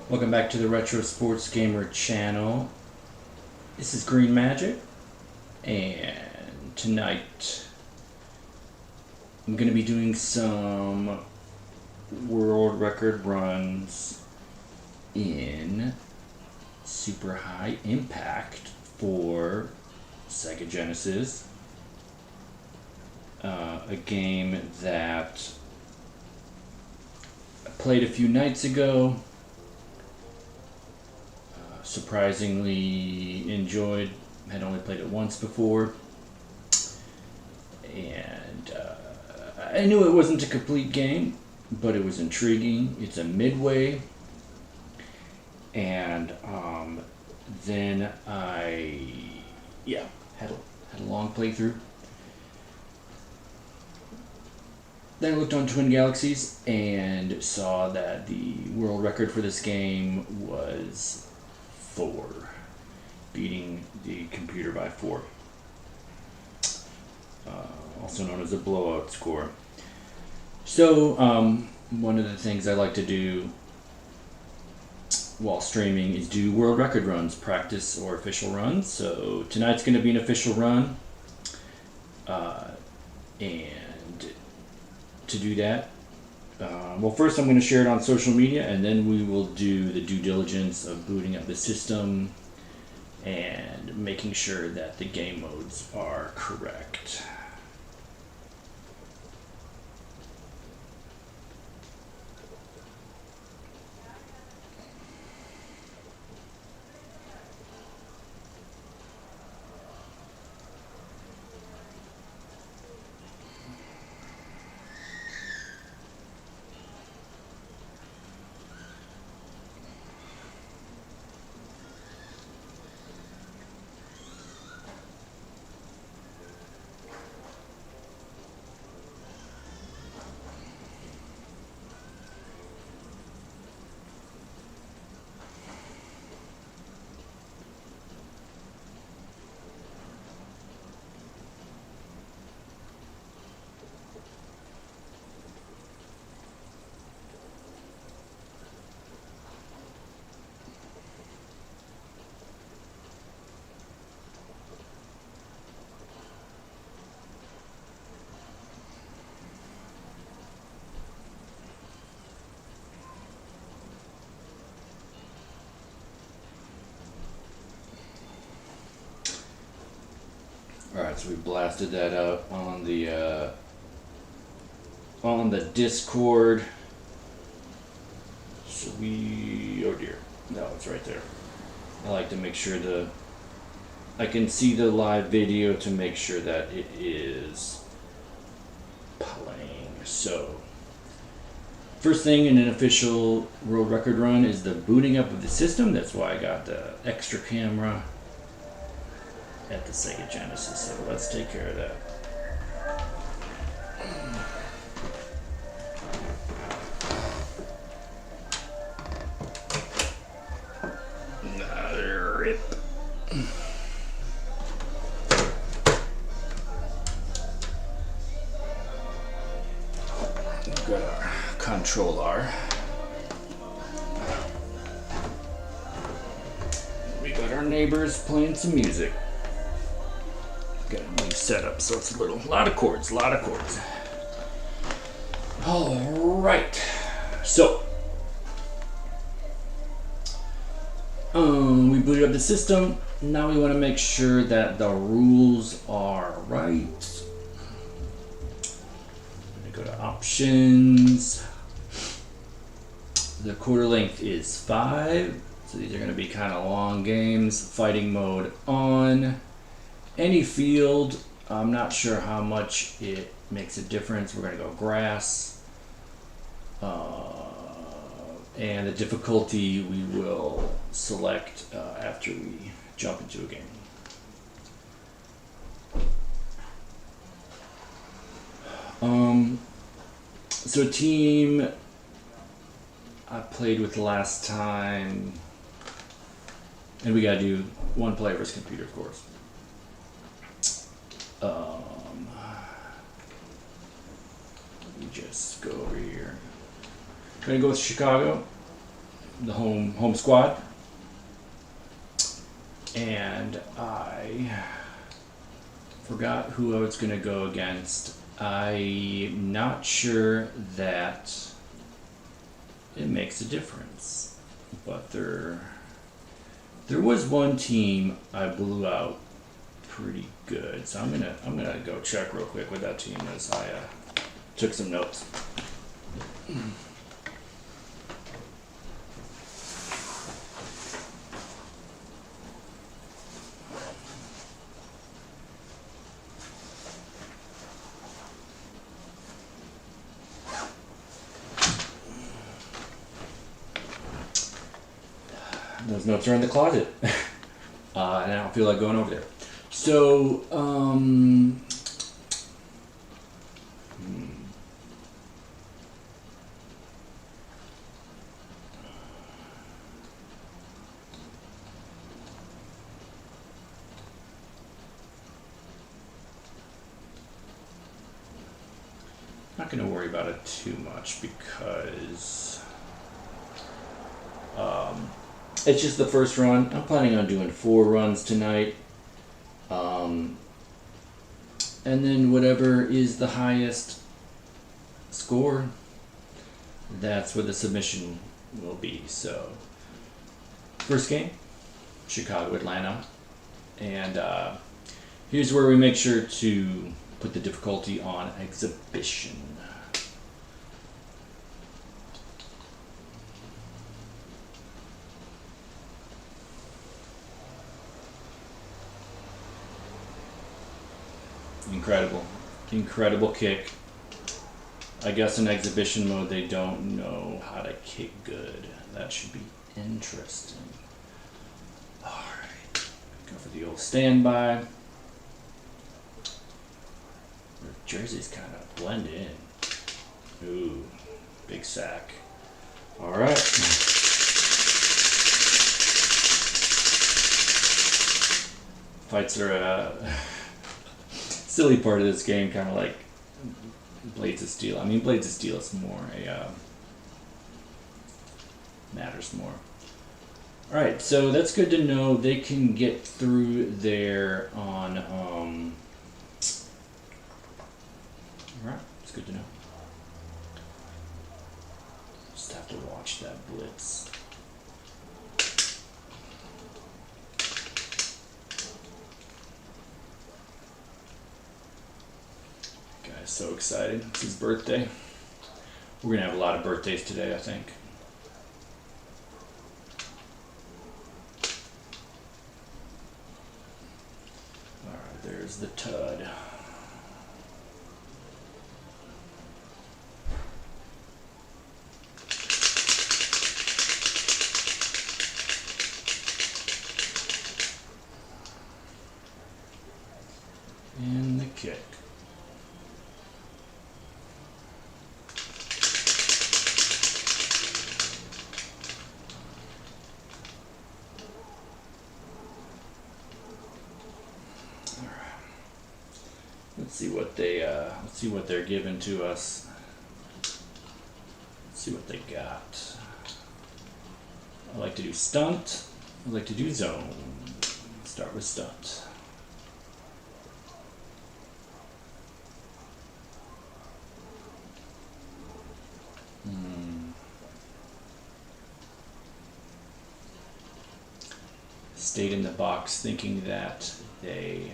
Welcome back to the Retro Sports Gamer channel. This is Green Majik, and tonight I'm going to be doing some world record runs in super high impact for Sega Genesis. A game that I played a few nights ago. Surprisingly enjoyed. Had only played it once before, and I knew it wasn't a complete game, but it was intriguing. It's a Midway, and then I had a long playthrough. Then I looked on Twin Galaxies and saw that the world record for this game was 4, beating the computer by 4, also known as a blowout score. So one of the things I like to do while streaming is do world record runs, practice or official runs. So tonight's going to be an official run, and to do that, well, first I'm going to share it on social media, and then we will do the due diligence of booting up the system and making sure that the game modes are correct. Alright, so we blasted that out on the Discord. So oh dear, no, it's right there. I like to make sure I can see the live video to make sure that it is playing. So first thing in an official world record run is the booting up of the system. That's why I got the extra camera at the Sega Genesis, so let's take care of that. Another rip. We've got our controller. We got our neighbors playing some music. Got a new setup, so it's a lot of chords. All right, so we booted up the system. Now we want to make sure that the rules are right. I'm gonna go to options. The quarter length is 5, so these are going to be kind of long games. Fighting mode on. Any field, I'm not sure how much it makes a difference. We're going to go grass. And the difficulty we will select after we jump into a game. So a team I played with last time, and we got to do one player versus computer, of course. Let me just go over here. I'm going to go with Chicago. the home squad, and I forgot who I was going to go against. I'm not sure that it makes a difference, but there was one team I blew out pretty good, so I'm gonna go check real quick with that team as I took some notes. Those notes are in the closet, and I don't feel like going over there. So, not going to worry about it too much because it's just the first run. I'm planning on doing 4 runs tonight. And then whatever is the highest score, that's what the submission will be. So, first game, Chicago, Atlanta. And here's where we make sure to put the difficulty on exhibition. Incredible kick. I guess in exhibition mode they don't know how to kick good. That should be interesting. Alright, go for the old standby. Their jerseys kind of blend in. Ooh, big sack. Alright. Fights are silly part of this game, kind of like Blades of Steel. I mean, Blades of Steel is more matters more. All right, so that's good to know. They can get through there on. All right, it's good to know. Just have to watch that blitz. So excited. It's his birthday. We're going to have a lot of birthdays today, I think. Alright, there's the Tud. And the kick. Let's see what they're giving to us. Let's see what they got. I like to do stunt. I like to do zone. Start with stunt. Stayed in the box thinking that they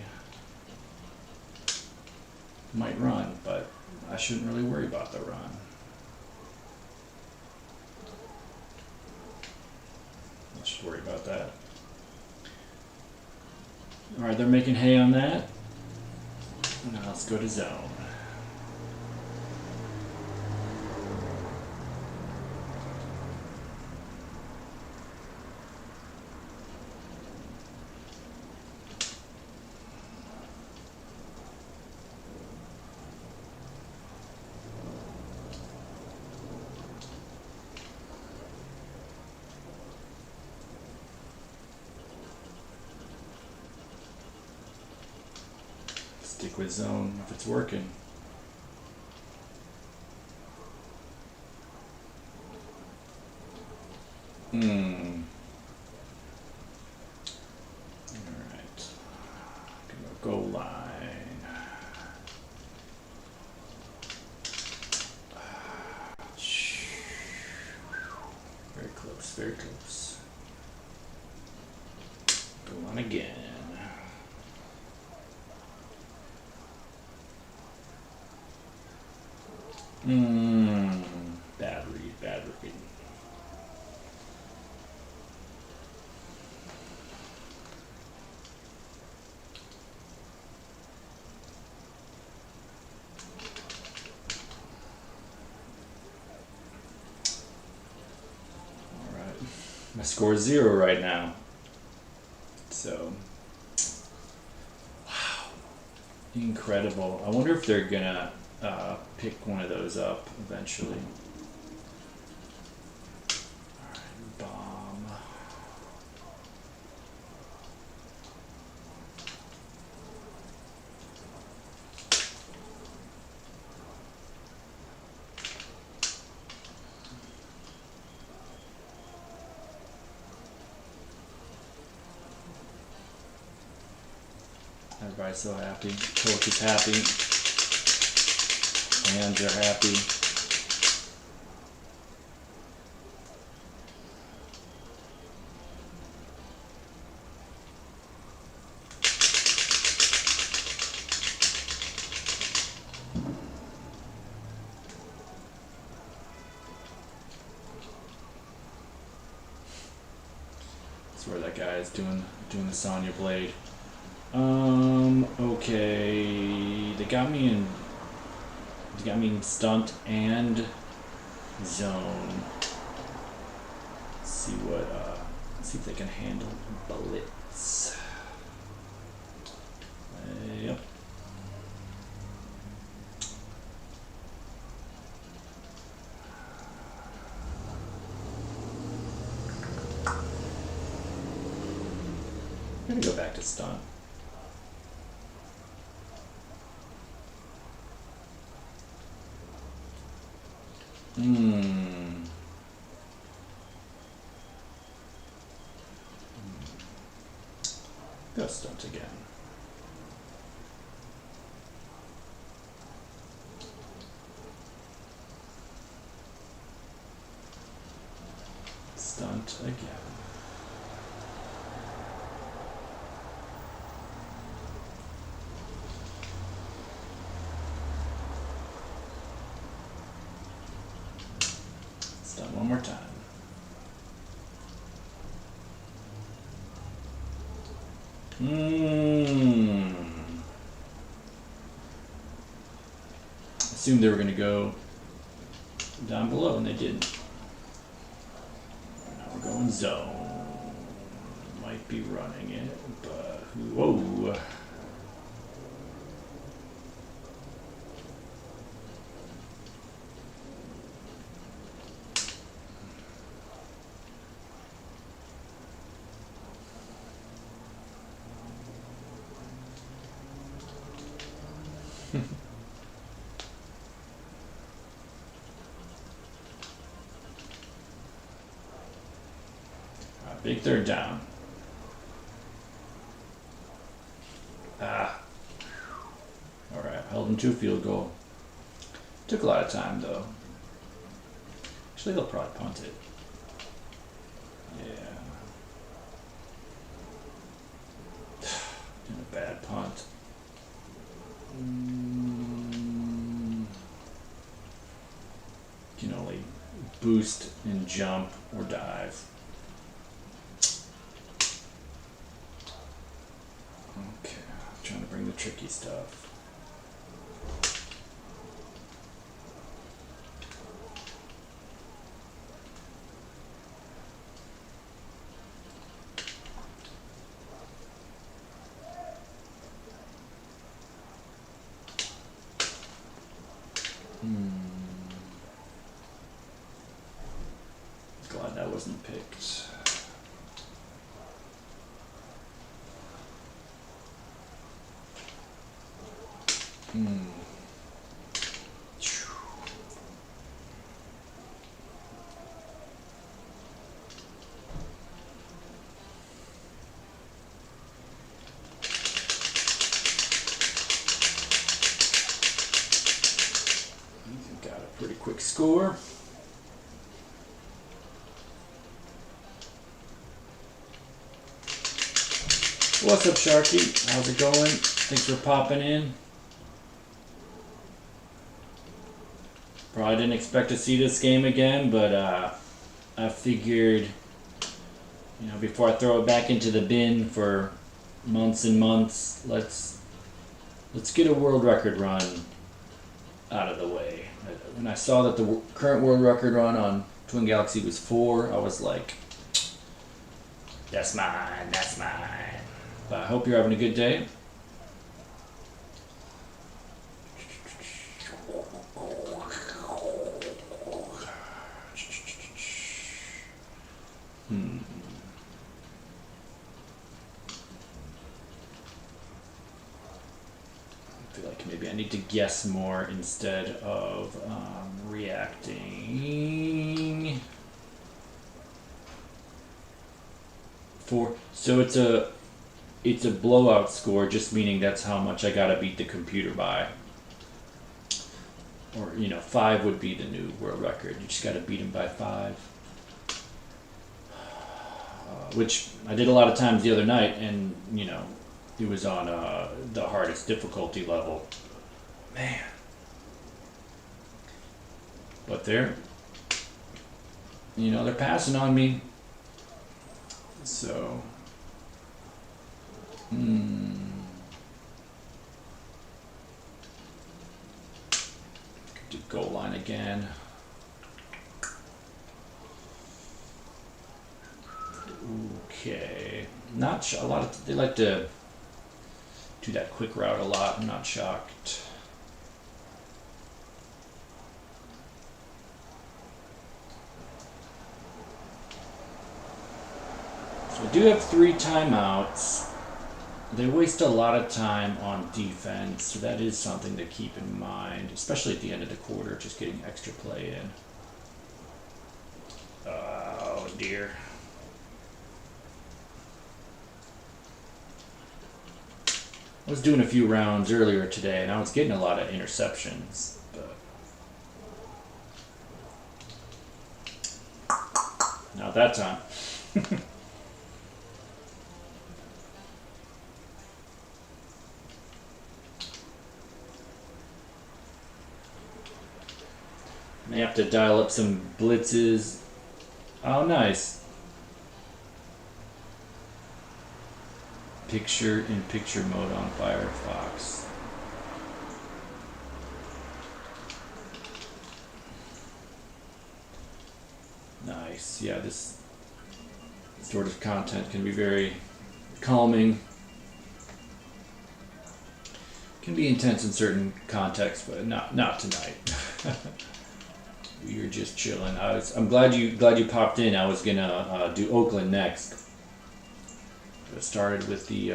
might run, but I shouldn't really worry about the run. I should worry about that. Alright, they're making hay on that. Now let's go to zone. Stick with zone if it's working. Alright. Go line. Very close, very close. Go on again. Bad read, bad read. Alright. My score is 0 right now. So, wow. Incredible. I wonder if they're gonna pick one of those up eventually. Alright, bomb. Everybody's so happy. Coach is happy. Fans are happy. That's where that guy is doing the Sonya Blade. Okay, they got me in stunt and zone. Let's see if they can handle bullets. Yep. I'm gonna go back to stunt. Go stunt again. Stunt again. Stunt one more time. Assumed they were going to go down below, and they didn't. Now we're going zone. Might be running it, but whoa. Big third down. Alright, held him to a field goal. Took a lot of time though. Actually, they'll probably punt it. Yeah. Doing a bad punt. You can only boost and jump or dive. Okay, trying to bring the tricky stuff. Glad that wasn't picked. score. What's up, Sharky? How's it going? Thanks for popping in. Probably didn't expect to see this game again, but I figured, you know, before I throw it back into the bin for months and months, let's get a world record run out of the way. When I saw that the current world record run on Twin Galaxy was 4, I was like, that's mine, that's mine. But I hope you're having a good day. I feel like maybe I need to guess more instead of reacting. 4. So it's a blowout score, just meaning that's how much I gotta beat the computer by. Or, you know, 5 would be the new world record. You just gotta beat him by 5. Which I did a lot of times the other night, and, you know, it was on the hardest difficulty level. Man. But they're passing on me. So... Do goal line again. Okay. Not a lot of they like to do that quick route a lot. I'm not shocked. So we do have 3 timeouts. They waste a lot of time on defense, so that is something to keep in mind, especially at the end of the quarter, just getting extra play in. Oh dear. I was doing a few rounds earlier today, and I was getting a lot of interceptions, but not that time. May have to dial up some blitzes. Oh, nice. Picture-in-picture mode on Firefox. Nice. Yeah, this sort of content can be very calming. Can be intense in certain contexts, but not tonight. You're just chilling. I'm glad you popped in. I was gonna do Oakland next. But started with the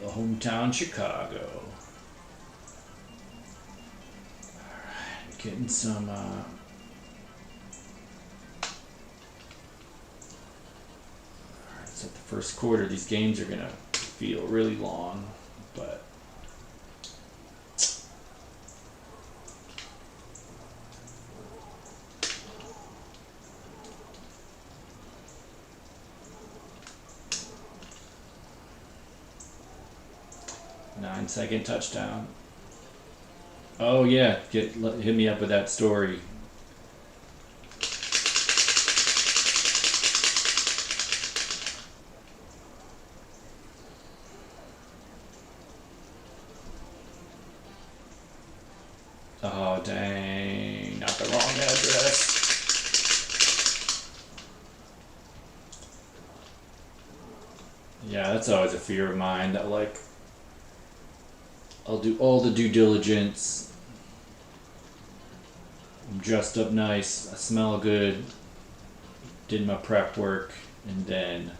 hometown Chicago. Alright, getting some alright, so the first quarter, these games are gonna feel really long, but 9-second touchdown. Oh yeah, hit me up with that story. Oh dang, not the wrong address. Yeah, that's always a fear of mine, that like I'll do all the due diligence. I'm dressed up nice. I smell good. Did my prep work, and then,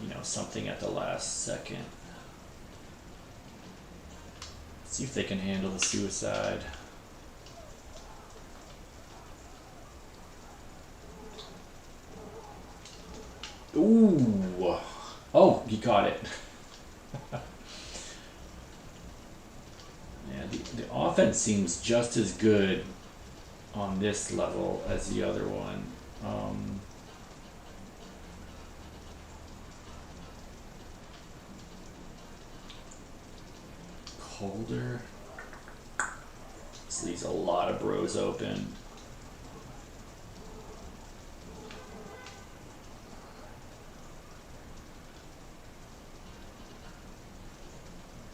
you know, something at the last second. Let's see if they can handle the suicide. Ooh. Oh, he caught it. Yeah, the offense seems just as good on this level as the other one. Colder. This leaves a lot of bros open.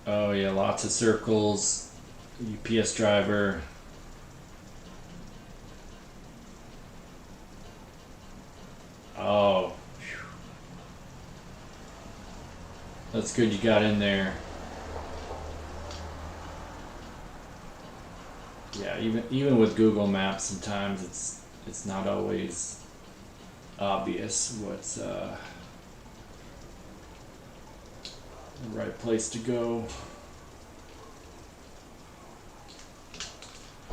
Oh yeah, lots of circles. UPS driver. Oh. Whew. That's good you got in there. Yeah, even with Google Maps, sometimes it's not always obvious what's the right place to go.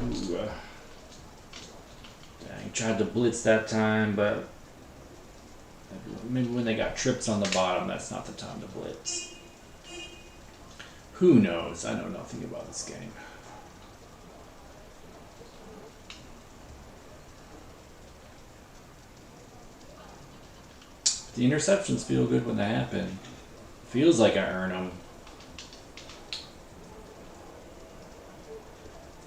Ooh, dang, tried to blitz that time, but maybe when they got trips on the bottom, that's not the time to blitz. Who knows? I know nothing about this game. The interceptions feel good when they happen. Feels like I earn them.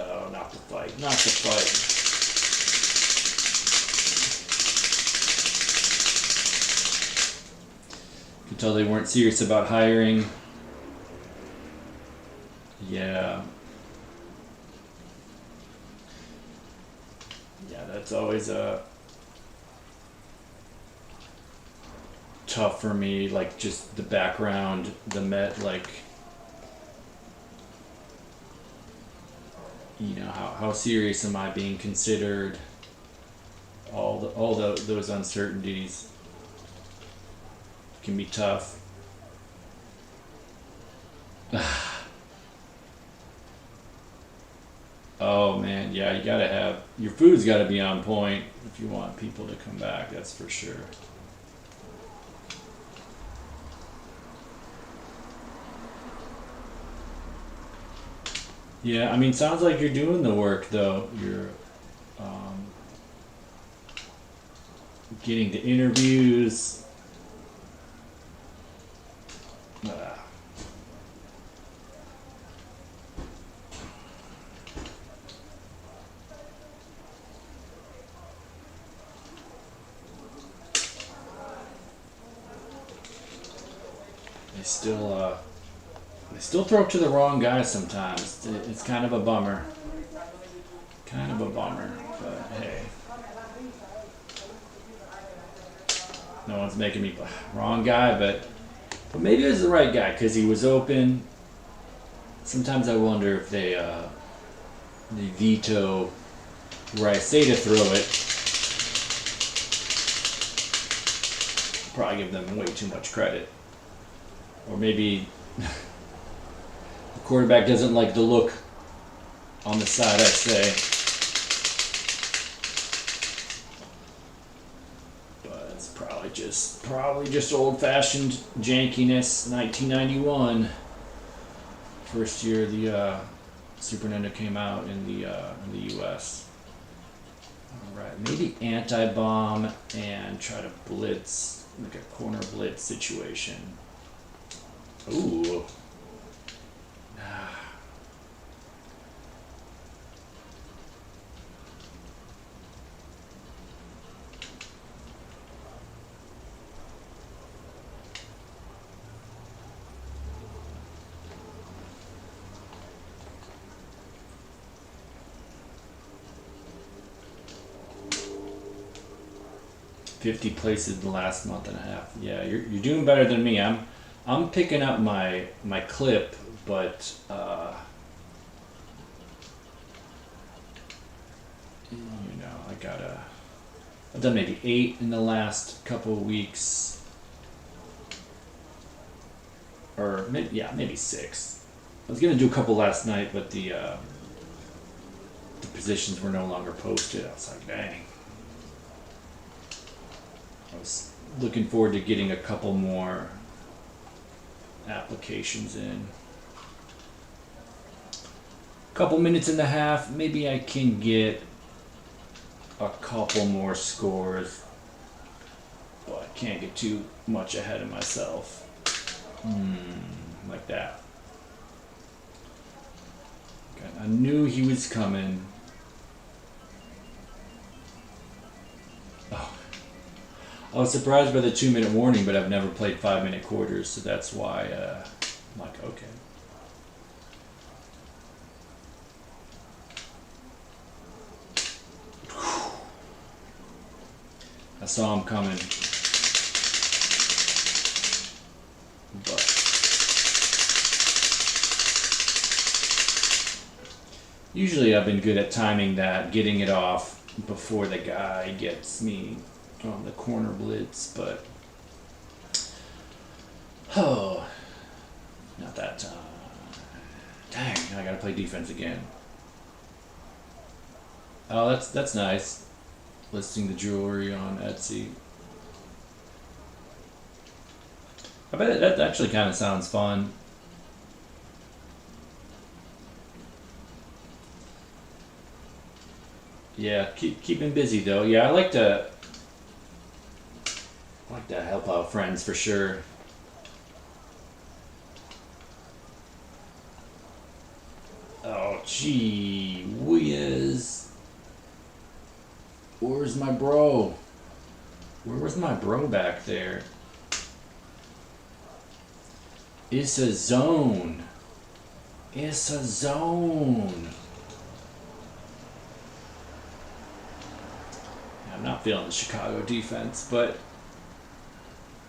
Oh, not the fight. Not the fight. You could tell they weren't serious about hiring. Yeah. Yeah, that's always tough for me, like just the background, the like, you know, how serious am I being considered? All those uncertainties can be tough. Oh man, yeah, you gotta have your food's gotta be on point if you want people to come back, that's for sure. Yeah, I mean, sounds like you're doing the work though. You're getting the interviews. They still throw it to the wrong guy sometimes. It's kind of a bummer. Kind of a bummer, but hey. No one's making me wrong guy, but maybe it was the right guy because he was open. Sometimes I wonder if they veto where I say to throw it. Probably give them way too much credit. Or maybe the quarterback doesn't like the look on the side, I say. But it's probably just old-fashioned jankiness. 1991, first year the Super Nintendo came out in the U.S. All right, maybe anti-bomb and try to blitz, like a corner blitz situation. Ooh. 50 places in the last month and a half. Yeah, you're doing better than me. I'm picking up my clip, but you know, I've done maybe 8 in the last couple of weeks, or maybe 6. I was gonna do a couple last night, but the positions were no longer posted. I was like, dang. I was looking forward to getting a couple more applications in. Couple minutes and a half, maybe I can get a couple more scores, but I can't get too much ahead of myself. Like that. Okay, I knew he was coming. Oh, I was surprised by the 2-minute warning, but I've never played 5-minute quarters, so that's why I'm like, okay. I saw him coming. But usually I've been good at timing that, getting it off before the guy gets me on the corner blitz, but oh, not that time. Dang, I gotta play defense again. Oh, that's nice. Listing the jewelry on Etsy. I bet that actually kind of sounds fun. Yeah, keep him busy though. Yeah, I like to help out friends for sure. Oh, gee whiz. Where's my bro? Where was my bro back there? It's a zone. It's a zone. I'm not feeling the Chicago defense, but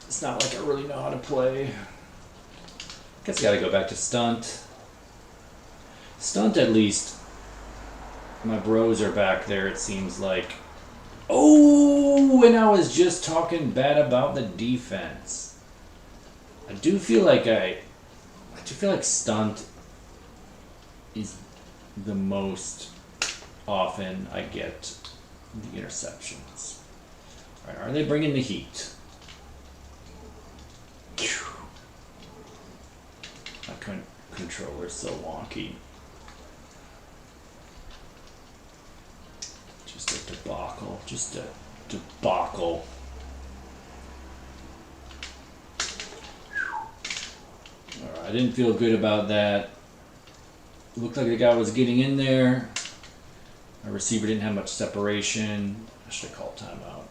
it's not like I really know how to play. Guess I gotta go back to stunt. Stunt, at least. My bros are back there, it seems like. Oh, and I was just talking bad about the defense. I do feel like stunt is the most often I get the interceptions. All right, are they bringing the heat? My controller's so wonky. Just a debacle. Just a debacle. Alright, I didn't feel good about that. Looked like the guy was getting in there. My receiver didn't have much separation. I should have called timeout.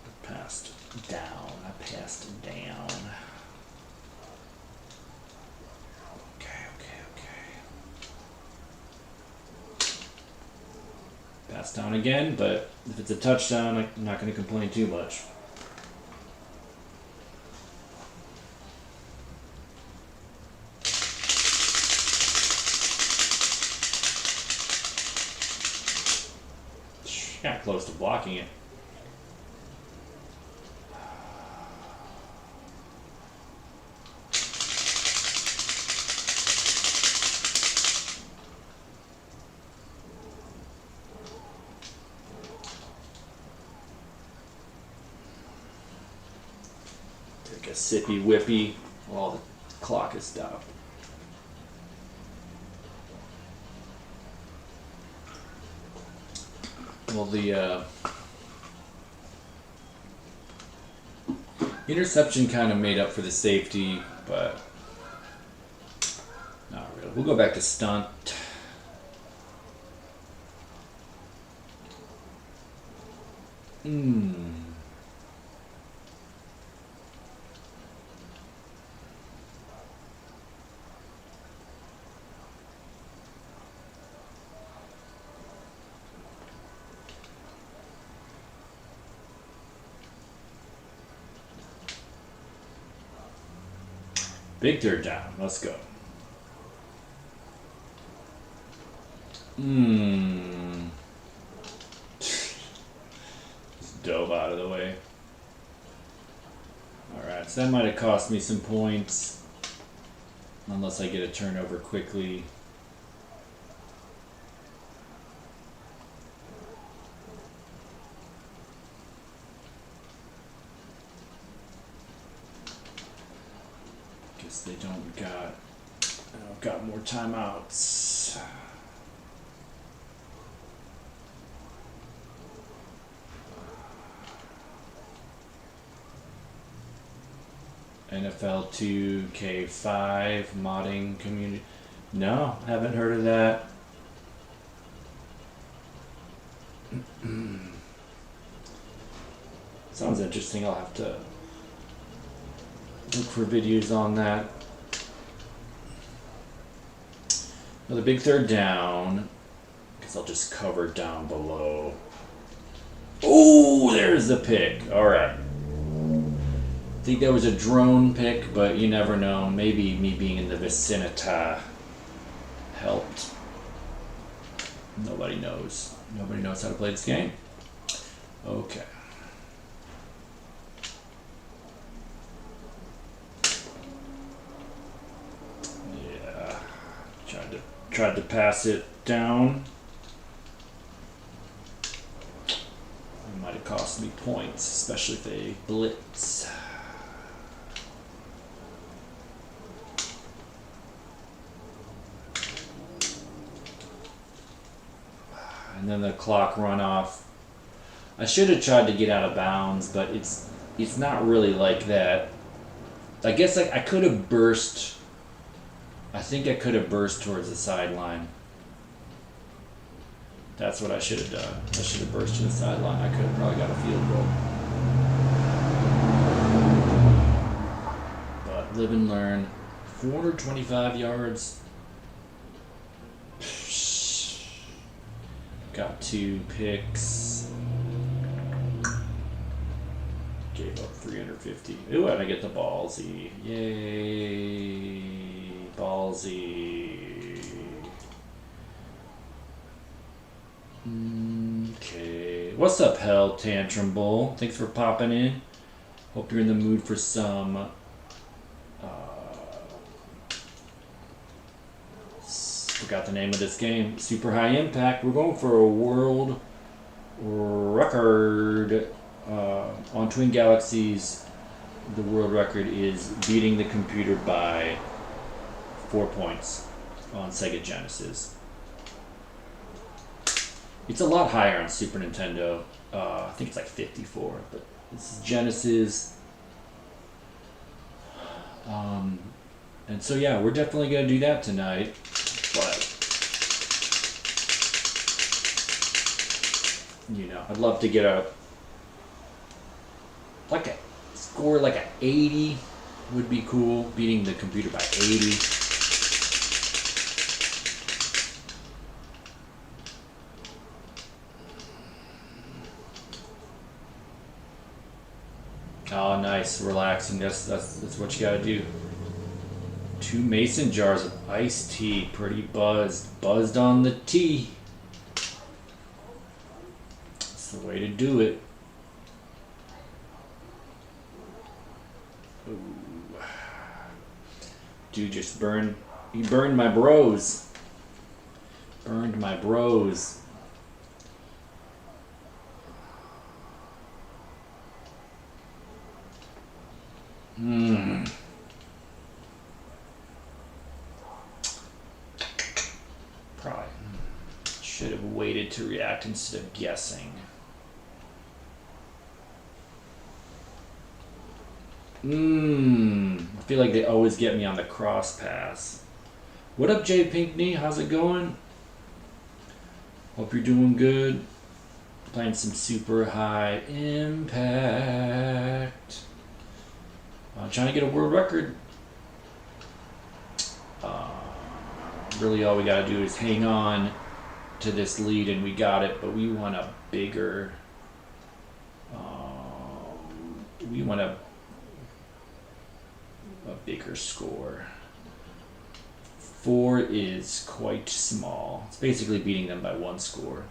I passed down. Pass down again, but if it's a touchdown, I'm not going to complain too much. Got close to blocking it. Take a sippy whippy while the clock is stopped. Well, the interception kind of made up for the safety, but not really. We'll go back to stunt. Big third down. Let's go. Just dove out of the way. Alright, so that might have cost me some points. Unless I get a turnover quickly. Guess they don't got I've got more timeouts. NFL 2K5 modding community. No, haven't heard of that. Sounds interesting. I'll have to look for videos on that. Another big third down. Guess I'll just cover down below. Oh, there's the pick. All right. I think that was a drone pick, but you never know. Maybe me being in the vicinity helped. Nobody knows. Nobody knows how to play this game. Okay. Yeah. Tried to pass it down. It might have cost me points, especially if they blitz. And then the clock run off. I should have tried to get out of bounds, but it's not really like that. I guess I could have burst. I think I could have burst towards the sideline. That's what I should have done. I should have burst to the sideline. I could have probably got a field goal. But live and learn. 425 yards. Got 2 picks. Gave up 350. Ooh, and I get the ballsy. Yay. Ballsy. Okay. What's up, Hell Tantrum Bowl? Thanks for popping in. Hope you're in the mood for some forgot the name of this game. Super high impact. We're going for a world record on Twin Galaxies. The world record is beating the computer by 4 points on Sega Genesis. It's a lot higher on Super Nintendo. I think it's like 54, but this is Genesis. And so yeah, we're definitely gonna do that tonight. But you know, I'd love to get a score like a 80 would be cool. Beating the computer by 80. Oh, nice, relaxing. That's what you gotta do. 2 mason jars of iced tea. Pretty buzzed on the tea. That's the way to do it. Ooh. Dude just he burned my bros. Burned my bros. Probably should have waited to react instead of guessing. I feel like they always get me on the cross pass. What up, Jay Pinkney? How's it going? Hope you're doing good. Playing some super high impact. Trying to get a world record. Really all we gotta do is hang on to this lead and we got it, but we want a bigger bigger score. 4 is quite small. It's basically beating them by 1 score.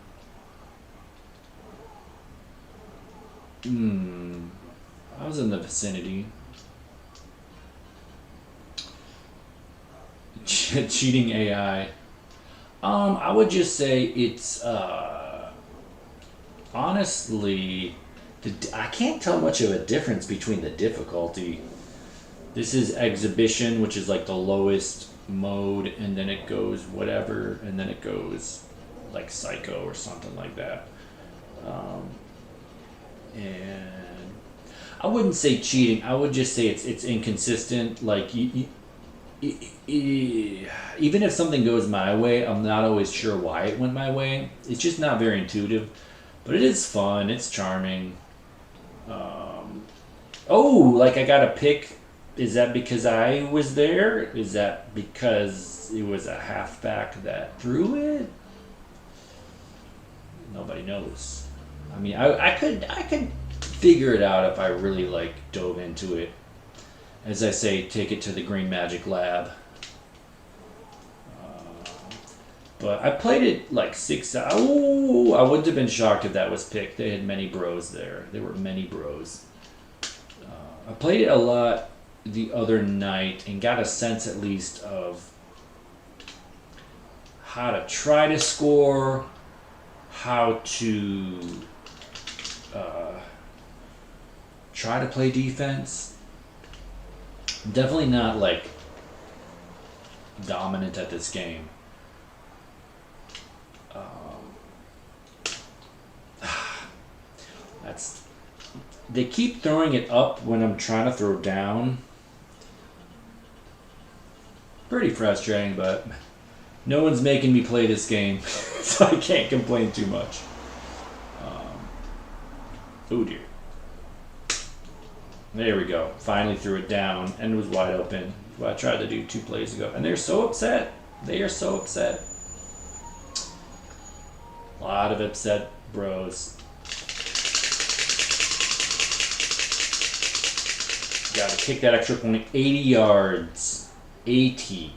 I was in the vicinity. Cheating AI. I would just say it's honestly, I can't tell much of a difference between the difficulty. This is exhibition, which is like the lowest mode, and then it goes whatever, and then it goes like psycho or something like that. And I wouldn't say cheating. I would just say it's inconsistent. Like even if something goes my way, I'm not always sure why it went my way. It's just not very intuitive, but it is fun. It's charming. Oh, like I got a pick. Is that because I was there? Is that because it was a halfback that threw it? Nobody knows. I mean, I could figure it out if I really like dove into it. As I say, take it to the Green Majik lab. But I played it like 6 hours. Oh, I wouldn't have been shocked if that was picked. They had many bros there. There were many bros. I played it a lot the other night and got a sense at least of how to try to score, how to try to play defense. I'm definitely not like dominant at this game. They keep throwing it up when I'm trying to throw down. Pretty frustrating, but no one's making me play this game, so I can't complain too much. Oh dear. There we go. Finally threw it down and it was wide open. What I tried to do 2 plays ago. And they're so upset. They are so upset. A lot of upset bros. Got to kick that extra point. 80 yards. 80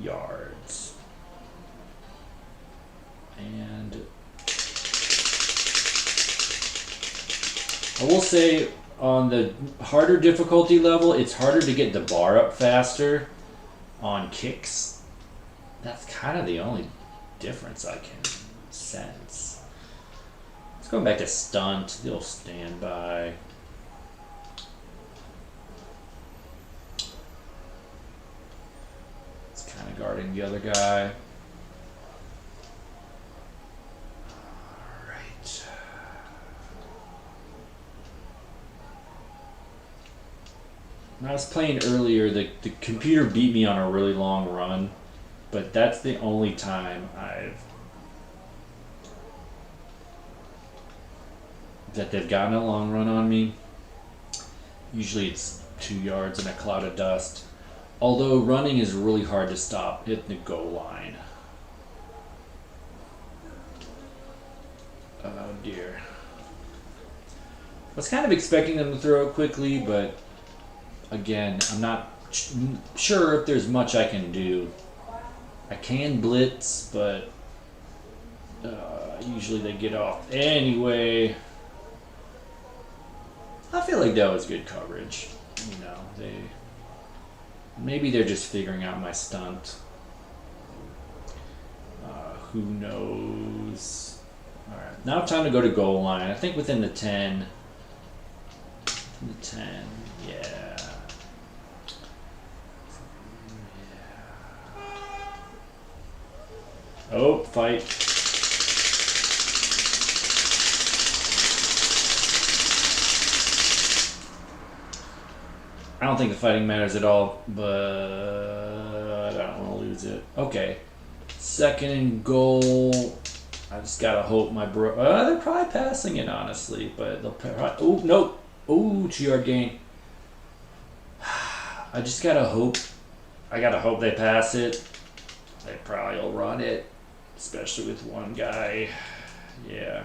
yards. And I will say on the harder difficulty level, it's harder to get the bar up faster on kicks. That's kind of the only difference I can sense. Let's go back to stunt. They'll stand by. Kind of guarding the other guy. All right. When I was playing earlier, the computer beat me on a really long run, but that's the only time that they've gotten a long run on me. Usually it's 2 yards in a cloud of dust. Although running is really hard to stop at the goal line. Oh dear. I was kind of expecting them to throw it quickly, but again, I'm not sure if there's much I can do. I can blitz, but usually they get off anyway. I feel like that was good coverage. You know, maybe they're just figuring out my stunt. Who knows? All right, now time to go to goal line. I think within the 10. The 10, yeah. Oh, fight. I don't think the fighting matters at all, but I don't want to lose it. Okay. 2nd and goal. I just gotta hope my bro. They're probably passing it, honestly, but they'll probably. Oh, no. Oh, 2-yard gain. I just gotta hope. I gotta hope they pass it. They probably will run it, especially with one guy. Yeah.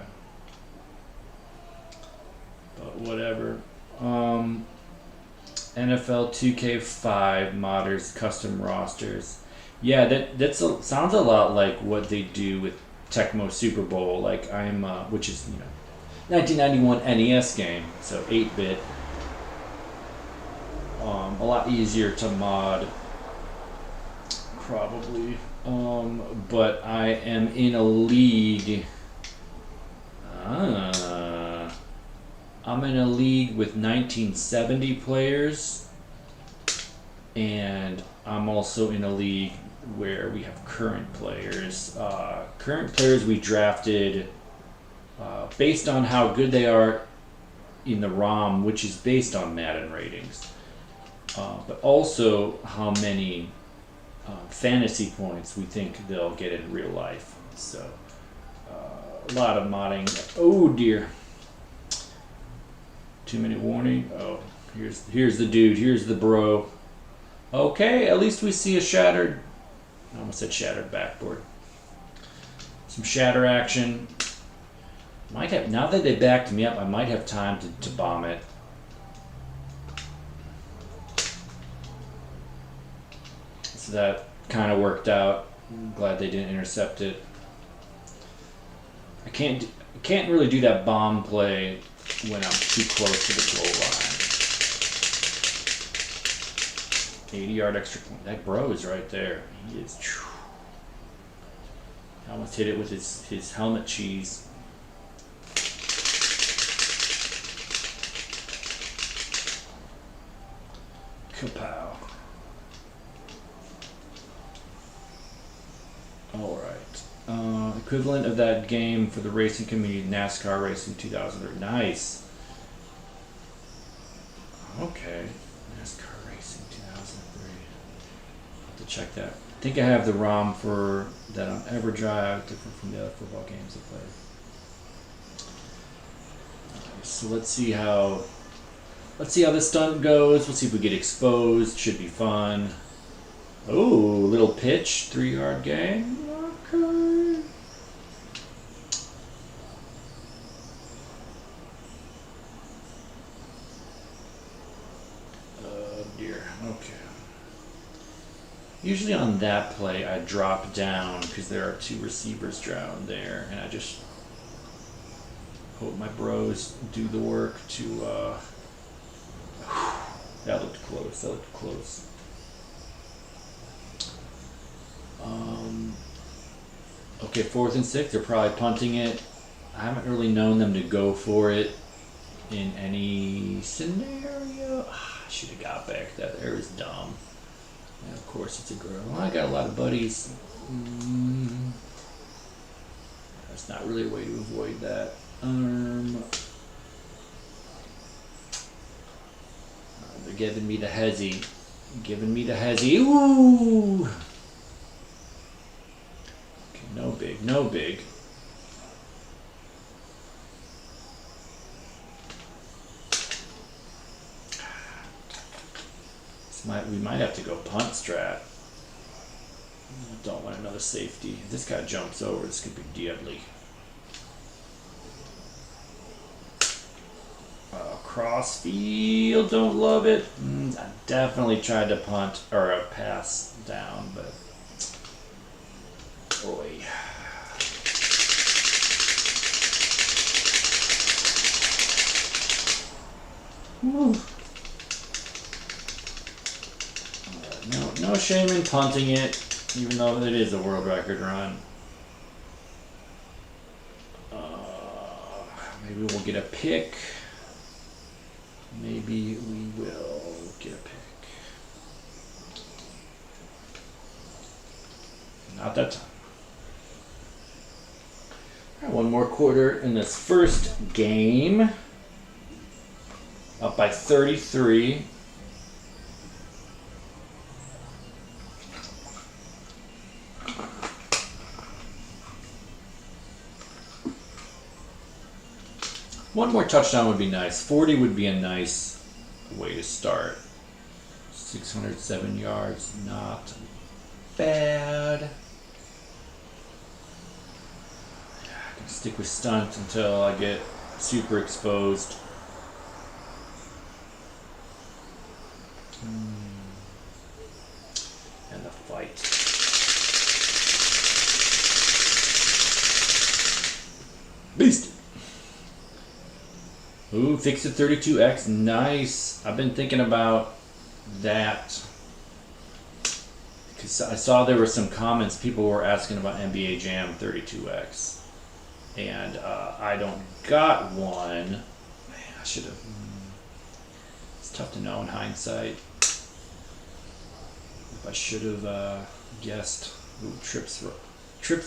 But whatever. NFL 2K5 modders custom rosters. Yeah, that sounds a lot like what they do with Tecmo Super Bowl. Like which is 1991 NES game, so 8-bit. A lot easier to mod, probably. But I am in a league. I'm in a league with 1970 players, and I'm also in a league where we have current players. Current players we drafted based on how good they are in the ROM, which is based on Madden ratings, but also how many fantasy points we think they'll get in real life. So a lot of modding. Oh dear. 2-minute warning. Oh, here's the dude. Here's the bro. Okay, at least we see a shattered. I almost said shattered backboard. Some shatter action. Might have, now that they backed me up, I might have time to bomb it. So that kind of worked out. I'm glad they didn't intercept it. I can't really do that bomb play when I'm too close to the goal line. 80-yard extra point. That bro is right there. He is. I almost hit it with his helmet cheese. Kapow. Alright. Equivalent of that game for the racing community, NASCAR Racing 2003. Nice. Okay. NASCAR Racing 2003. I'll have to check that. I think I have the ROM for that on EverDrive, different from the other football games I played. So let's see how this stunt goes. We'll see if we get exposed. Should be fun. Oh, little pitch, 3-yard gain. Okay. Oh dear. Okay. Usually on that play, I drop down because there are 2 receivers down there, and I just hope my bros do the work to. That looked close. That looked close. Okay, 4th and 6. They're probably punting it. I haven't really known them to go for it in any scenario. I should have got back. That there is dumb. And of course, it's a girl. Well, I got a lot of buddies. That's not really a way to avoid that. They're giving me the hezzy. Giving me the hezzy. Ooh! Okay, no big, no big. We might have to go punt strat. Don't want another safety. If this guy jumps over, this could be deadly. Cross field, don't love it. I definitely tried to punt or a pass down, but boy. Woo. No shame in punting it, even though it is a world record run. Maybe we'll get a pick. Maybe we will get a pick. Not that time. All right, one more quarter in this first game. Up by 33. One more touchdown would be nice. 40 would be a nice way to start. 607 yards, not bad. I can stick with stunt until I get super exposed. And the fight. Beast! Ooh, fix it 32X. Nice. I've been thinking about that because I saw there were some comments. People were asking about NBA Jam 32X. And I don't got one. Man, I should have. It's tough to know in hindsight. If I should have Guessed. Ooh, trips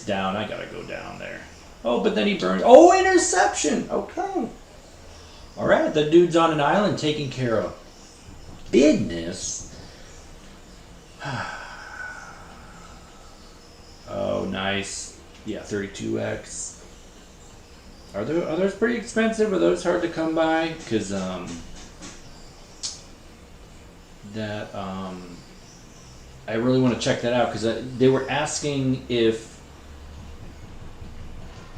down. I gotta go down there. Oh, but then he burned. Oh, interception. Okay. All right, the dude's on an island taking care of business. Oh, nice. Yeah, 32X. Are those pretty expensive? Are those hard to come by? Because I really want to check that out because they were asking if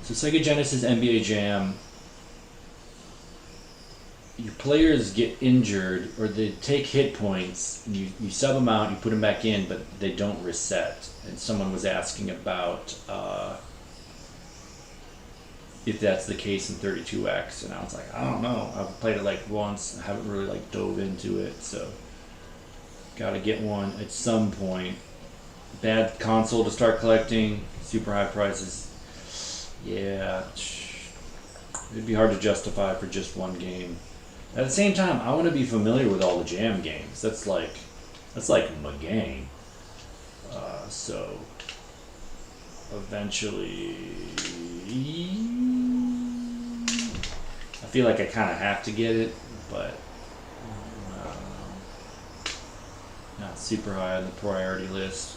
Sega Genesis NBA Jam, your players get injured or they take hit points, and you sub them out, you put them back in, but they don't reset. And someone was asking about if that's the case in 32X, and I was like, I don't know. I've played it like once, I haven't really like dove into it, so gotta get one at some point. Bad console to start collecting, super high prices. Yeah, it'd be hard to justify for just one game. At the same time, I want to be familiar with all the Jam games. That's like my game. So eventually, I feel like I kind of have to get it, but not super high on the priority list.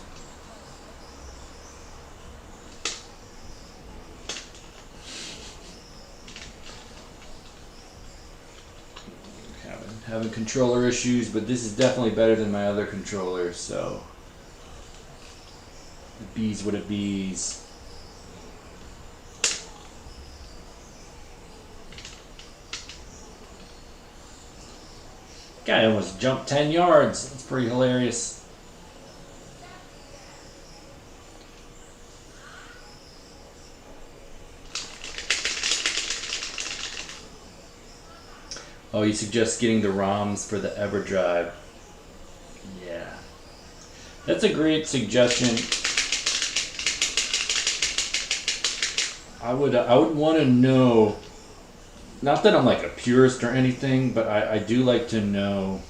Having controller issues, but this is definitely better than my other controller, so the bees what it bees. Guy almost jumped 10 yards. That's pretty hilarious. Oh, you suggest getting the ROMs for the EverDrive. Yeah. That's a great suggestion. I would want to know, not that I'm like a purist or anything, but I do like to know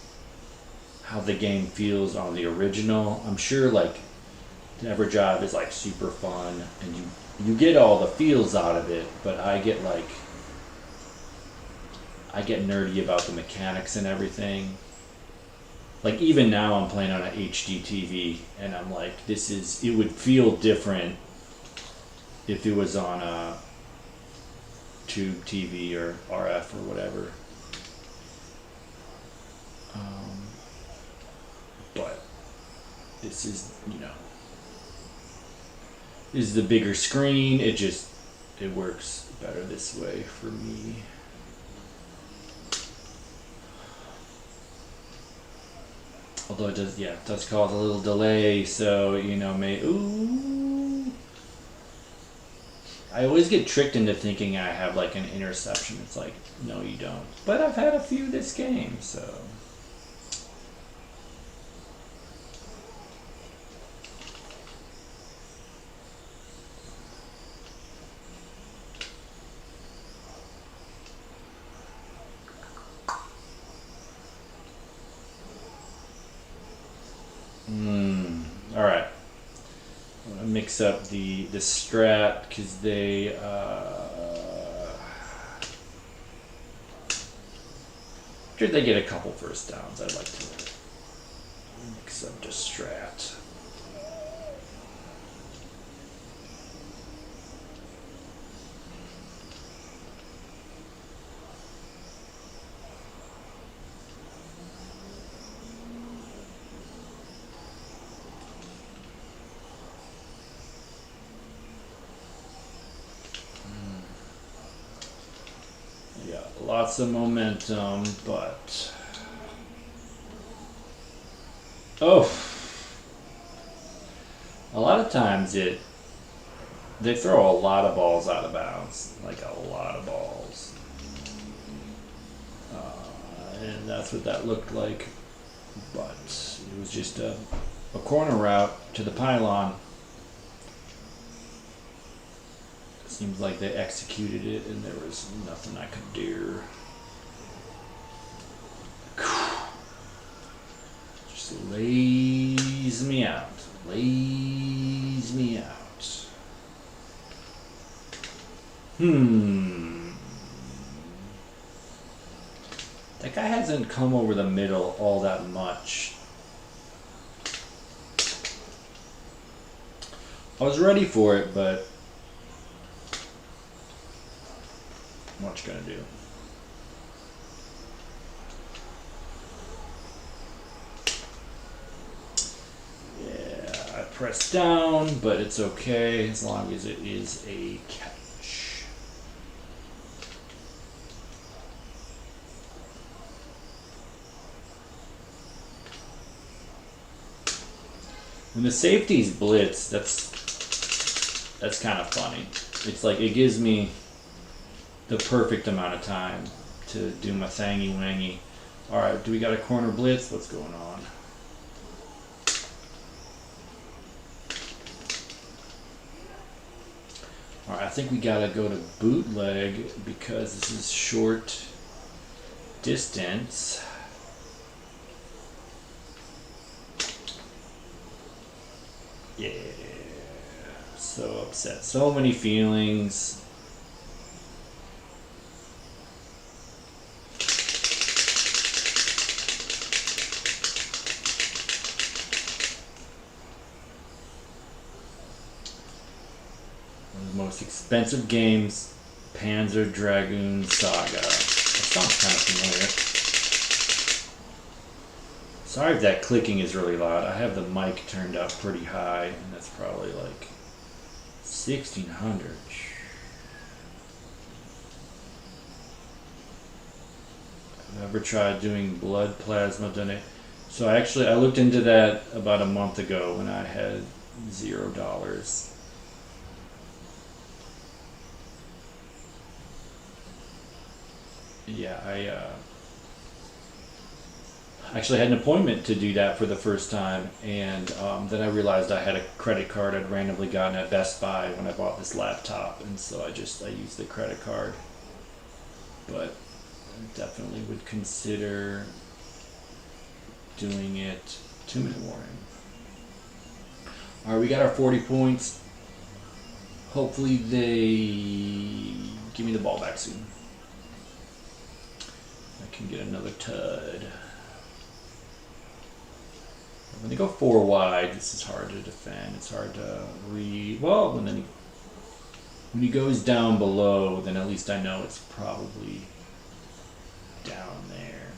how the game feels on the original. I'm sure like the EverDrive is like super fun and you get all the feels out of it, but I get nerdy about the mechanics and everything. Like even now I'm playing on an HD TV and I'm like, it would feel different if it was on a tube TV or RF or whatever. But this is, this is the bigger screen. It works better this way for me. Although it does cause a little delay, so I always get tricked into thinking I have like an interception. It's like, no, you don't. But I've had a few this game, so. All right. I'm gonna mix up the strat because they after they get a couple first downs, I'd like to mix up the strat. Lots of momentum, but a lot of times they throw a lot of balls out of bounds, like a lot of balls, and that's what that looked like. But it was just a corner route to the pylon. Seems like they executed it and there was nothing I could do. Just lays me out. Lays me out. That guy hasn't come over the middle all that much. I was ready for it, but what you gonna do? Yeah, I pressed down, but it's okay as long as it is a catch. When the safeties blitz, that's kind of funny. It's like it gives me the perfect amount of time to do my thangy wangy. All right, do we got a corner blitz? What's going on? All right, I think we gotta go to bootleg because this is short distance. Yeah, so upset. So many feelings. One of the most expensive games, Panzer Dragoon Saga. That sounds kind of familiar. Sorry if that clicking is really loud. I have the mic turned up pretty high, and that's probably like 1600. I've ever tried doing blood plasma donate. So I looked into that about a month ago when I had $0. Yeah, I actually had an appointment to do that for the first time, and then I realized I had a credit card I'd randomly gotten at Best Buy when I bought this laptop, and so I used the credit card. But I definitely would consider doing it. 2-minute warning. All right, we got our 40 points. Hopefully they give me the ball back soon. I can get another tud. When they go 4 wide, this is hard to defend. It's hard to read. Well, when he goes down below, then at least I know it's probably down there.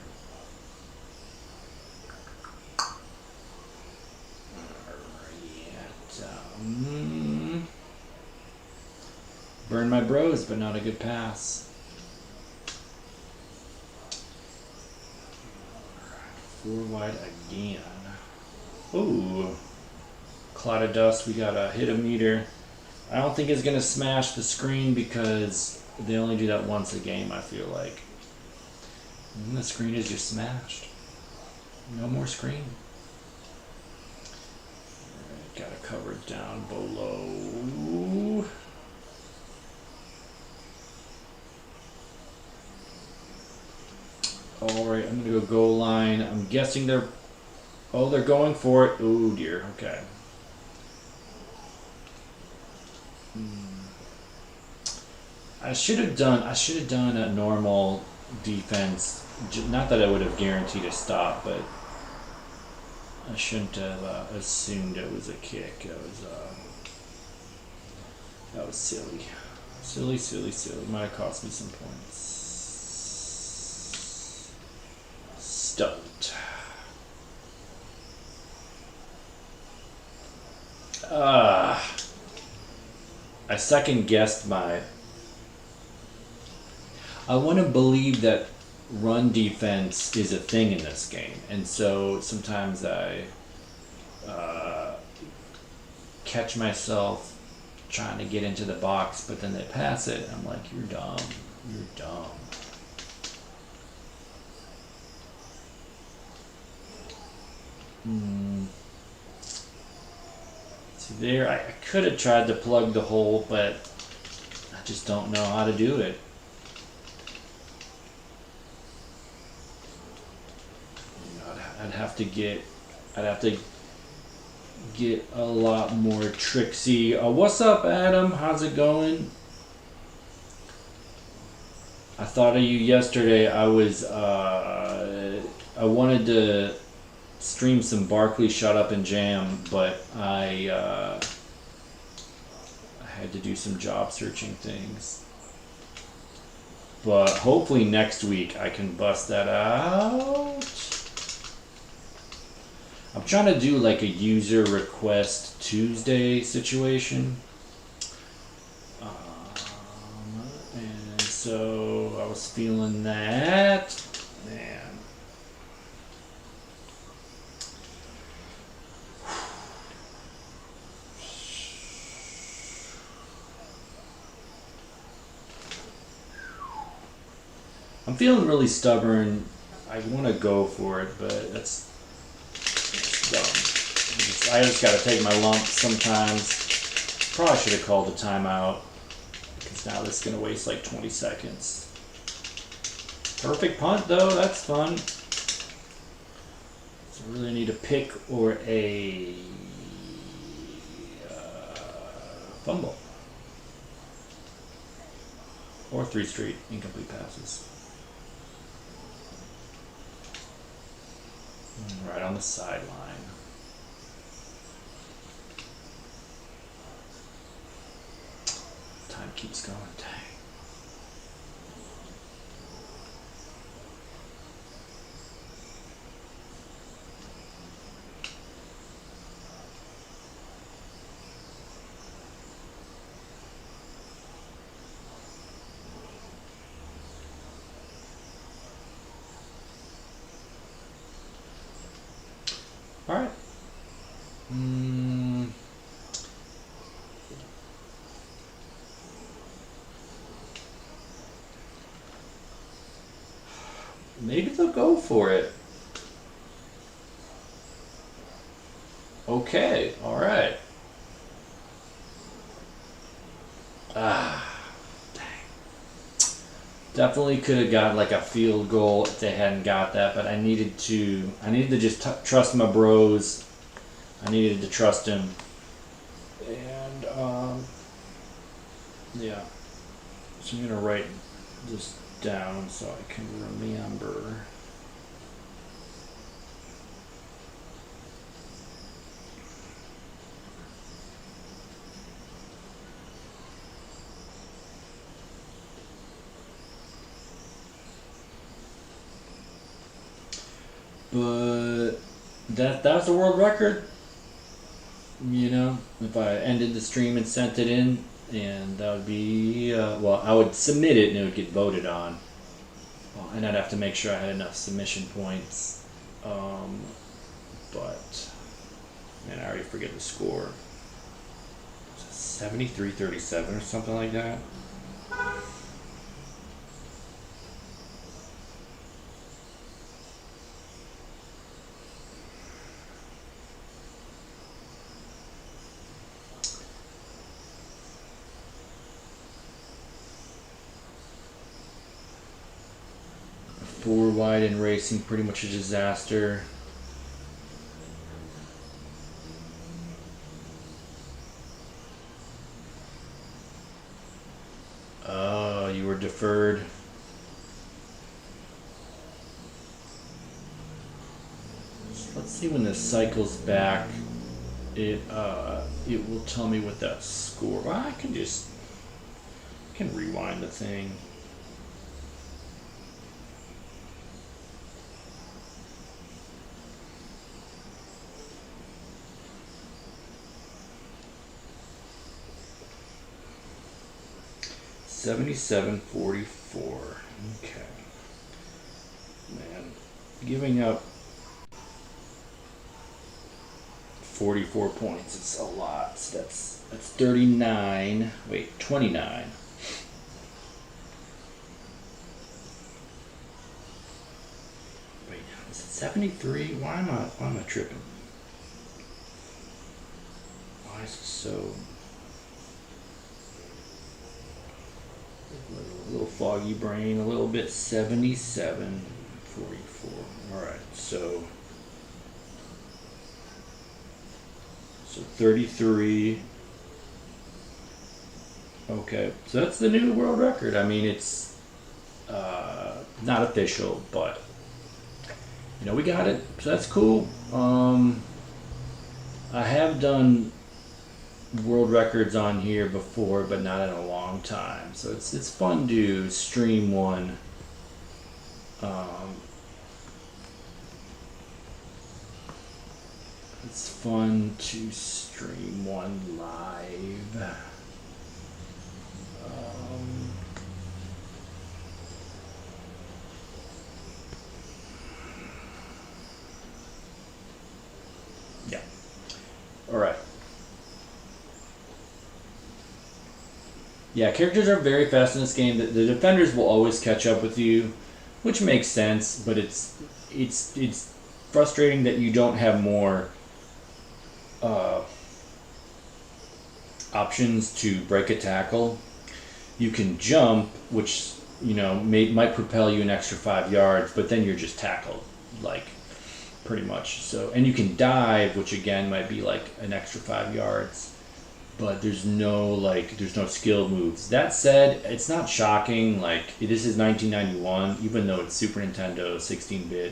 Alright. Burn my bros, but not a good pass. 4 wide again. Ooh, cloud of dust. We got a hit a meter. I don't think it's gonna smash the screen because they only do that once a game, I feel like. And the screen is just smashed. No more screen. Alright, gotta cover it down below. Alright, I'm gonna go goal line. I'm guessing they're going for it. Oh dear, okay. I should have done a normal defense. Not that I would have guaranteed a stop, but I shouldn't have assumed it was a kick. That was silly. Silly. Might have cost me some points. Stoked. I second guessed I want to believe that run defense is a thing in this game, and so sometimes I catch myself trying to get into the box, but then they pass it, and I'm like, you're dumb. See there, I could have tried to plug the hole, but I just don't know how to do it. I'd have to get a lot more tricksy. What's up, Adam? How's it going? I thought of you yesterday. I wanted to stream some Barkley Shut Up and Jam, but I had to do some job searching things. But hopefully next week I can bust that out. I'm trying to do like a user request Tuesday situation. And so I was feeling that. Man. I'm feeling really stubborn. I want to go for it, but that's dumb. I just got to take my lumps sometimes. Probably should have called the timeout, because now this is going to waste like 20 seconds. Perfect punt, though. That's fun. So I really need a pick or a fumble. Or 3 straight incomplete passes. Right on the sideline. Time keeps going. Dang. All right. Maybe they'll go for it. Okay. All right. Dang. Definitely could have got like a field goal if they hadn't got that, but I needed to just trust my bros. I needed to trust him. And yeah. So I'm gonna write this down so I can remember. But that's a world record. You know, if I ended the stream and sent it in, and that would be well, I would submit it and it would get voted on. And I'd have to make sure I had enough submission points. But man, I already forget the score. 73-37 or something like that. Four wide in racing, pretty much a disaster. Oh, you were deferred. Let's see when this cycles back. It will tell me what that score. Well, I can rewind the thing. $77.44. Okay. Man, giving up 44 points. It's a lot. So that's 39. Wait, 29. Wait, is it 73? Why am I tripping? Why is it so? A little foggy brain, a little bit. 77.44. All right, so So 33. Okay, so that's the new world record. I mean, it's not official, but we got it. So that's cool. I have done world records on here before, but not in a long time. So it's fun to stream one. It's fun to stream one live. Yeah. All right. Yeah, characters are very fast in this game. The defenders will always catch up with you, which makes sense. But it's frustrating that you don't have more options to break a tackle. You can jump, which might propel you an extra 5 yards, but then you're just tackled, like pretty much. So, and you can dive, which again might be like an extra 5 yards. But there's no skill moves. That said, it's not shocking. Like, this is 1991, even though it's Super Nintendo, 16-bit.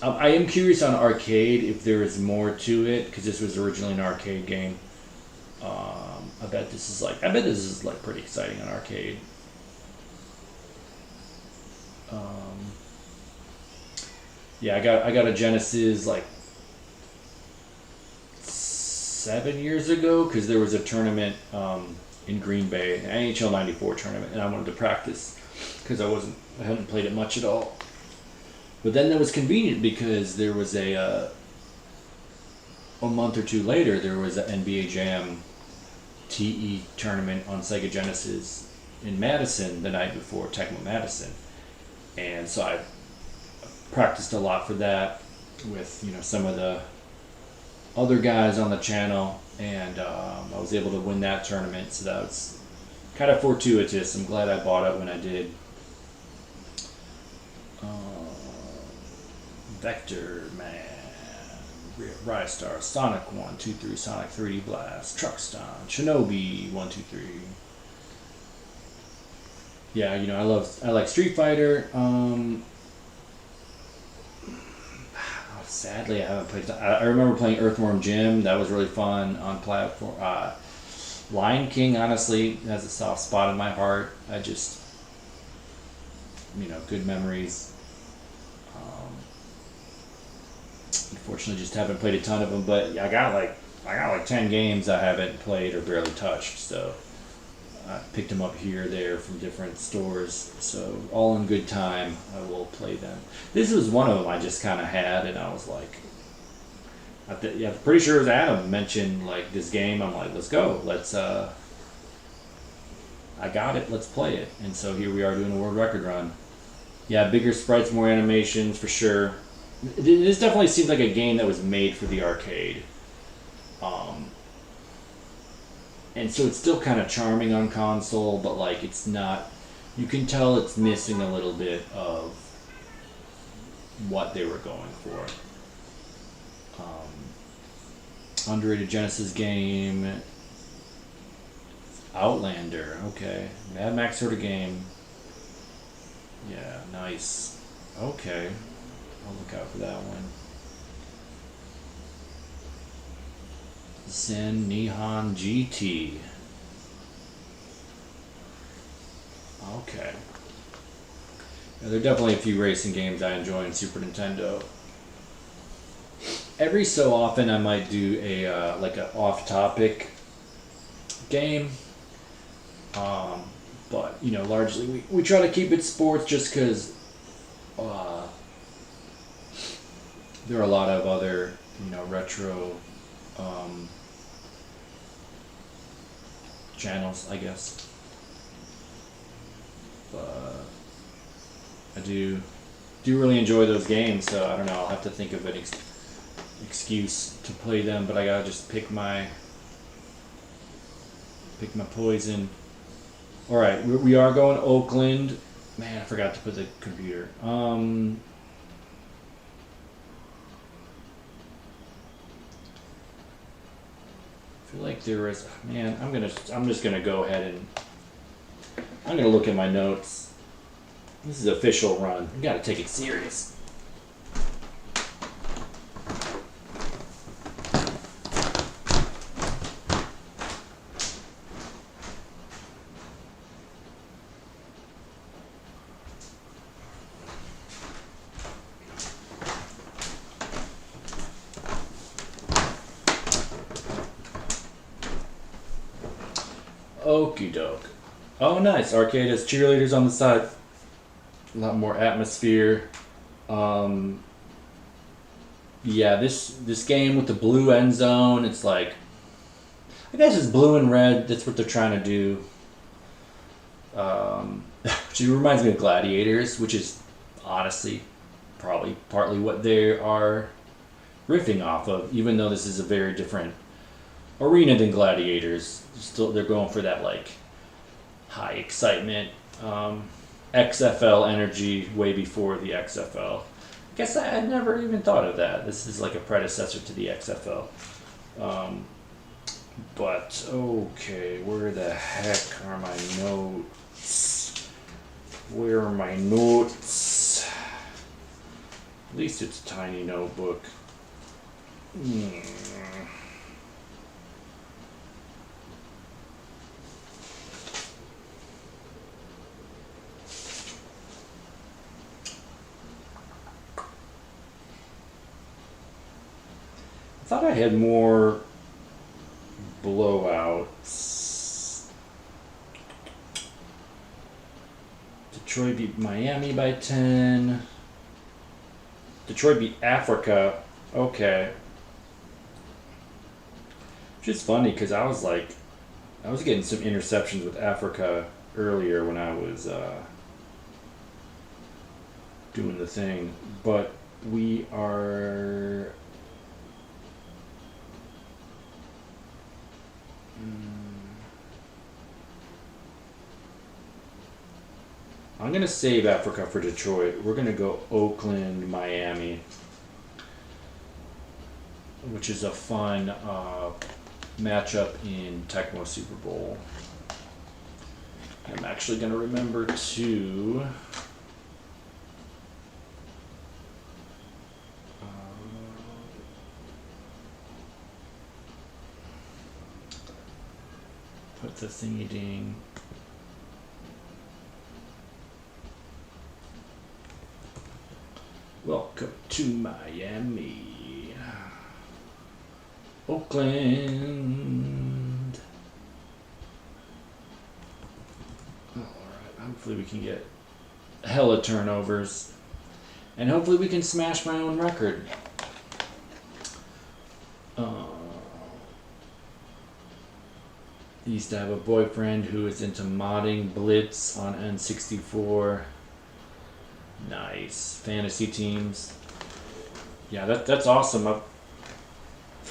I am curious on arcade if there is more to it, because this was originally an arcade game. I bet this is like pretty exciting on arcade. Yeah, I got a Genesis like 7 years ago, because there was a tournament in Green Bay, an NHL '94 tournament, and I wanted to practice because I hadn't played it much at all. But then that was convenient, because there was a month or two later there was an NBA Jam TE tournament on Sega Genesis in Madison the night before, Tecmo Madison, and so I practiced a lot for that with some of the other guys on the channel, and I was able to win that tournament, so that was kind of fortuitous. I'm glad I bought it when I did. Vector Man, Rise Star, Sonic 1, 2, 3, Sonic 3D Blast, Truckston, Shinobi 1, 2, 3. Yeah, I like Street Fighter. Sadly, I haven't played. I remember playing Earthworm Jim. That was really fun on platform. Lion King, honestly, has a soft spot in my heart. I just, good memories. Unfortunately, just haven't played a ton of them. But I got like 10 games I haven't played or barely touched. So I picked them up here or there from different stores. So all in good time, I will play them. This was one of them I just kind of had, and I was like, I'm pretty sure it was Adam mentioned like this game. I'm like, let's go. I got it. Let's play it. And so here we are doing a world record run. Yeah, bigger sprites, more animations for sure. This definitely seems like a game that was made for the arcade. And so it's still kind of charming on console, but like it's not. You can tell it's missing a little bit of what they were going for. Underrated Genesis game. Outlander, okay. Mad Max sort of game. Yeah, nice. Okay. I'll look out for that one. Zen Nihon GT. Okay. Yeah, there are definitely a few racing games I enjoy in Super Nintendo. Every so often I might do a like an off-topic game. But largely we try to keep it sports, just because there are a lot of other retro channels, I guess. But I do really enjoy those games, so I don't know. I'll have to think of an excuse to play them, but I gotta just pick my poison. All right, we are going to Oakland. Man, I forgot to put the computer. feel like there is, man, I'm just gonna go ahead and I'm gonna look at my notes. This is an official run. You gotta take it serious. Okie doke. Oh, nice. Arcade has cheerleaders on the side. A lot more atmosphere. Yeah, this game with the blue end zone, it's like, I guess it's blue and red. That's what they're trying to do. Which reminds me of Gladiators, which is honestly probably partly what they are riffing off of, even though this is a very different arena than Gladiators. They're going for that like high excitement, XFL energy way before the XFL. Guess I had never even thought of that. This is like a predecessor to the XFL. But okay, where the heck are my notes? Where are my notes? At least it's a tiny notebook. I thought I had more blowouts. Detroit beat Miami by 10. Detroit beat Africa. Okay. Which is funny because I was getting some interceptions with Africa earlier when I was doing the thing. But we are... I'm going to save Africa for Detroit. We're going to go Oakland, Miami, which is a fun matchup in Tecmo Super Bowl. I'm actually going to remember to put the thingy ding. Welcome to Miami. Oakland. Alright, hopefully we can get hella turnovers. And hopefully we can smash my own record. I used to have a boyfriend who is into modding Blitz on N64. Nice. Fantasy teams. Yeah, that's awesome. I've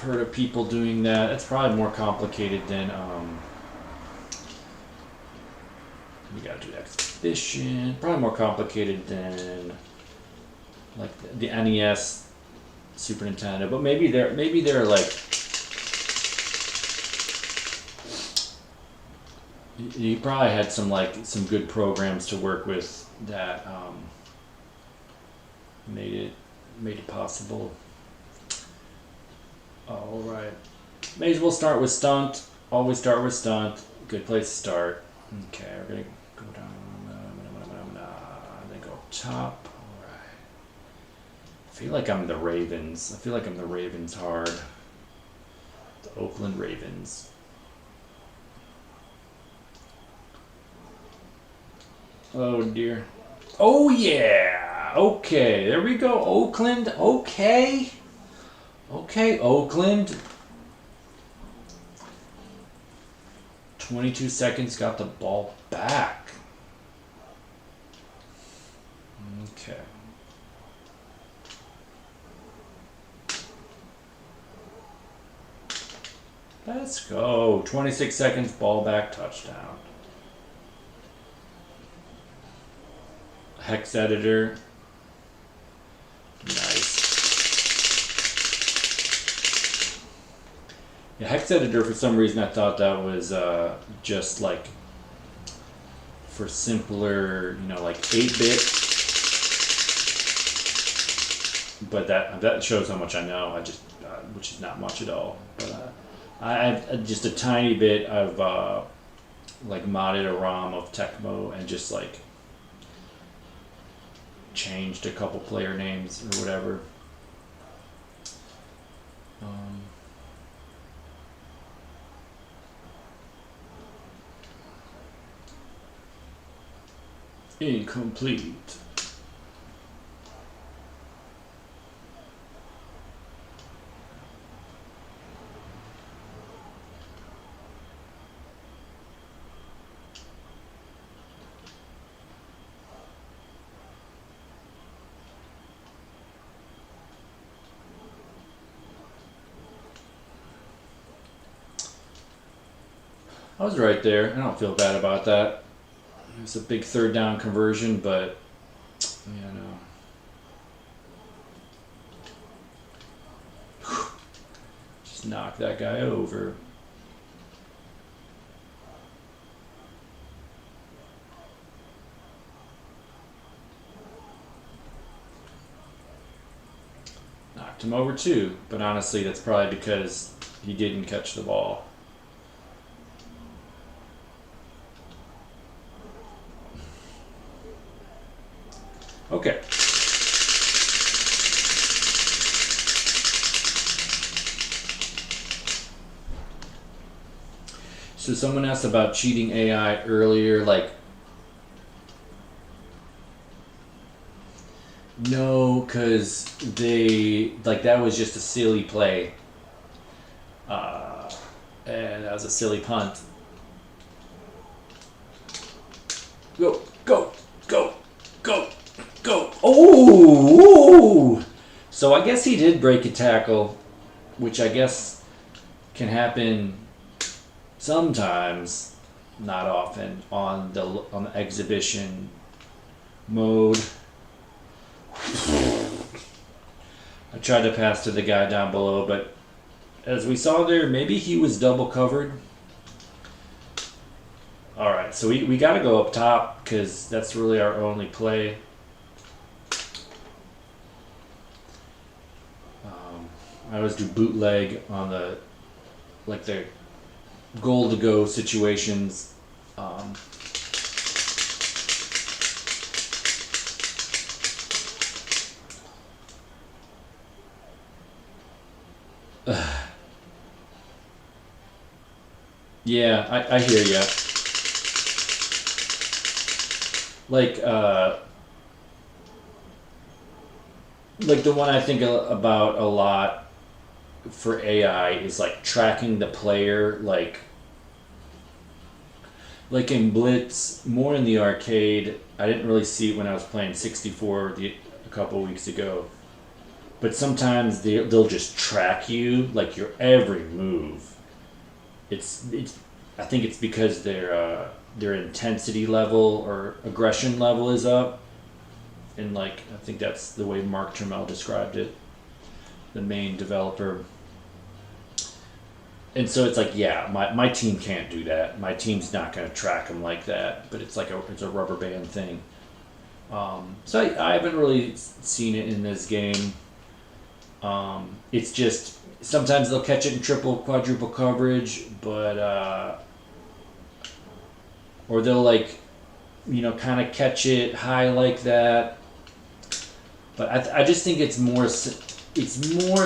heard of people doing that. It's probably more complicated than you gotta do Expedition. Probably more complicated than like the NES, Super Nintendo. But maybe they're like, you probably had some good programs to work with that made it possible. All right, may as well start with stunt. Always start with stunt. Good place to start. Okay, we're gonna go down. Then go top. All right. I feel like I'm the Ravens. Hard. The Oakland Ravens. Oh dear. Oh yeah. Okay, there we go. Oakland. Okay, Oakland. 22 seconds, got the ball back. Okay. Let's go. 26 seconds, ball back, touchdown. Hex editor. Nice. Yeah, hex editor, for some reason, I thought that was just like for simpler, like 8-bit. But that shows how much I know. I just, which is not much at all. But I have just a tiny bit of like modded a ROM of Tecmo and just like changed a couple player names or whatever. Incomplete. I was right there. I don't feel bad about that. It was a big third down conversion, but just knock that guy over. Knocked him over too, but honestly, that's probably because he didn't catch the ball. Okay. So someone asked about cheating AI earlier, like, no, because that was just a silly play. And that was a silly punt. Go, go, go, go, go. Oh! So I guess he did break a tackle, which I guess can happen sometimes, not often, on the exhibition mode. I tried to pass to the guy down below, but as we saw there, maybe he was double covered. All right, so we got to go up top because that's really our only play. I always do bootleg on the goal to go situations. Yeah, I hear ya. Like the one I think about a lot for AI is like tracking the player, like in Blitz, more in the arcade. I didn't really see it when I was playing 64 a couple weeks ago. But sometimes they'll just track you, like your every move. It's I think it's because their intensity level or aggression level is up, and I think that's the way Mark Trammell described it, the main developer. And so it's like, yeah, my team can't do that. My team's not going to track them like that. But it's like it's a rubber band thing. So I haven't really seen it in this game. It's just sometimes they'll catch it in triple, quadruple coverage, but or they'll kind of catch it high like that. But I just think it's more a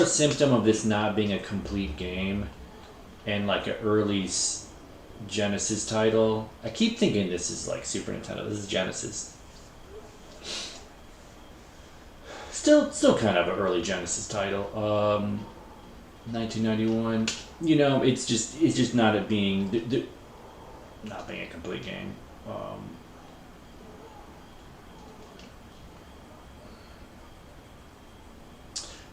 symptom of this not being a complete game, and like an early Genesis title. I keep thinking this is like Super Nintendo. This is Genesis. Still kind of an early Genesis title. 1991. It's just not it being not being a complete game.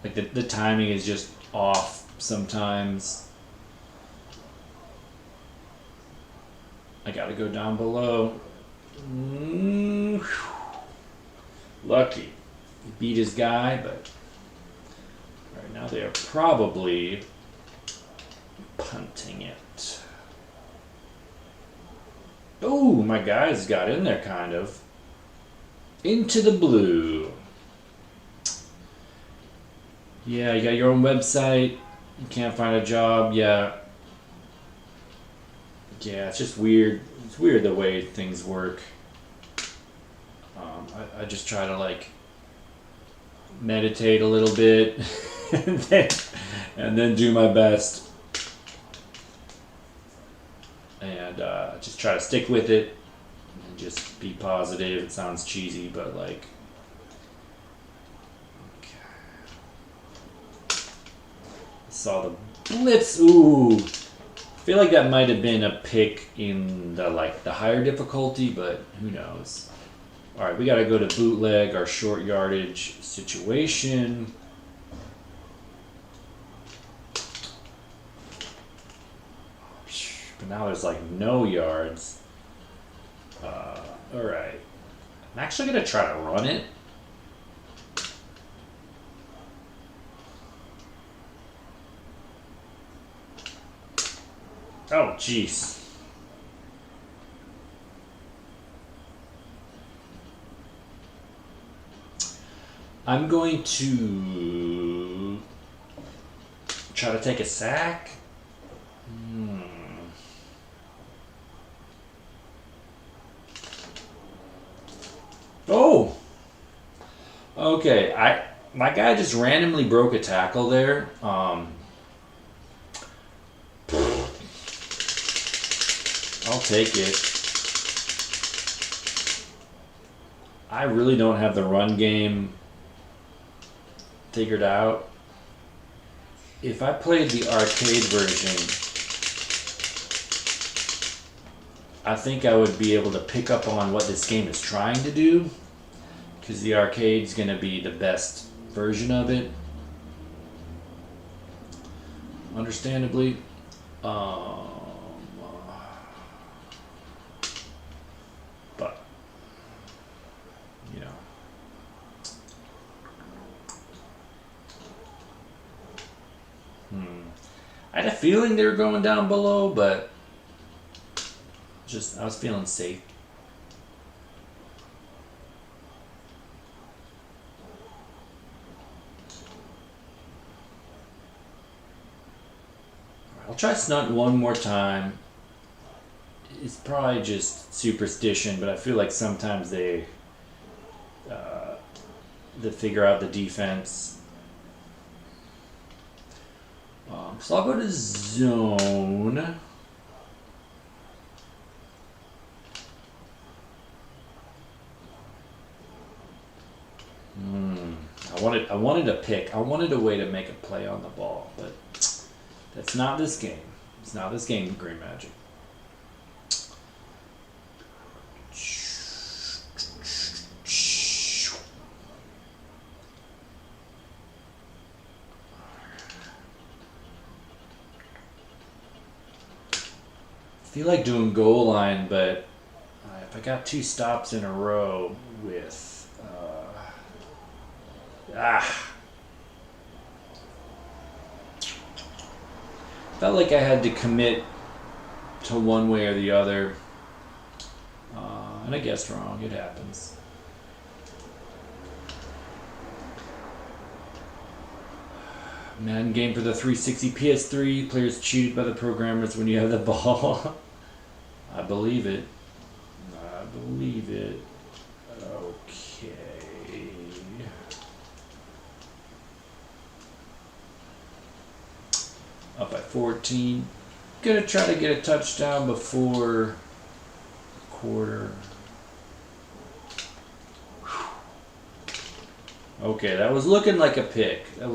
Like the timing is just off sometimes. I gotta go down below. Lucky. He beat his guy, but right now they are probably punting it. Oh, my guys got in there, kind of. Into the blue. Yeah, you got your own website. You can't find a job. Yeah. Yeah, it's just weird. It's weird the way things work. I just try to like meditate a little bit and then do my best. And just try to stick with it and just be positive. It sounds cheesy, but like, okay. Saw the blitz. Ooh, I feel like that might have been a pick in the higher difficulty, but who knows. All right, we got to go to bootleg, our short yardage situation. But now there's like no yards. All right. I'm actually going to try to run it. Oh, jeez. I'm going to try to take a sack. Oh! Okay, my guy just randomly broke a tackle there. I'll take it. I really don't have the run game figured out. If I played the arcade version, I think I would be able to pick up on what this game is trying to do, because the arcade's going to be the best version of it, understandably. But you know, I had a feeling they were going down below, but I was feeling safe. I'll try stunt one more time. It's probably just superstition, but I feel like sometimes they figure out the defense. So I'll go to zone. I wanted a pick. I wanted a way to make a play on the ball, but that's not this game. It's not this game, Green Majik. I feel like doing goal line, but if I got 2 stops in a row with felt like I had to commit to one way or the other, and I guessed wrong. It happens. Madden game for the 360 PS3. Players cheated by the programmers when you have the ball. I believe it. I believe it. Okay. Up by 14. Gonna try to get a touchdown before quarter. Okay, that was looking like a pick. But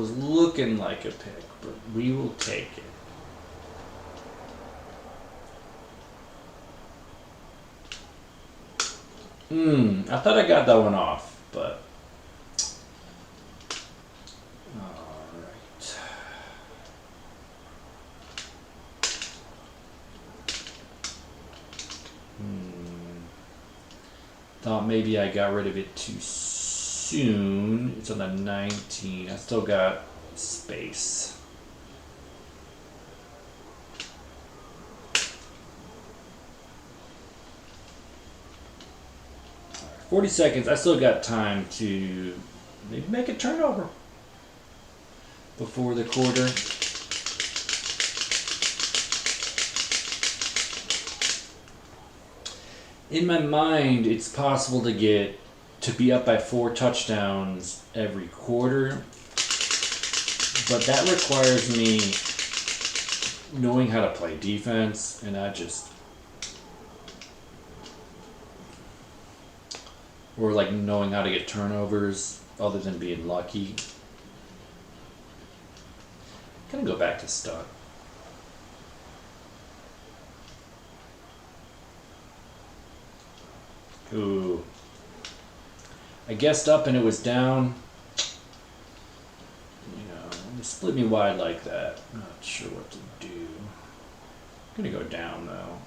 we will take it. I thought I got that one off, but alright. Thought maybe I got rid of it too soon. It's on the 19. I still got space. 40 seconds. I still got time to maybe make a turnover before the quarter. In my mind, it's possible to be up by 4 touchdowns every quarter, but that requires me knowing how to play defense, and or like knowing how to get turnovers other than being lucky. Gonna go back to stud. Ooh. I guessed up and it was down. You split me wide like that. I'm not sure what to do. I'm gonna go down though.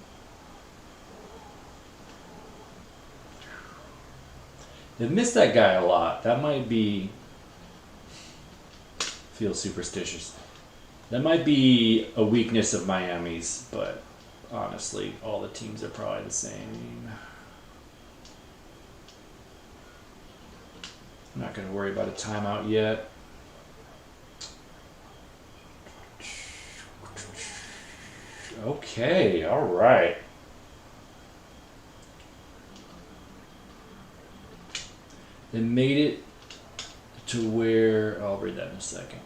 They've missed that guy a lot. That might be... Feel superstitious. That might be a weakness of Miami's, but honestly, all the teams are probably the same. I'm not going to worry about a timeout yet. Okay, all right. They made it to where... I'll read that in a second.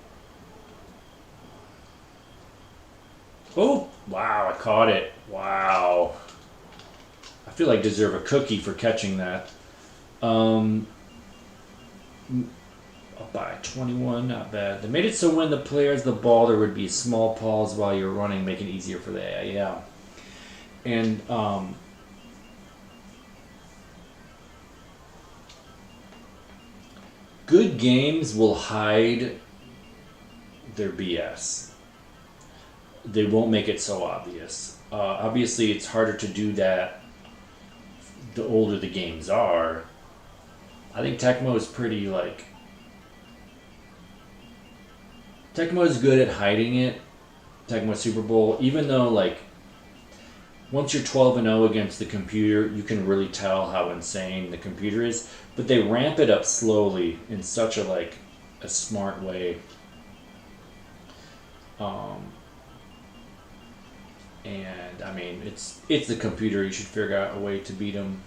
Oh, wow, I caught it. Wow. I feel like I deserve a cookie for catching that. Up by 21, not bad. They made it so when the player has the ball, there would be small pause while you're running, making it easier for the AI. Yeah. And good games will hide their BS. They won't make it so obvious. Obviously, it's harder to do that the older the games are. I think Tecmo is pretty, like... Tecmo is good at hiding it. Tecmo Super Bowl, even though, like, once you're 12-0 against the computer, you can really tell how insane the computer is. But they ramp it up slowly in such a smart way. And I mean, it's the computer. You should figure out a way to beat them.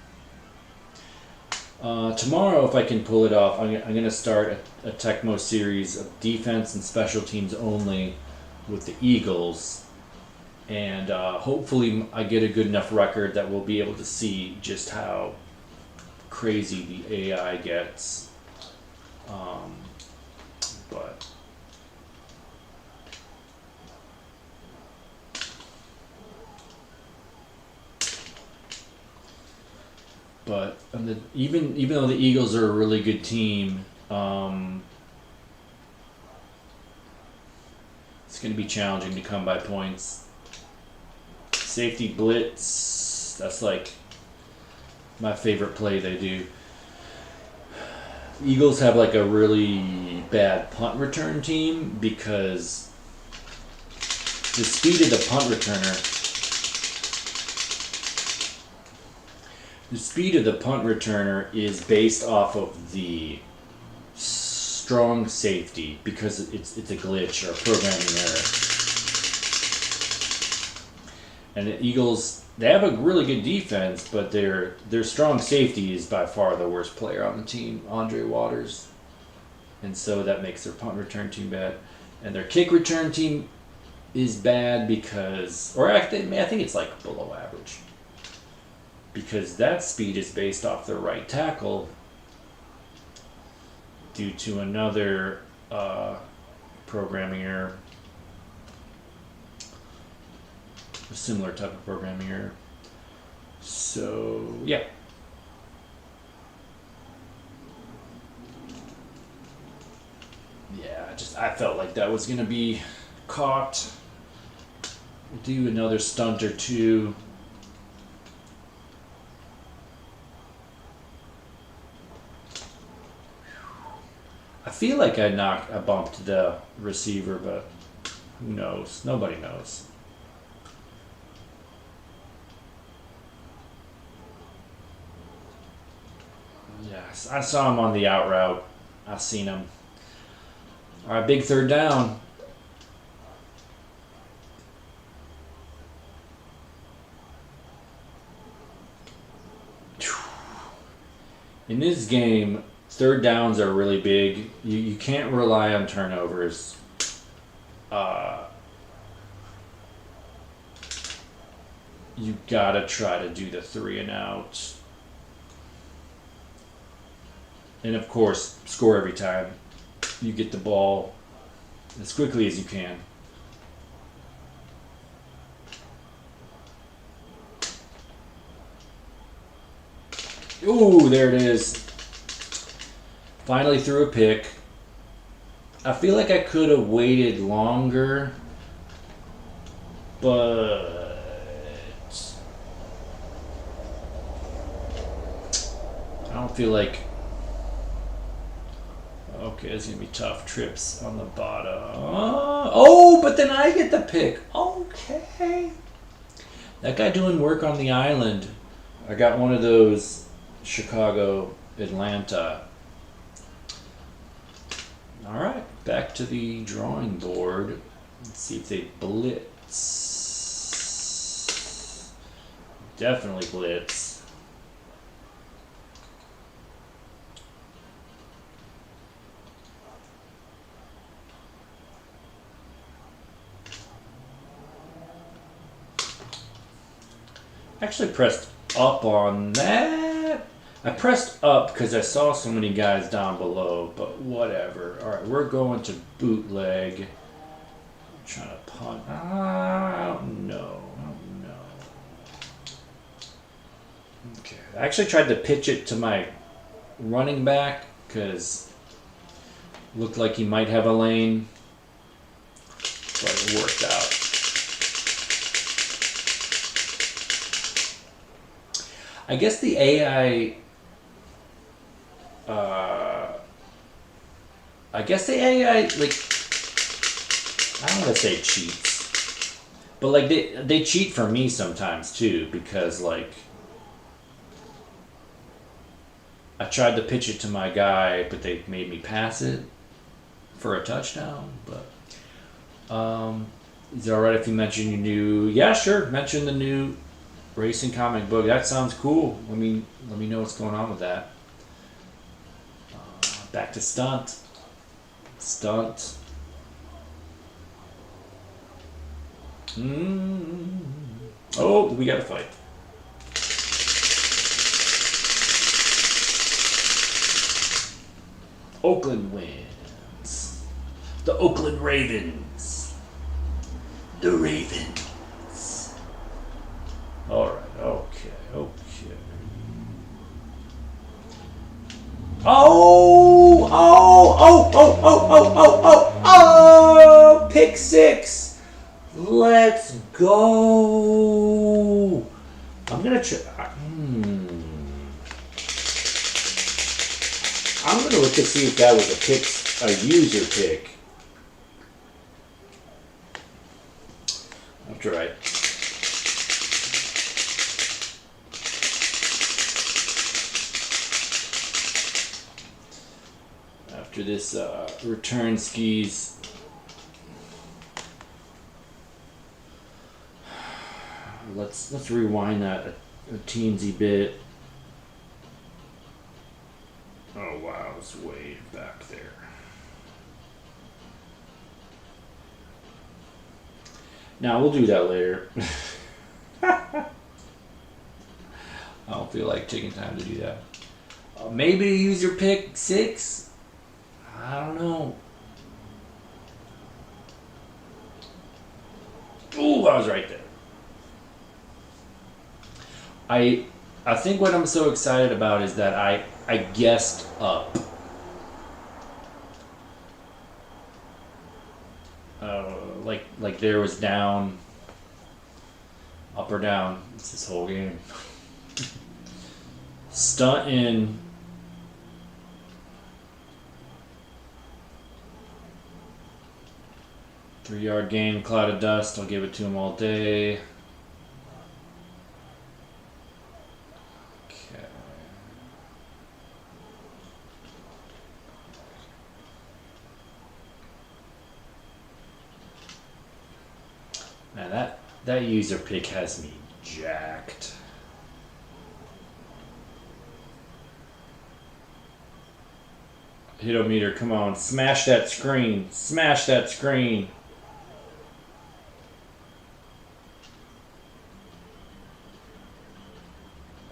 Tomorrow, if I can pull it off, I'm going to start a Tecmo series of defense and special teams only with the Eagles. And hopefully I get a good enough record that we'll be able to see just how crazy the AI gets. But even though the Eagles are a really good team, it's going to be challenging to come by points. Safety blitz, that's like my favorite play they do. Eagles have like a really bad punt return team because the speed of the punt returner. The speed of the punt returner is based off of the strong safety because it's a glitch or a programming error. And the Eagles, they have a really good defense, but their strong safety is by far the worst player on the team, Andre Waters. And so that makes their punt return team bad. And their kick return team is bad because, or I think it's like below average. Because that speed is based off their right tackle due to another programming error. A similar type of programming error. So, yeah. Yeah, I felt like that was going to be caught. We'll do another stunt or two. I feel like I bumped the receiver, but who knows? Nobody knows. I saw him on the out route. I seen him. All right, big third down. In this game, third downs are really big. You can't rely on turnovers. You gotta try to do the 3 and out. And of course, score every time you get the ball as quickly as you can. Ooh, there it is. Finally threw a pick. I feel like I could have waited longer, but I don't feel like... Okay, it's going to be tough. Trips on the bottom. Oh, but then I get the pick. Okay. That guy doing work on the island. I got one of those Chicago, Atlanta. All right, back to the drawing board. Let's see if they blitz. Definitely blitz. Actually pressed up on that. I pressed up because I saw so many guys down below, but whatever. All right, we're going to bootleg. I'm trying to punt. I don't know. Okay. I actually tried to pitch it to my running back because it looked like he might have a lane, but it worked out. I guess the AI, like, I don't want to say cheats, but like they cheat for me sometimes too, because like I tried to pitch it to my guy, but they made me pass it for a touchdown. But is it all right if you mention your new? Yeah, sure. Mention the new racing comic book. That sounds cool. Let me know what's going on with that. Back to stunt. Oh, we got to fight. Oakland wins. The Oakland Ravens. The Ravens. All right. Okay. Oh! Pick 6. Let's go. I'm gonna try. I'm gonna look to see if that was a user pick. That's right. After this return skis, let's rewind that a teensy bit. Oh wow, it's way back there. Now we'll do that later. I don't feel like taking time to do that. Maybe use your pick 6. I don't know. Ooh, I was right there. I think what I'm so excited about is that I guessed up. Like there was down, up or down. It's this whole game. Stunt in. Three-yard gain, cloud of dust. I'll give it to him all day. Okay. That user pick has me jacked. Hitometer, come on. Smash that screen. Smash that screen.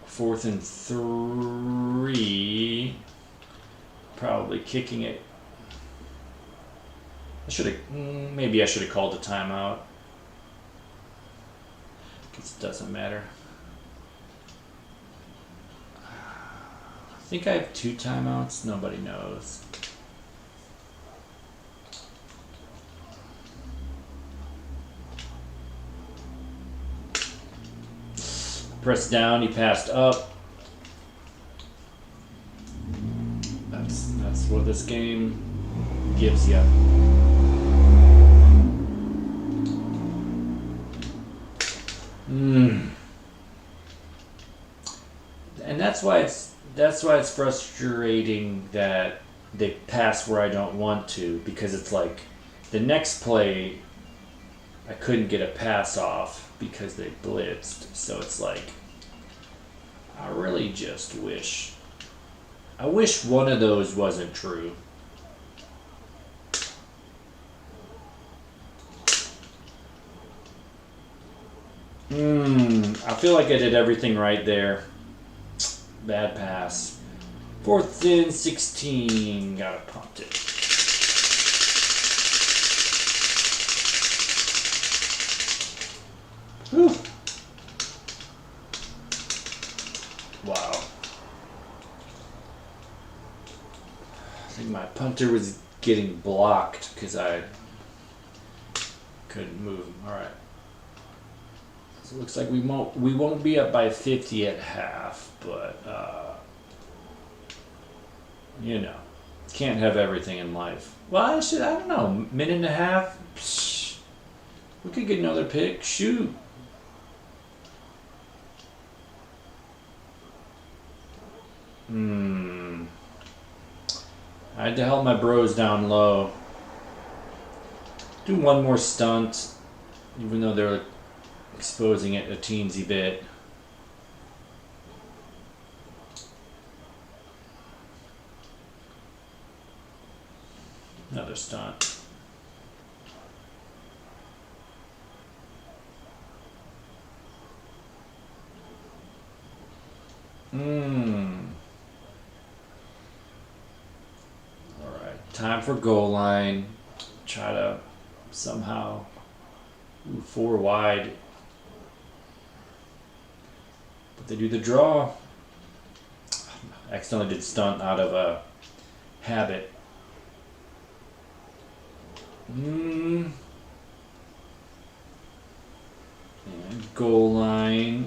Fourth and 3. Probably kicking it. Maybe I should have called a timeout. Because it doesn't matter. I think I have 2 timeouts. Nobody knows. Press down. He passed up. That's what this game gives you. And that's why it's frustrating that they pass where I don't want to, because it's like the next play I couldn't get a pass off because they blitzed. So it's like I really just wish one of those wasn't true. I feel like I did everything right there. Bad pass. 4th and 16. Gotta punt it. Whew. Wow. I think my punter was getting blocked because I couldn't move him. All right. So it looks like we won't be up by 50 at half, but you know, can't have everything in life. Well, I don't know, minute and a half. Psh, we could get another pick. Shoot. I had to help my bros down low. Do one more stunt, even though they're exposing it a teensy bit. Another stunt. Alright, time for goal line. Try to somehow 4 wide. But they do the draw. Accidentally did stunt out of a habit. And goal line.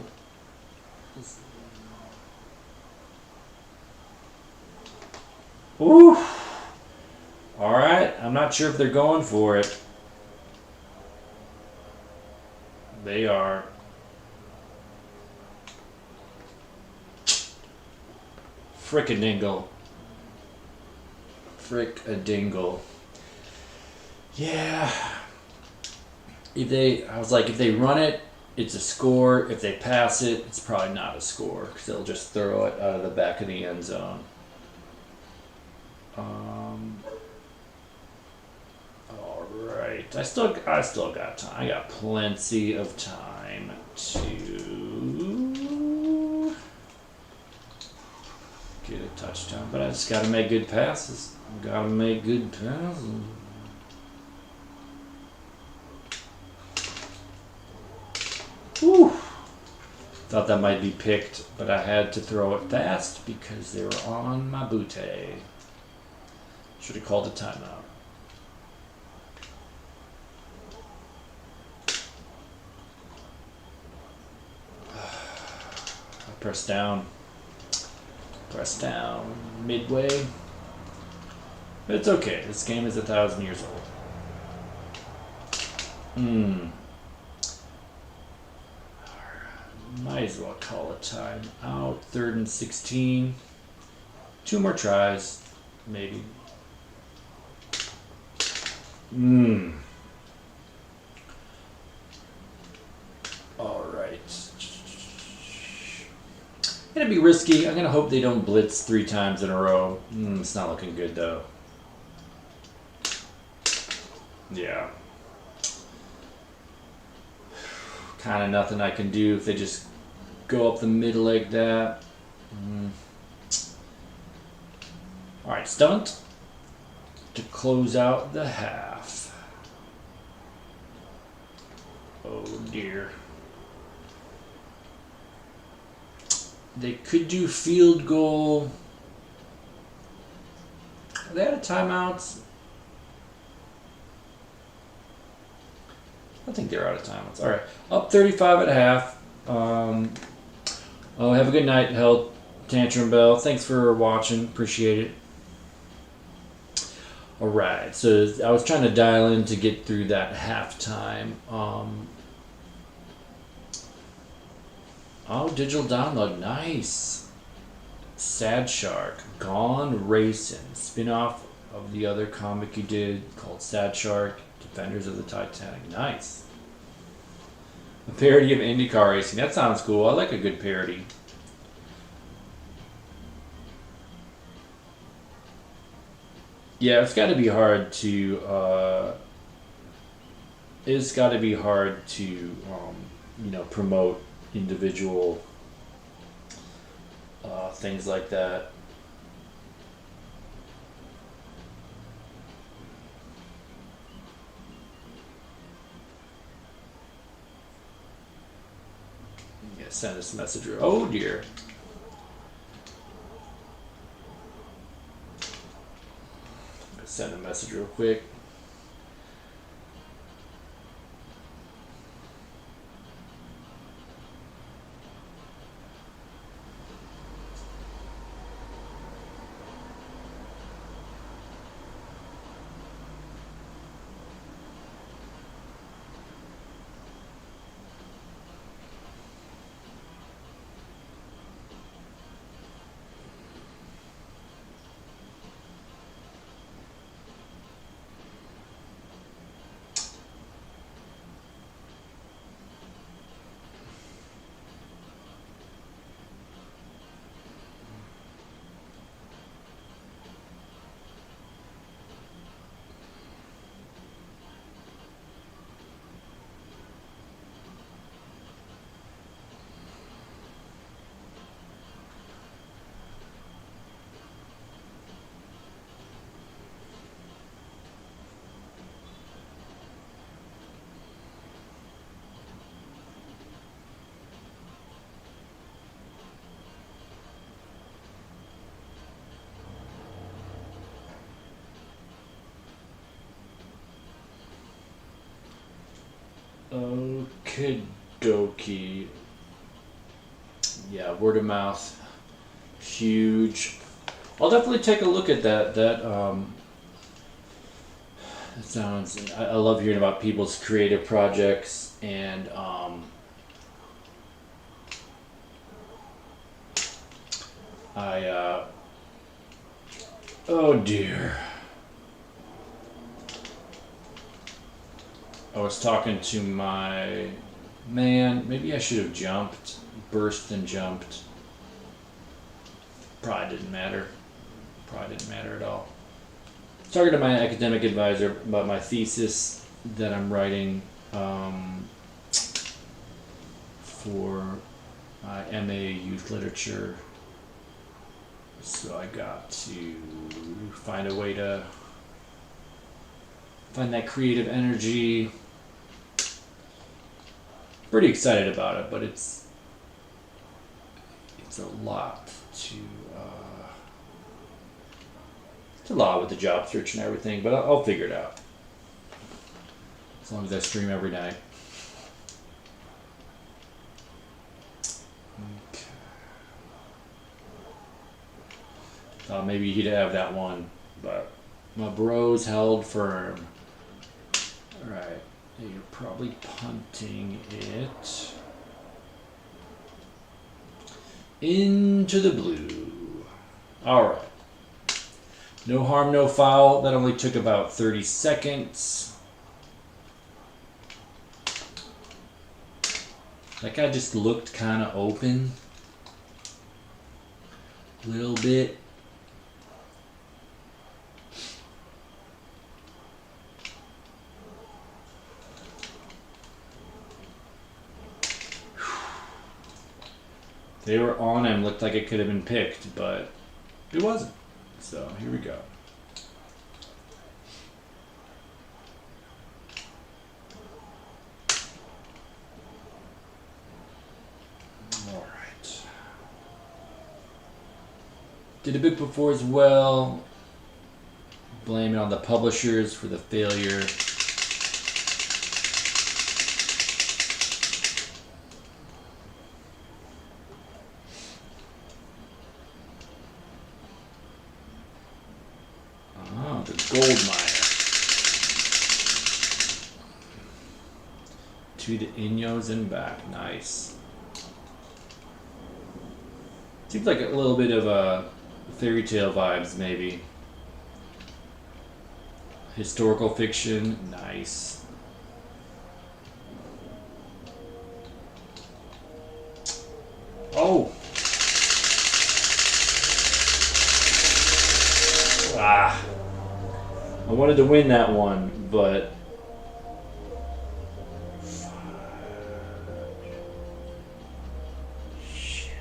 Ooh. All right. I'm not sure if they're going for it. They are. Frick-a-dingle. Frick-a-dingle. Yeah. I was like, if they run it, it's a score. If they pass it, it's probably not a score because they'll just throw it out of the back of the end zone. All right. I still got time. I got plenty of time to get a touchdown, but I just got to make good passes. Whew. Thought that might be picked, but I had to throw it fast because they were on my booty. Should have called a timeout. Press down. Press down. Midway. But it's okay. This game is 1,000 years old. Might as well call a time out. 3rd and 16. 2 more tries. Maybe. Gonna be risky. I'm gonna hope they don't blitz 3 times in a row. It's not looking good though. Yeah. Kind of nothing I can do if they just go up the middle like that. All right, stunt to close out the half. Oh dear. They could do field goal. Are they out of timeouts? I think they're out of timeouts. All right, up 35 at half. Oh, have a good night, Held Tantrum Bell. Thanks for watching. Appreciate it. All right, so I was trying to dial in to get through that halftime. Oh, digital download, nice. Sad Shark, Gone Racing, spin-off of the other comic you did called Sad Shark, Defenders of the Titanic. Nice. A parody of IndyCar racing. That sounds cool. I like a good parody. Yeah, it's got to be hard to. It's got to be hard to, you know, promote individual things like that. Yeah, send this message. Oh dear. Send a message real quick. Okie dokie. Yeah, word of mouth, huge. I'll definitely take a look at that. That sounds. I love hearing about people's creative projects, and oh dear. I was talking to my man. Maybe I should have jumped, burst and jumped. Probably didn't matter. Probably didn't matter at all. Talking to my academic advisor about my thesis that I'm writing for my MA Youth Literature. So I got to find a way to find that creative energy. Pretty excited about it, but it's a lot to it's a lot with the job search and everything, but I'll figure it out as long as I stream every night. Okay. Thought maybe he'd have that one, but my bros held firm. All right. You're probably punting it into the blue. All right. No harm, no foul. That only took about 30 seconds. That guy just looked kind of open. a little bit. They were on him, looked like it could have been picked, but it wasn't. So here we go. Alright. Did a bit before as well. Blame it on the publishers for the failure. Gold miner. To the Inyos and back. Nice. Seems like a little bit of a fairy tale vibes, maybe. Historical fiction. Nice. Oh! Ah! I wanted to win that one, but shit.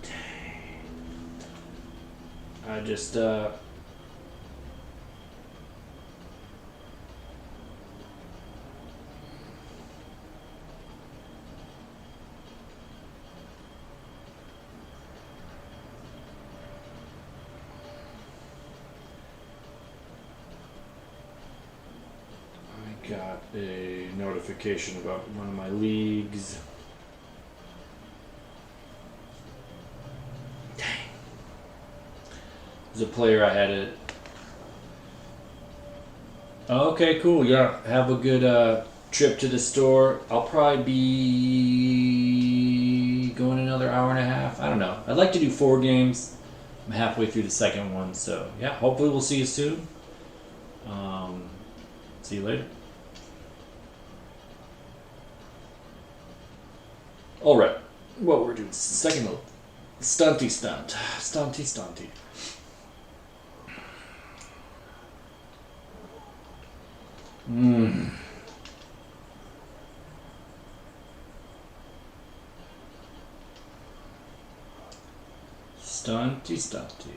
Dang. I just got a notification about one of my leagues. Dang. There's a player I had it. Okay, cool. Yeah, have a good trip to the store. I'll probably be going another hour and a half. I don't know. I'd like to do 4 games. I'm halfway through the second one, so yeah, hopefully we'll see you soon. See you later. Alright, what we're doing, second mode. Stunty stunt. Stunty stunty. Stunty stunty.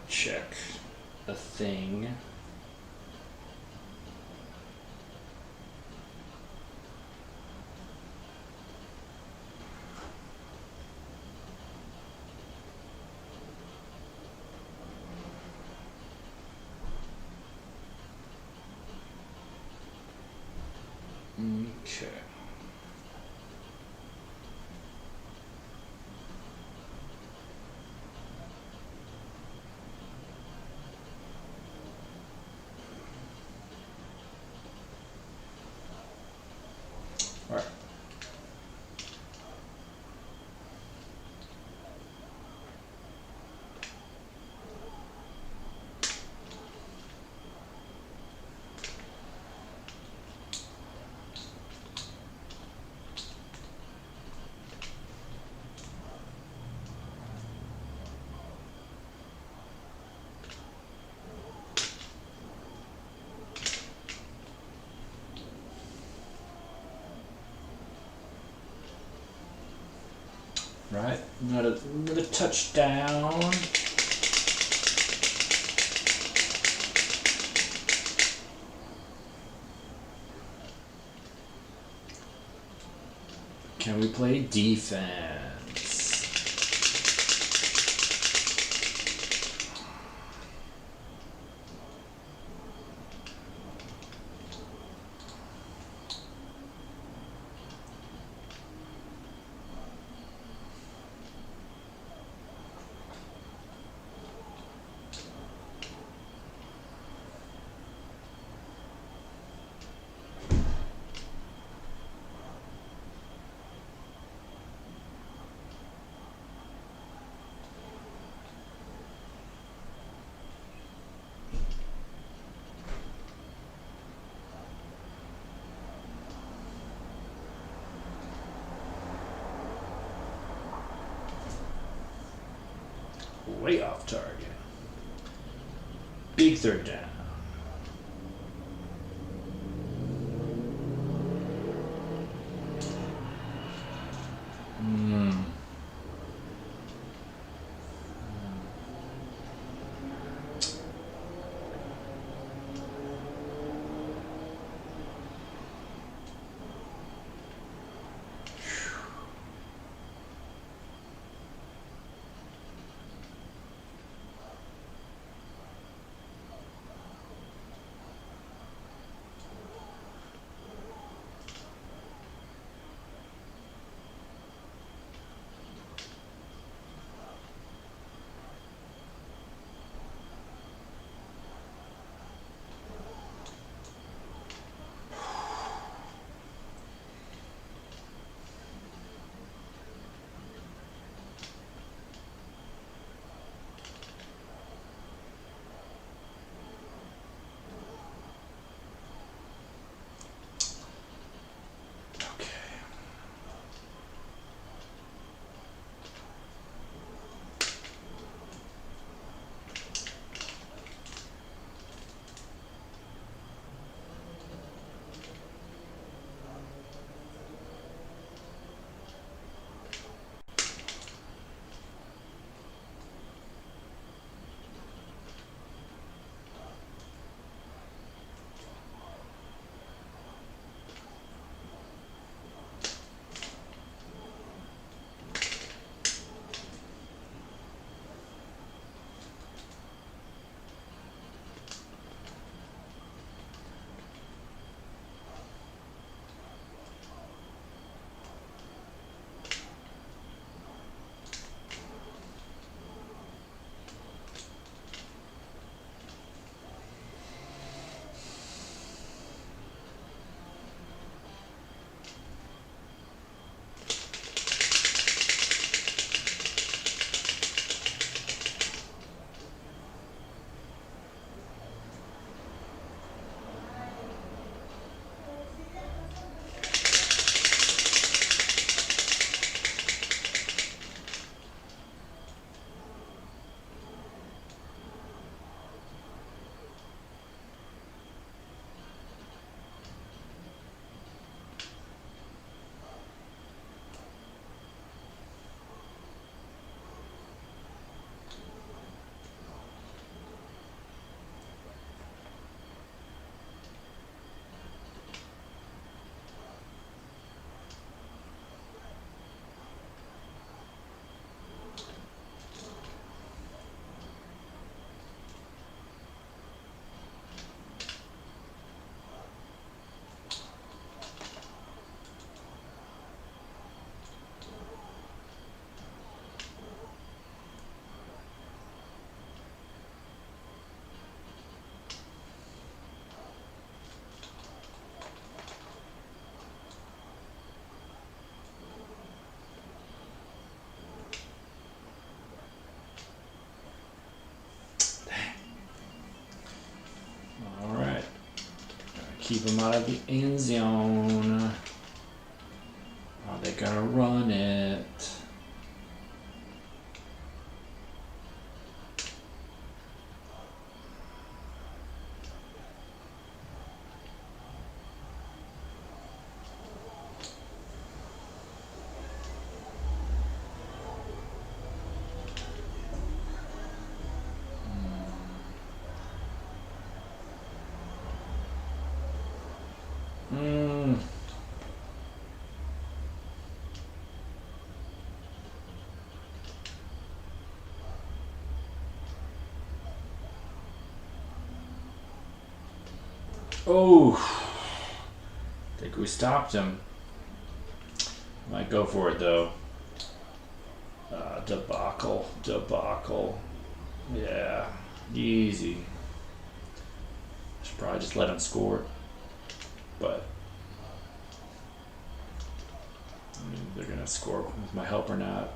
Check a thing. Okay. All right. Right, another touchdown. Can we play defense? Way off target. Big third down. keep them out of the end zone. Oh, they're gonna run it. Oh, I think we stopped him. Might go for it though. Debacle. Yeah, easy. Should probably just let him score. But I mean, they're gonna score with my help or not.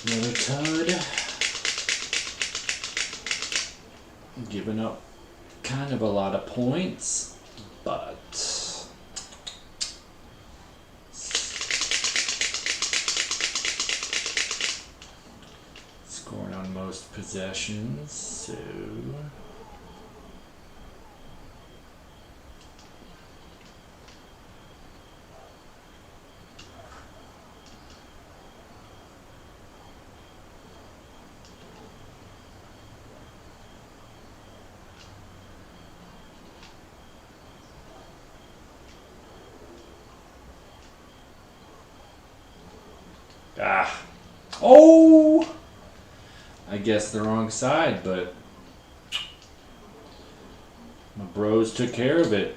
Another Toad. Giving up kind of a lot of points, but scoring on most possessions, so oh! I guess the wrong side, but my bros took care of it.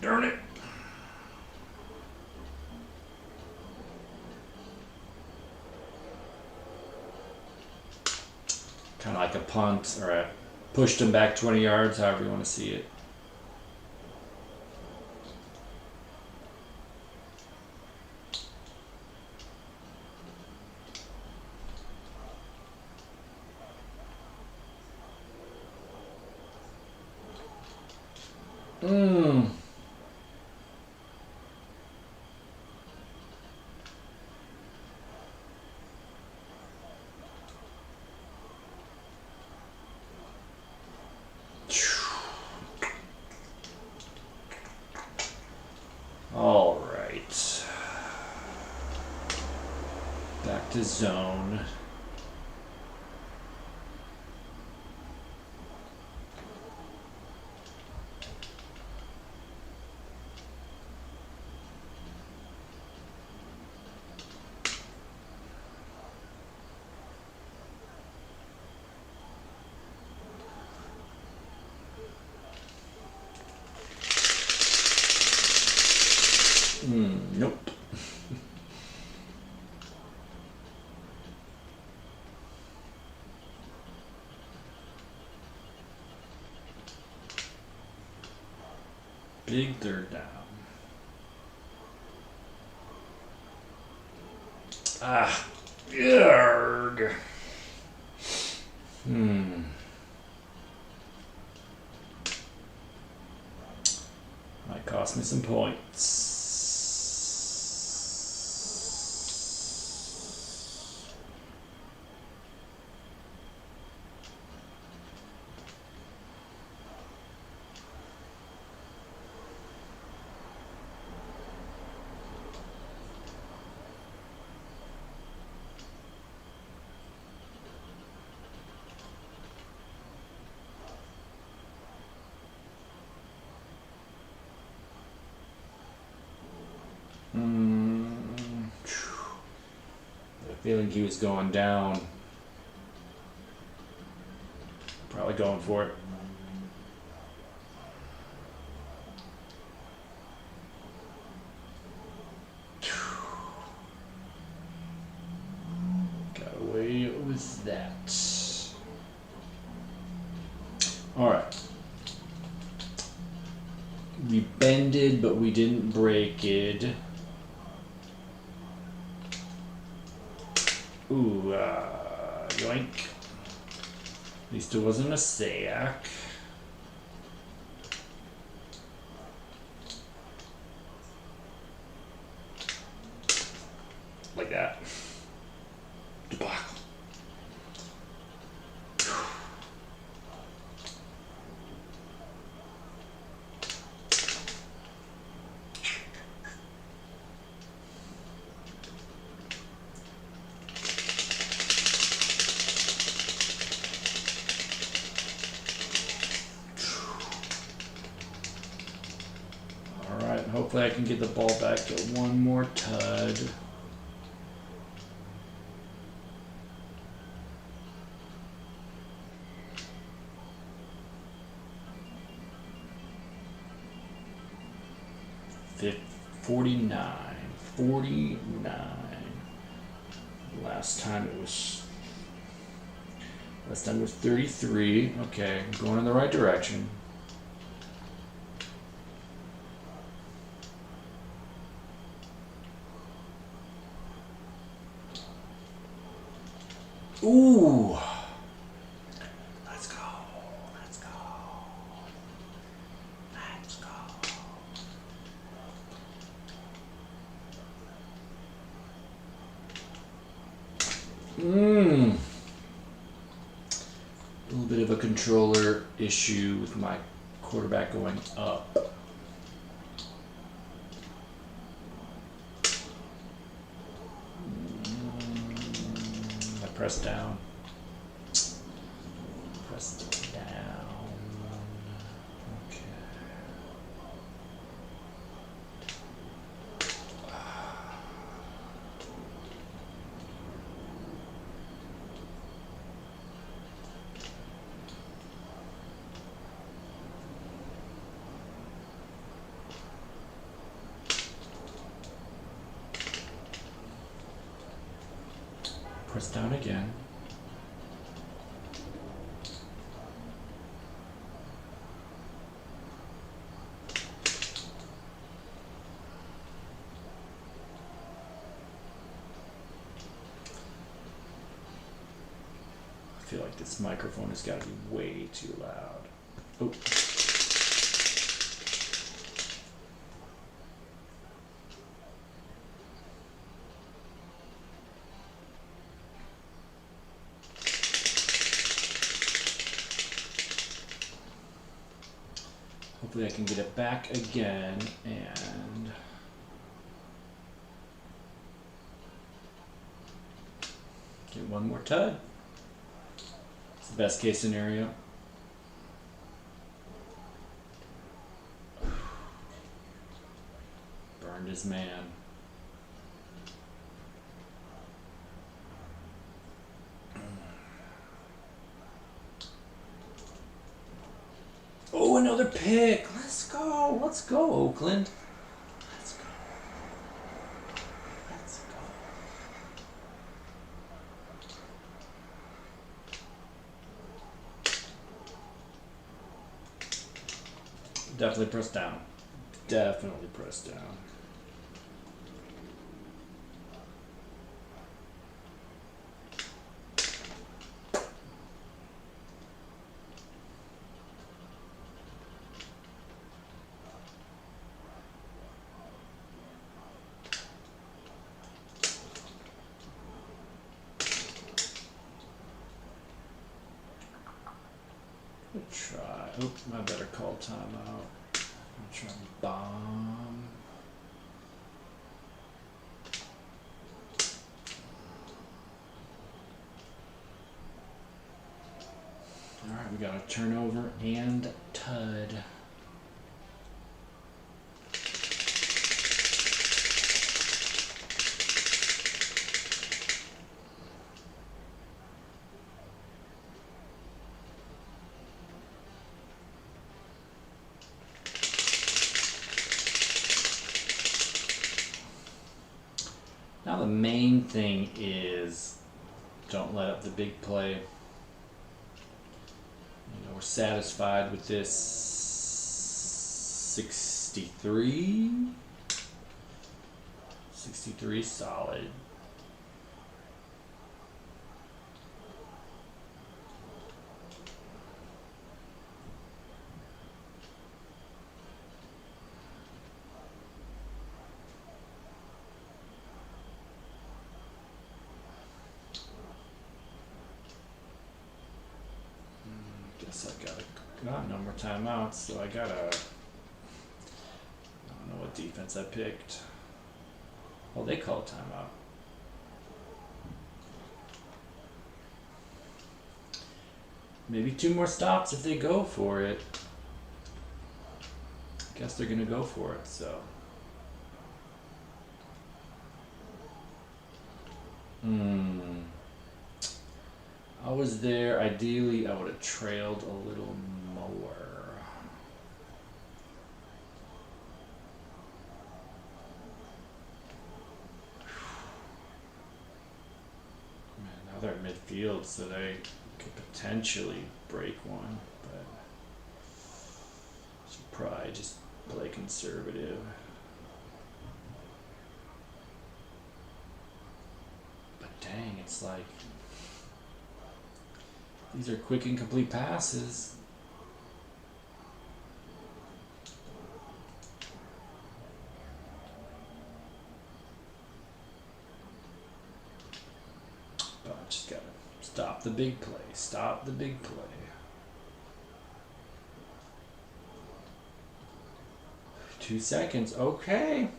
Darn it. Kind of like a punt or a pushed him back 20 yards, however you want to see it. All right. Back to zone. Nope. Big third down. Yarg. Might cost me some points. Feeling he was going down. Probably going for it. Got away with that. Alright. We bended, but we didn't break it. Ooh, yoink. At least it wasn't a sack. Like that. Debacle. Hopefully I can get the ball back to one more tud. $49. Last time it was 33. Okay, I'm going in the right direction. Ooh. Let's go. Let's go. Let's go. A little bit of a controller issue with my quarterback going up. Press down. Press down. Okay. Press down again. I feel like this microphone has got to be way too loud. Oh. Hopefully I can get it back again and get one more tud. It's the best case scenario. Burned his man. Oh, another pick. Let's go. Let's go, Oakland. Let's go. Let's go. Definitely press down. Definitely press down. try. Oh, I better call timeout. I'm trying to bomb. All right, we got a turnover and tud. Now the main thing is don't let up the big play. You know, we're satisfied with this 63. 63 solid. Guess I got no more timeouts, so I don't know what defense I picked. Well, they called timeout. Maybe 2 more stops if they go for it. I guess they're gonna go for it, so. I was there. Ideally, I would have trailed a little more. Man, now they're midfield, so they could potentially break one, but should probably just play conservative. But dang, it's like these are quick and complete passes. But I just gotta stop the big play. Stop the big play. Two seconds. Okay.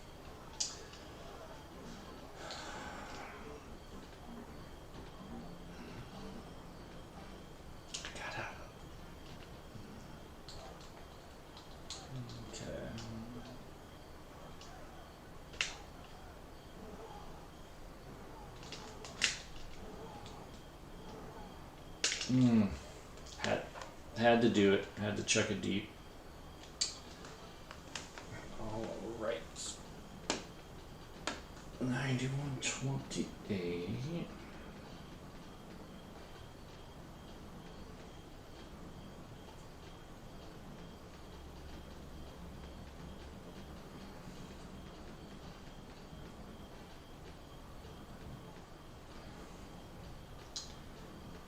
Had to do it. Had to chuck it deep. All right. 91-28.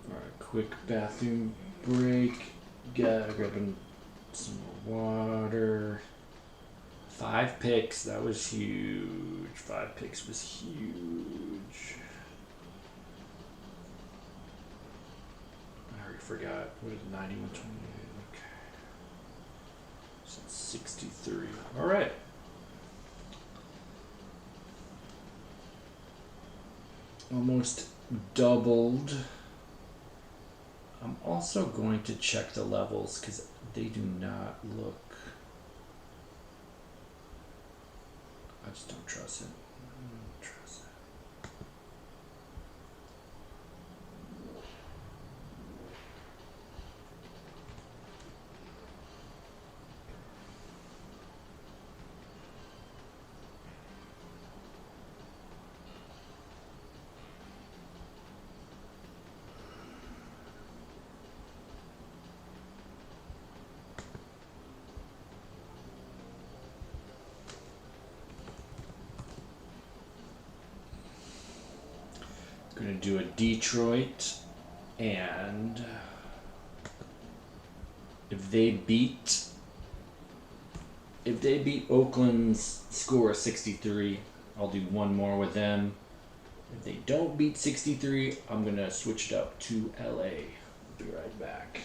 All right, quick bathroom break. Grabbing some water. 5 picks. That was huge. 5 picks was huge. I already forgot. What is 91-28? Okay. So 63. All right. Almost doubled. I'm also going to check the levels because they do not look. I just don't trust it. I don't trust it. Gonna do a Detroit, and if they beat Oakland's score of 63, I'll do one more with them. If they don't beat 63, I'm gonna switch it up to LA. I'll be right back.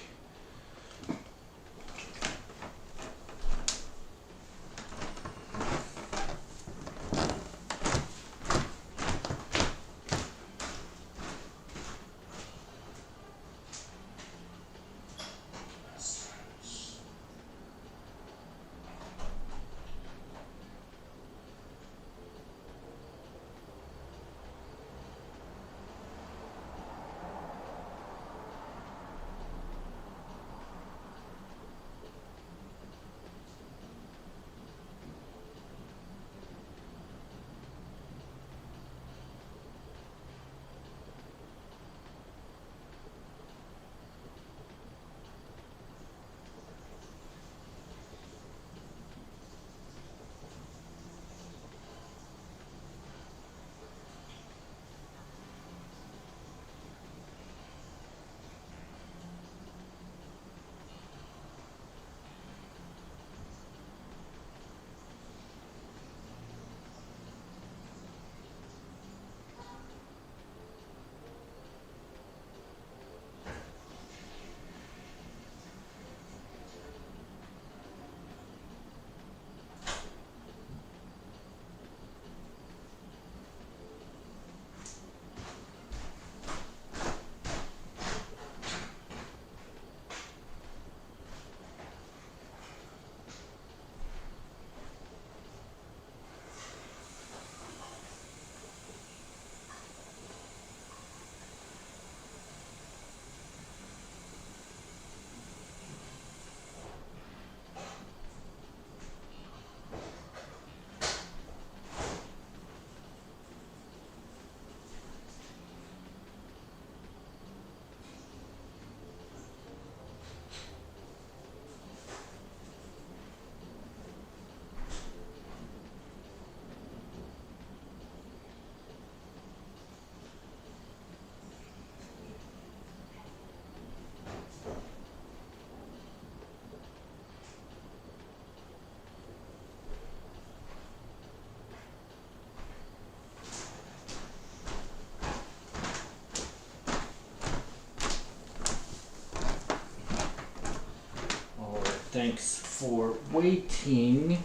Thanks for waiting.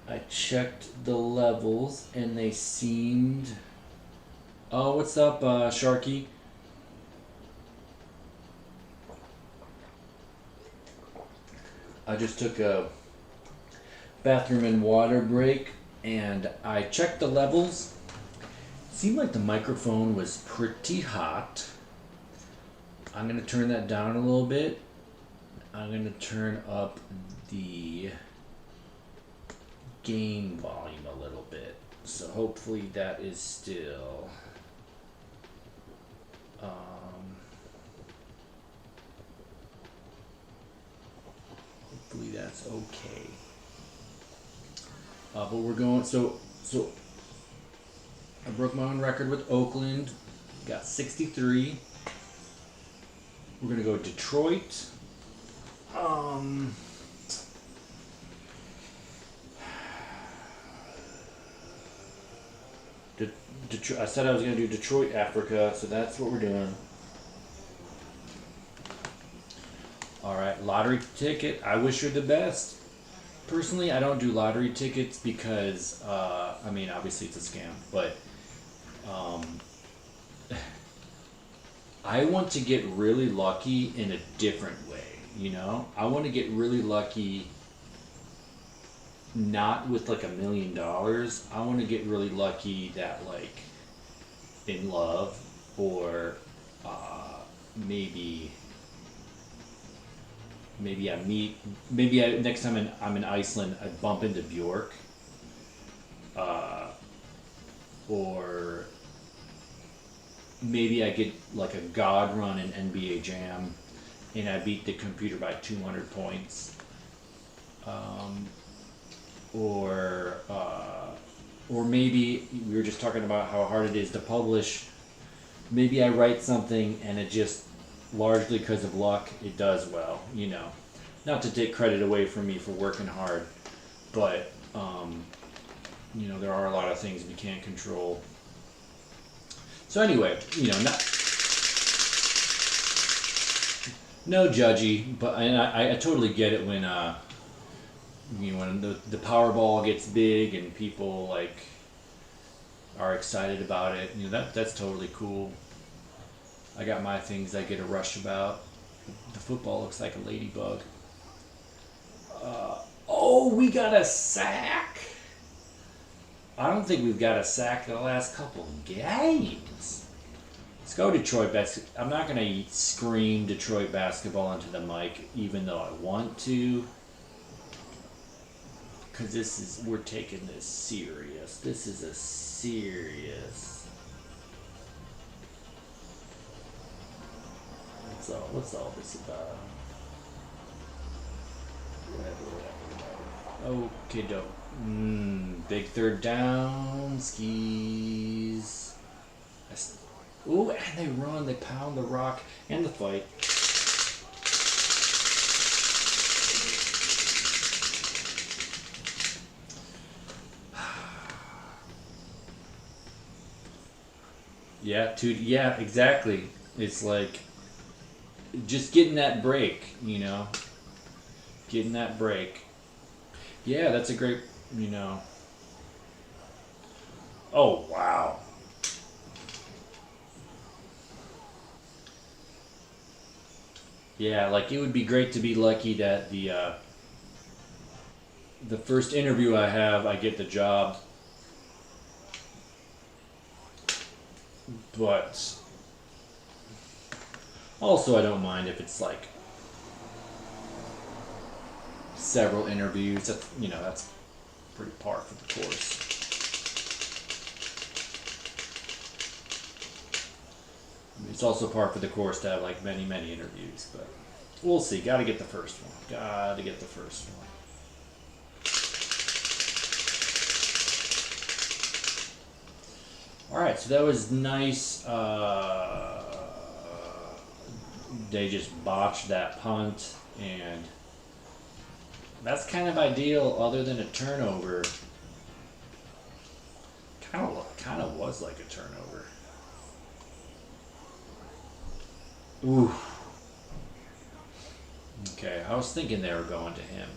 I checked the levels and they seemed... Oh, what's up, Sharky? I just took a bathroom and water break and I checked the levels. It seemed like the microphone was pretty hot. I'm going to turn that down a little bit. I'm going to turn up the gain volume a little bit. So hopefully that is still... hopefully that's okay. But we're going, so I broke my own record with Oakland, got 63. We're gonna go Detroit. I said I was gonna do Detroit, Africa, so that's what we're doing. Alright, lottery ticket. I wish her the best. Personally, I don't do lottery tickets because, I mean, obviously it's a scam, but I want to get really lucky in a different way, you know? I want to get really lucky not with like $1 million. I want to get really lucky that, like, in love, or maybe next time I'm in Iceland, I bump into Bjork, or maybe I get like a god run in NBA Jam, and I beat the computer by 200 points, or maybe we were just talking about how hard it is to publish. Maybe I write something and it just, largely because of luck, it does well, you know. Not to take credit away from me for working hard, but, you know, there are a lot of things we can't control. So anyway, you know, no judgy, but I totally get it when, you know, when the Powerball gets big and people, like, are excited about it. You know, that's totally cool. I got my things I get a rush about. The football looks like a ladybug. Oh, we got a sack. I don't think we've got a sack the last couple of games. Let's go Detroit basketball. I'm not going to scream Detroit basketball into the mic, even though I want to. Because we're taking this serious. This is a serious... What's all this about? Whatever. Okay, dope. Big third down. Skis. Ooh, and they run. They pound the rock and the fight. Yeah, exactly. It's like just getting that break, you know. Getting that break. Yeah, that's a great, you know. Oh, wow. Yeah, like it would be great to be lucky that the first interview I have, I get the job. But also I don't mind if it's like several interviews. That's, you know, that's pretty par for the course. It's also par for the course to have like many interviews, but we'll see. Got to get the first one. Got to get the first one. All right, so that was nice. They just botched that punt, and that's kind of ideal. Other than a turnover, kind of was like a turnover. Ooh. Okay, I was thinking they were going to him.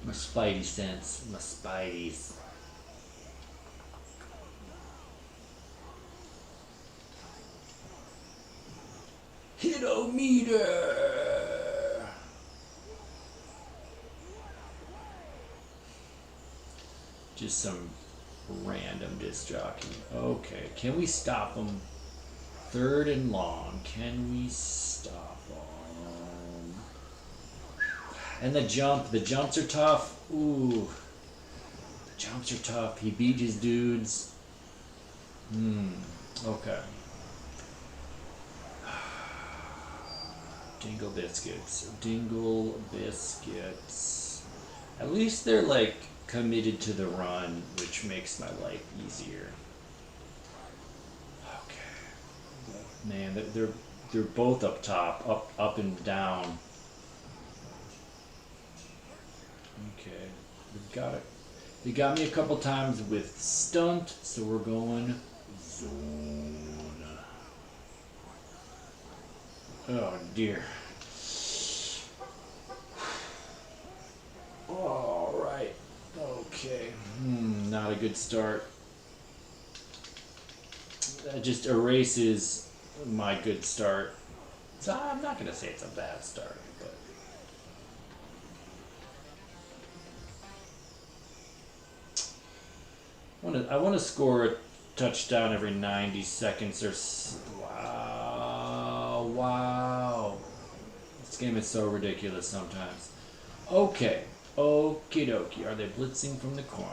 My spidey sense, my spideys. Hitometer! Just some random disc jockey. Okay, can we stop him? Third and long. Can we stop him? And the jumps are tough. Ooh. The jumps are tough. He beat his dudes. Okay. Dingle biscuits. Dingle biscuits. At least they're like committed to the run, which makes my life easier. Okay. Man, they're both up top, up and down. Okay, we've got it. They got me a couple times with stunt, so we're going zone. Oh dear. All right. Okay. Not a good start. That just erases my good start. So I'm not gonna say it's a bad start, but. I want to score a touchdown every 90 seconds or wow. This game is so ridiculous sometimes. Okay. Okie dokie. Are they blitzing from the corner?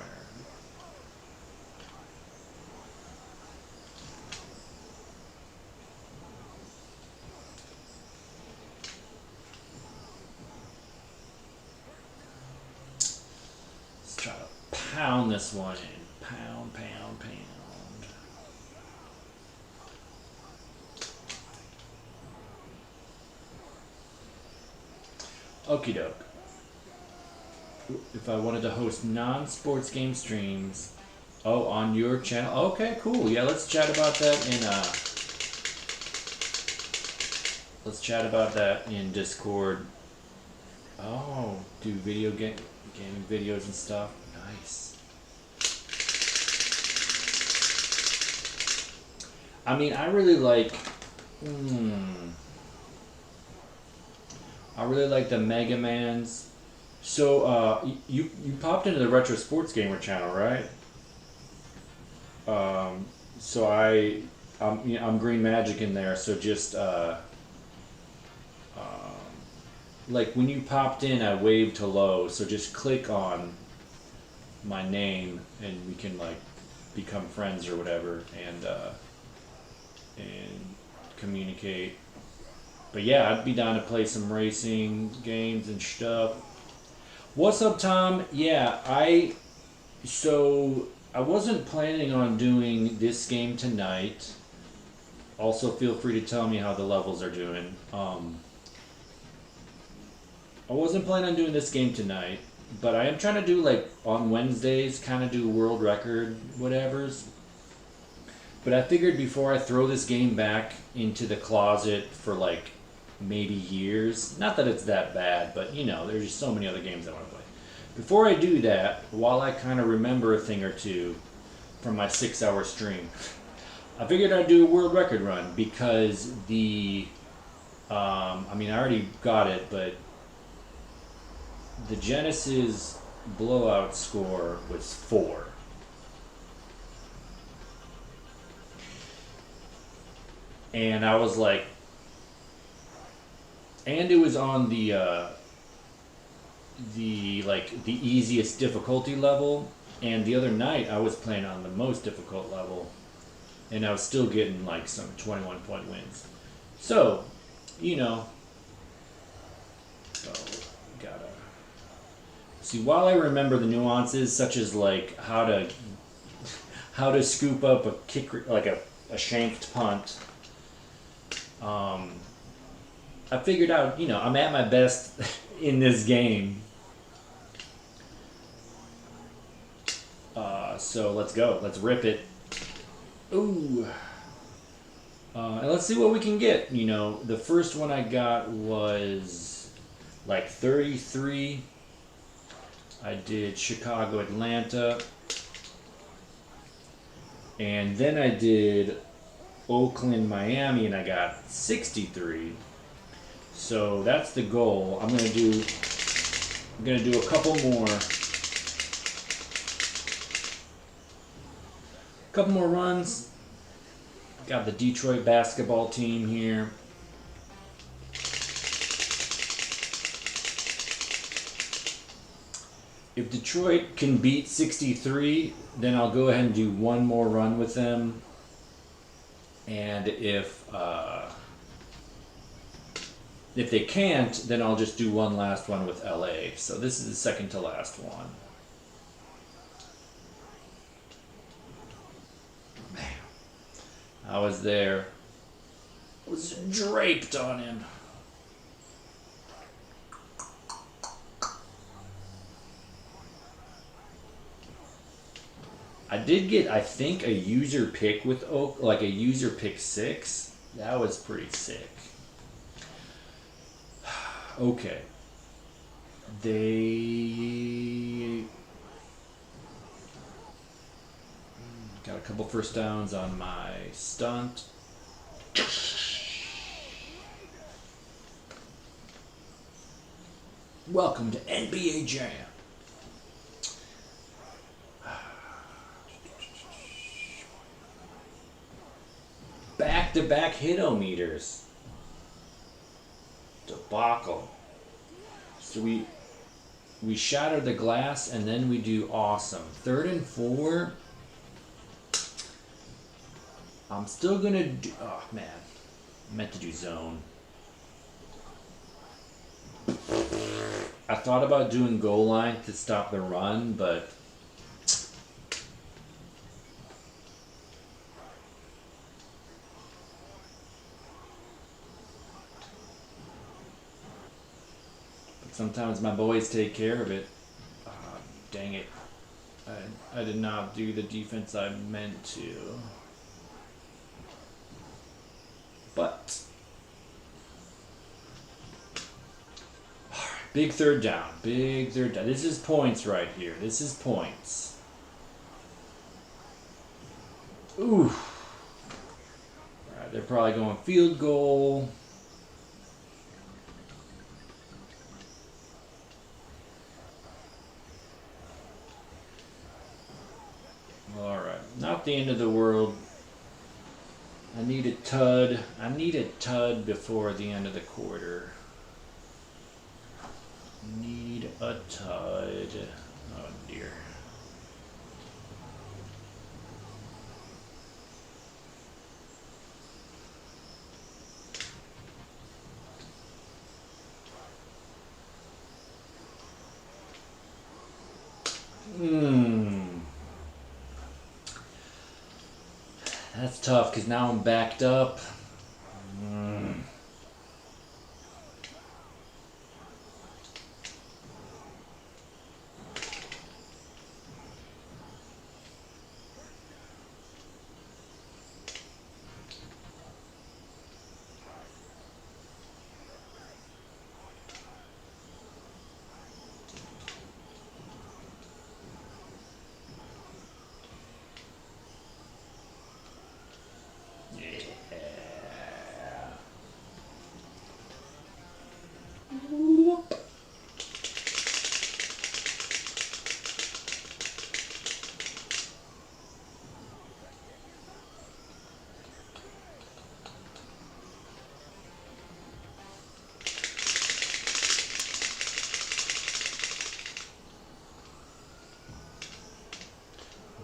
Let's try to pound this one in. Pound. Okie doke. If I wanted to host non-sports game streams, on your channel. Okay, cool. Yeah, let's chat about that in Discord. Oh, do gaming videos and stuff. Nice. I mean, I really like the Mega Mans. So you popped into the Retro Sports Gamer channel, right? So I'm Green Majik in there. So just like when you popped in, I waved hello. So just click on my name and we can like become friends or whatever and communicate. But yeah, I'd be down to play some racing games and stuff. What's up, Tom? Yeah, I wasn't planning on doing this game tonight. Also, feel free to tell me how the levels are doing. I wasn't planning on doing this game tonight, but I am trying to do like on Wednesdays, kind of do world record whatevers. But I figured before I throw this game back into the closet for like maybe years, not that it's that bad, but you know, there's just so many other games I want to play. Before I do that, while I kind of remember a thing or two from my 6-hour stream, I figured I'd do a world record run because I already got it, but the Genesis blowout score was 4. And I was like, and it was on the easiest difficulty level. And the other night I was playing on the most difficult level, and I was still getting like some 21-point wins. So, you know, gotta see. While I remember the nuances, such as like how to scoop up a kick, like a shanked punt. I figured out, you know, I'm at my best in this game. So let's go. Let's rip it. Ooh. And let's see what we can get. You know, the first one I got was like 33. I did Chicago, Atlanta. And then I did Oakland, Miami, and I got 63. So that's the goal. I'm gonna do a couple more runs. Got the Detroit basketball team here. If Detroit can beat 63, then I'll go ahead and do one more run with them. And if they can't, then I'll just do one last one with LA. So this is the second to last one. Man, I was there. I was draped on him. I did get, I think, a user pick with Oak, like a user pick 6. That was pretty sick. Okay. They got a couple first downs on my stunt. Welcome to NBA Jam. Back-to-back hit-o-meters. Debacle. So we shatter the glass and then we do awesome. 3rd and 4. I'm still gonna do. Oh man, I meant to do zone. I thought about doing goal line to stop the run, but sometimes my boys take care of it. Dang it. I did not do the defense I meant to. But big third down. Big third down. This is points right here. This is points. Ooh. Alright, they're probably going field goal. Alright, not the end of the world. I need a tud. I need a tud before the end of the quarter. Need a tud. Oh dear. That's tough because now I'm backed up.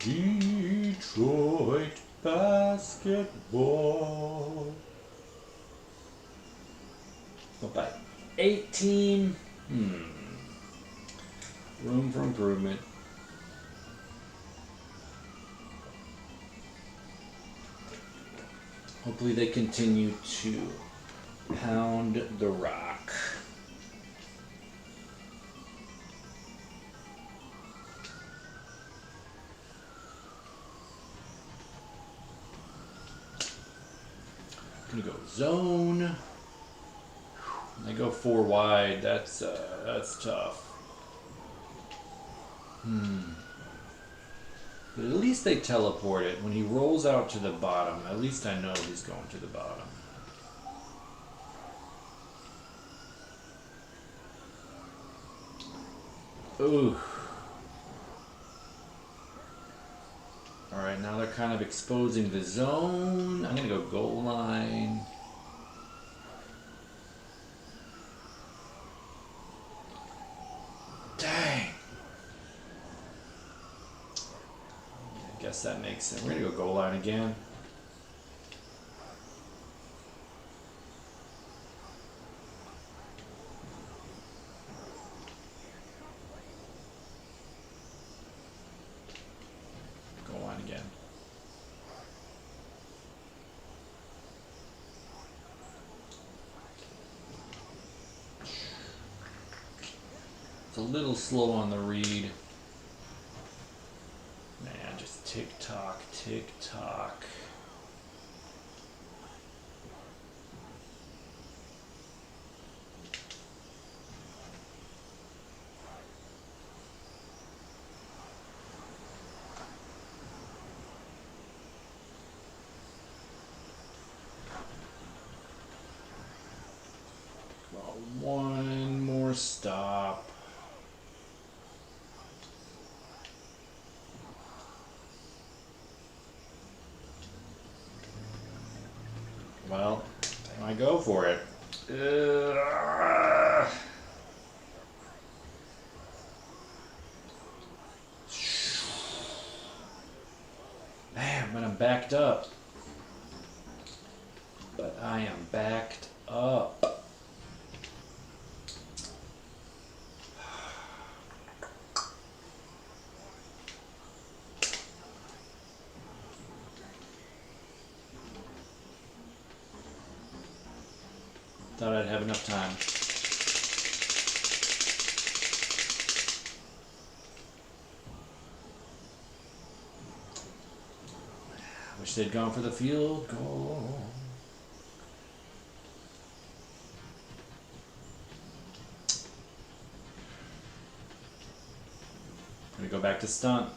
Detroit basketball. Up by 18. Room for improvement. Hopefully they continue to pound the rock. gonna go zone. They go 4 wide. That's tough. But at least they teleport it. When he rolls out to the bottom, at least I know he's going to the bottom. Ooh. Alright, now they're kind of exposing the zone. I'm gonna go goal line. Dang. I guess that makes sense. We're gonna go goal line again. Goal line again. It's a little slow on the read. Man, just tick tock, tick tock. Well, one more stop. Well, I go for it. Man, but I'm backed up. But I am backed up. Thought I'd have enough time. Wish they'd gone for the field goal. Gonna go back to stunt.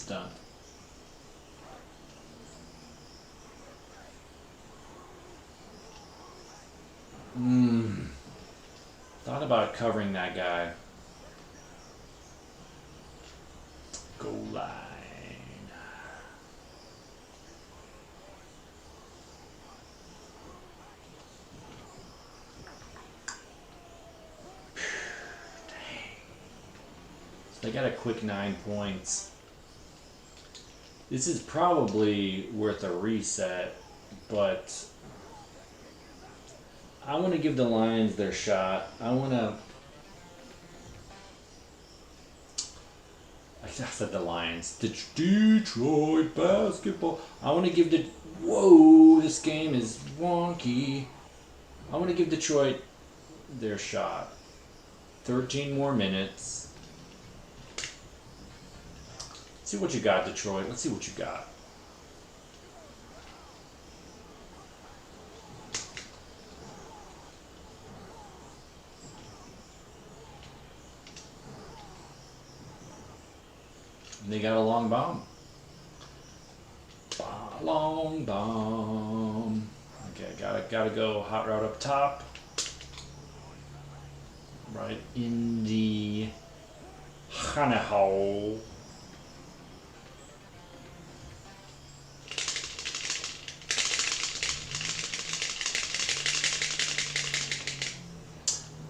Done. Thought about covering that guy. Goal line. Dang. So they got a quick 9 points. This is probably worth a reset, but I want to give the Lions their shot. I said the Lions. The Detroit basketball. I want to give whoa, this game is wonky. I want to give Detroit their shot. 13 more minutes. See what you got, Detroit. Let's see what you got. And they got a long bomb. Long bomb. Okay, gotta go hot route up top. Right in the honey hole.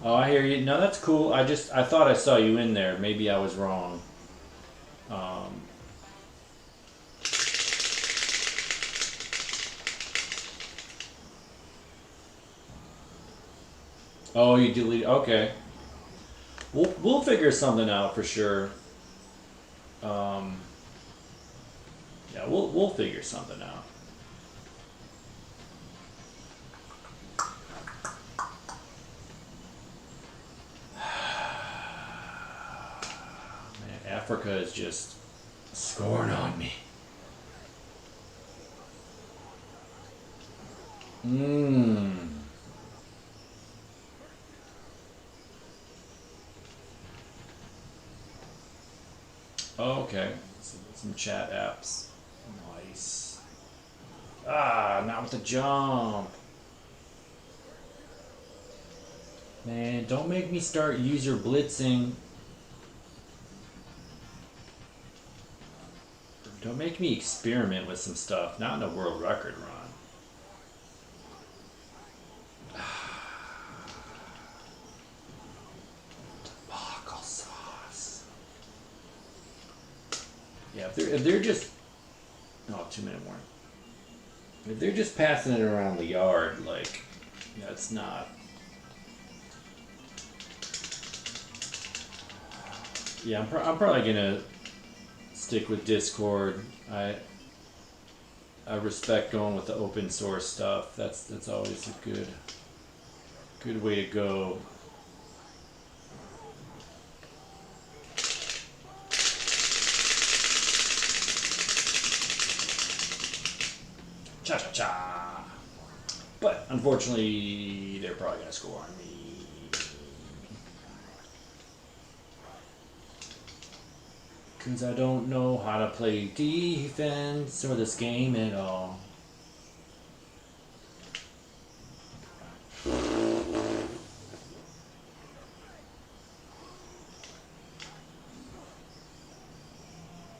Oh, I hear you. No, that's cool. I thought I saw you in there. Maybe I was wrong. Oh, you delete. Okay. We'll figure something out for sure. Yeah, we'll figure something out. Africa is just scoring on me. Okay, some chat apps. Nice. Ah, not with the jump. Man, don't make me start user blitzing. Don't make me experiment with some stuff. Not in a world record run. Debacle sauce. Yeah, if they're just... Oh, 2 minute warning. If they're just passing it around the yard, like, that's not... Yeah, I'm probably gonna stick with Discord. I respect going with the open source stuff. That's always a good way to go. Cha cha cha. But unfortunately, they're probably gonna score on me. Cause I don't know how to play defense or this game at all.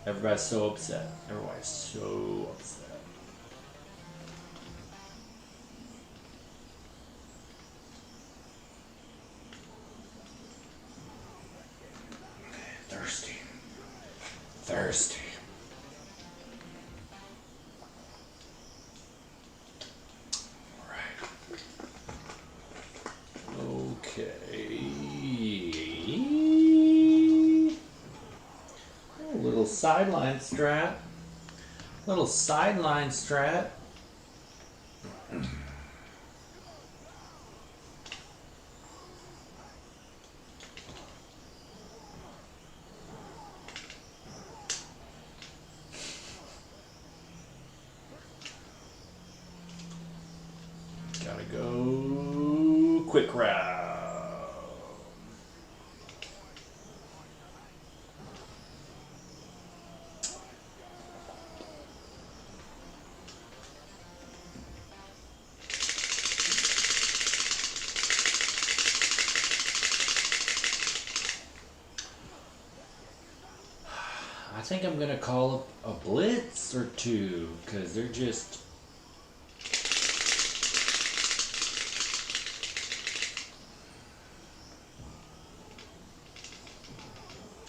Everybody's so upset. Everybody's so upset. Thirsty. Alright. Okay. Oh, little sideline strat. Little sideline strat. Gotta go quick route. I think I'm gonna call up a blitz or two because they're just...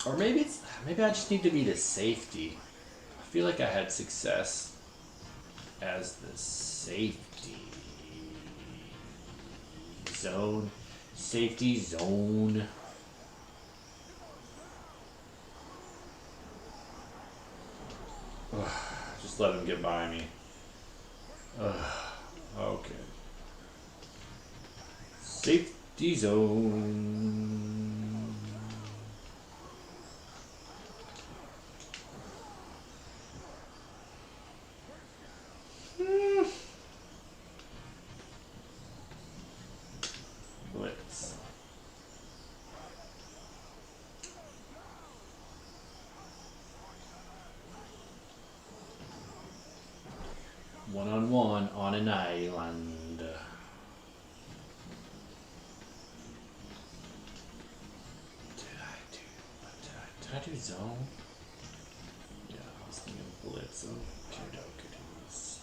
Or maybe I just need to be the safety. I feel like I had success as the safety zone. Safety zone. Ugh, just let him get by me. Ugh, okay. Safety zone. Blitz. One-on-one on an island. Did I do zone? Yeah, I was thinking blitz. Okay, dokies.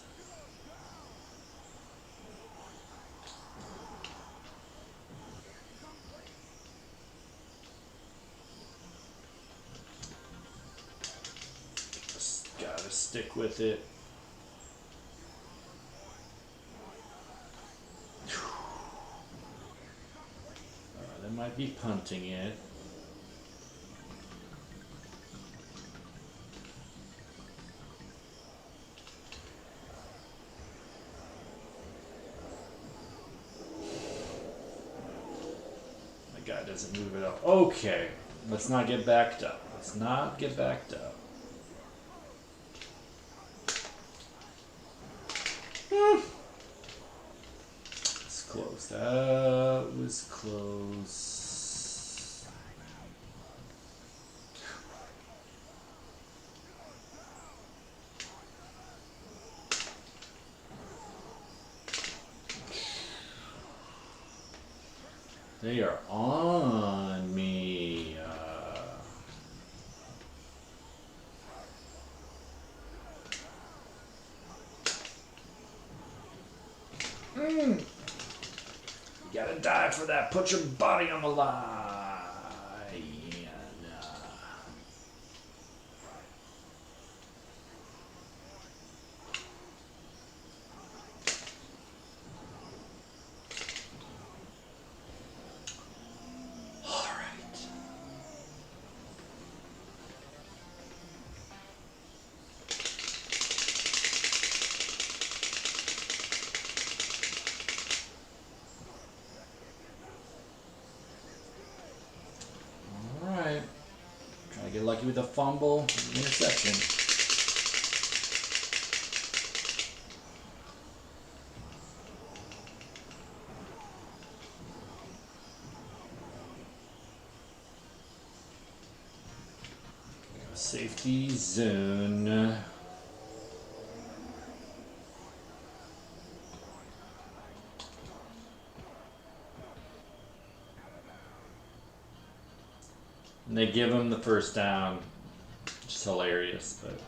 Just gotta stick with it. They might be punting it. The guy doesn't move it up. Okay, let's not get backed up. Let's not get backed up. It's close. That was close. They are on me. You gotta die for that. Put your body on the line. Get lucky with a fumble, interception. Safety zone. And they give him the first down. Just hilarious, but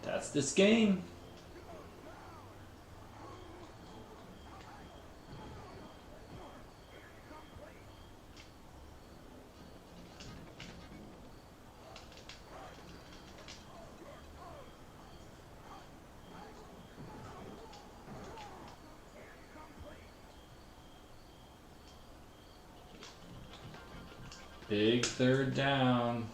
that's this game. Big third down.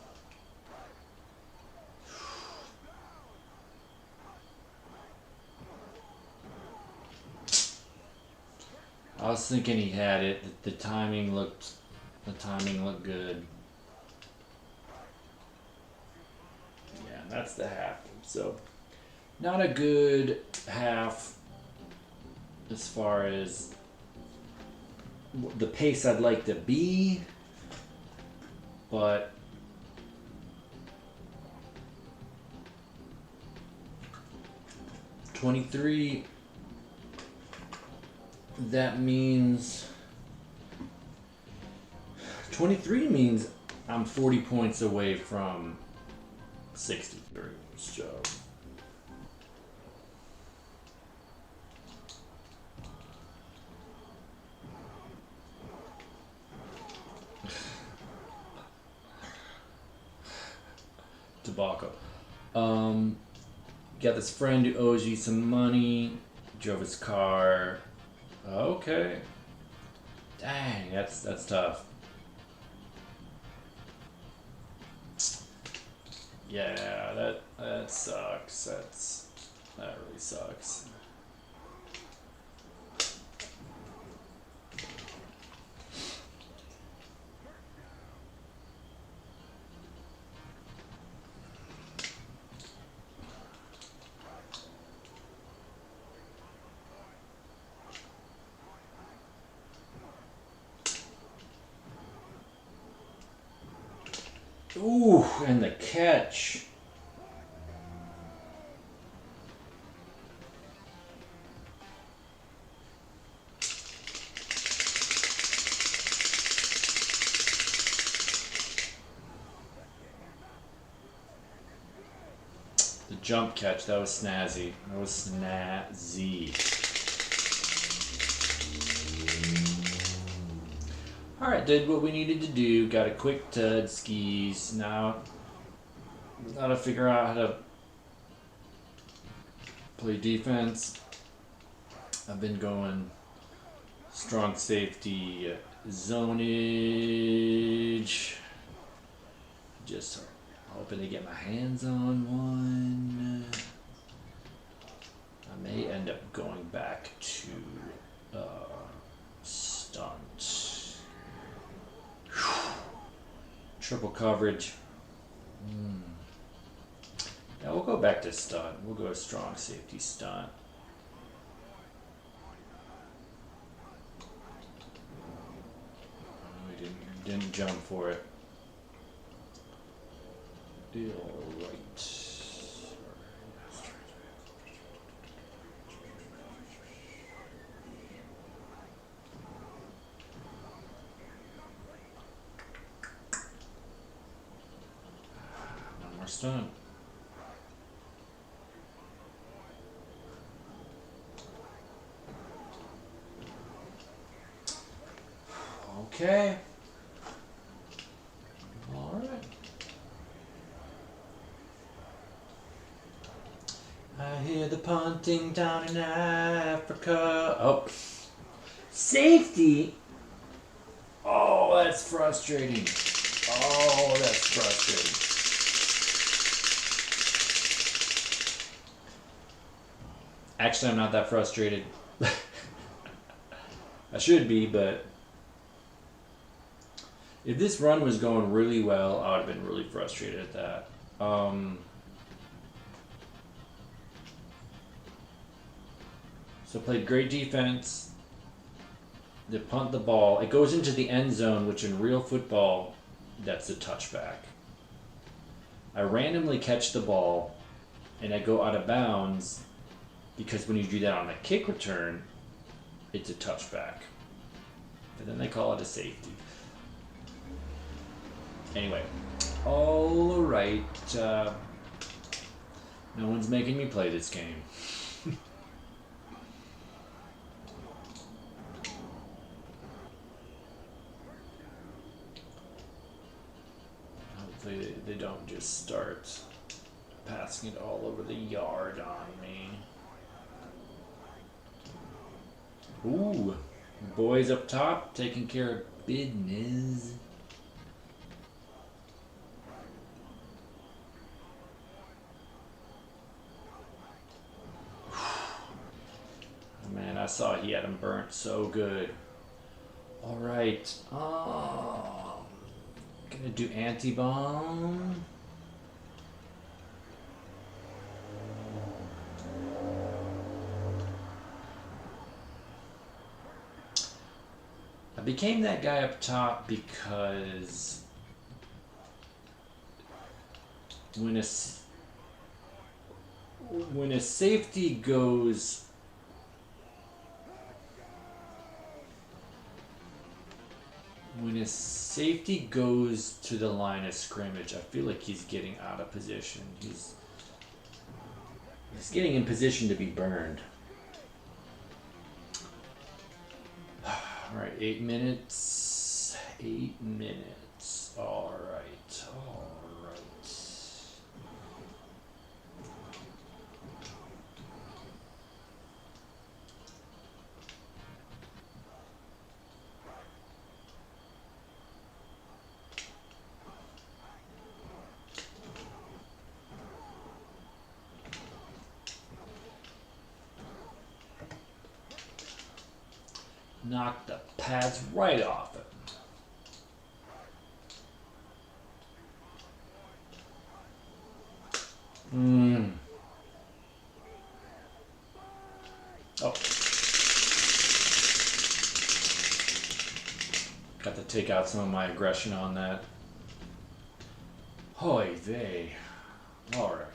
I was thinking he had it. The timing looked good. Yeah, that's the half. So, not a good half as far as the pace I'd like to be. But $23, that means 23 means I'm 40 points away from 63. So tobacco. Got this friend who owes you some money. Drove his car. Okay. Dang, that's tough. Yeah, that sucks. That really sucks. Ooh, and the catch. The jump catch, that was snazzy. That was snazzy. Alright, did what we needed to do. Got a quick tud skis. Now, gotta figure out how to play defense. I've been going strong safety zonage. Just hoping to get my hands on one. I may end up going back to stunt. Triple coverage. Now we'll go back to stunt. We'll go strong safety stunt. We didn't jump for it. All right. One more stunt. Okay. All right. I hear the punting down in Africa. Oh. Safety? Oh, that's frustrating. Oh, that's frustrating. Actually, I'm not that frustrated. I should be, but if this run was going really well, I would have been really frustrated at that. So played great defense. They punt the ball. It goes into the end zone, which in real football, that's a touchback. I randomly catch the ball, and I go out of bounds because when you do that on a kick return, it's a touchback. And then they call it a safety. Anyway, all right. No one's making me play this game. Hopefully they don't just start passing it all over the yard on me. Ooh, boys up top taking care of business. Man, I saw he had him burnt so good. All right. Gonna do anti-bomb. I became that guy up top because when a safety goes to the line of scrimmage, I feel like he's getting out of position. He's getting in position to be burned. All right, 8 minutes. 8 minutes. All right. All right. Knock the pads right off it. Oh. Got to take out some of my aggression on that. Hoy vey. All right.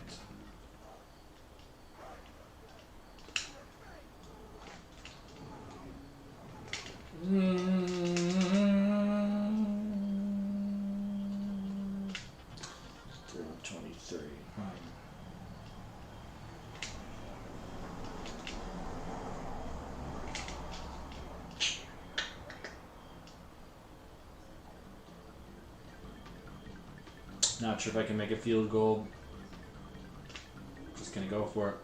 Not sure if I can make a field goal. Just gonna go for it.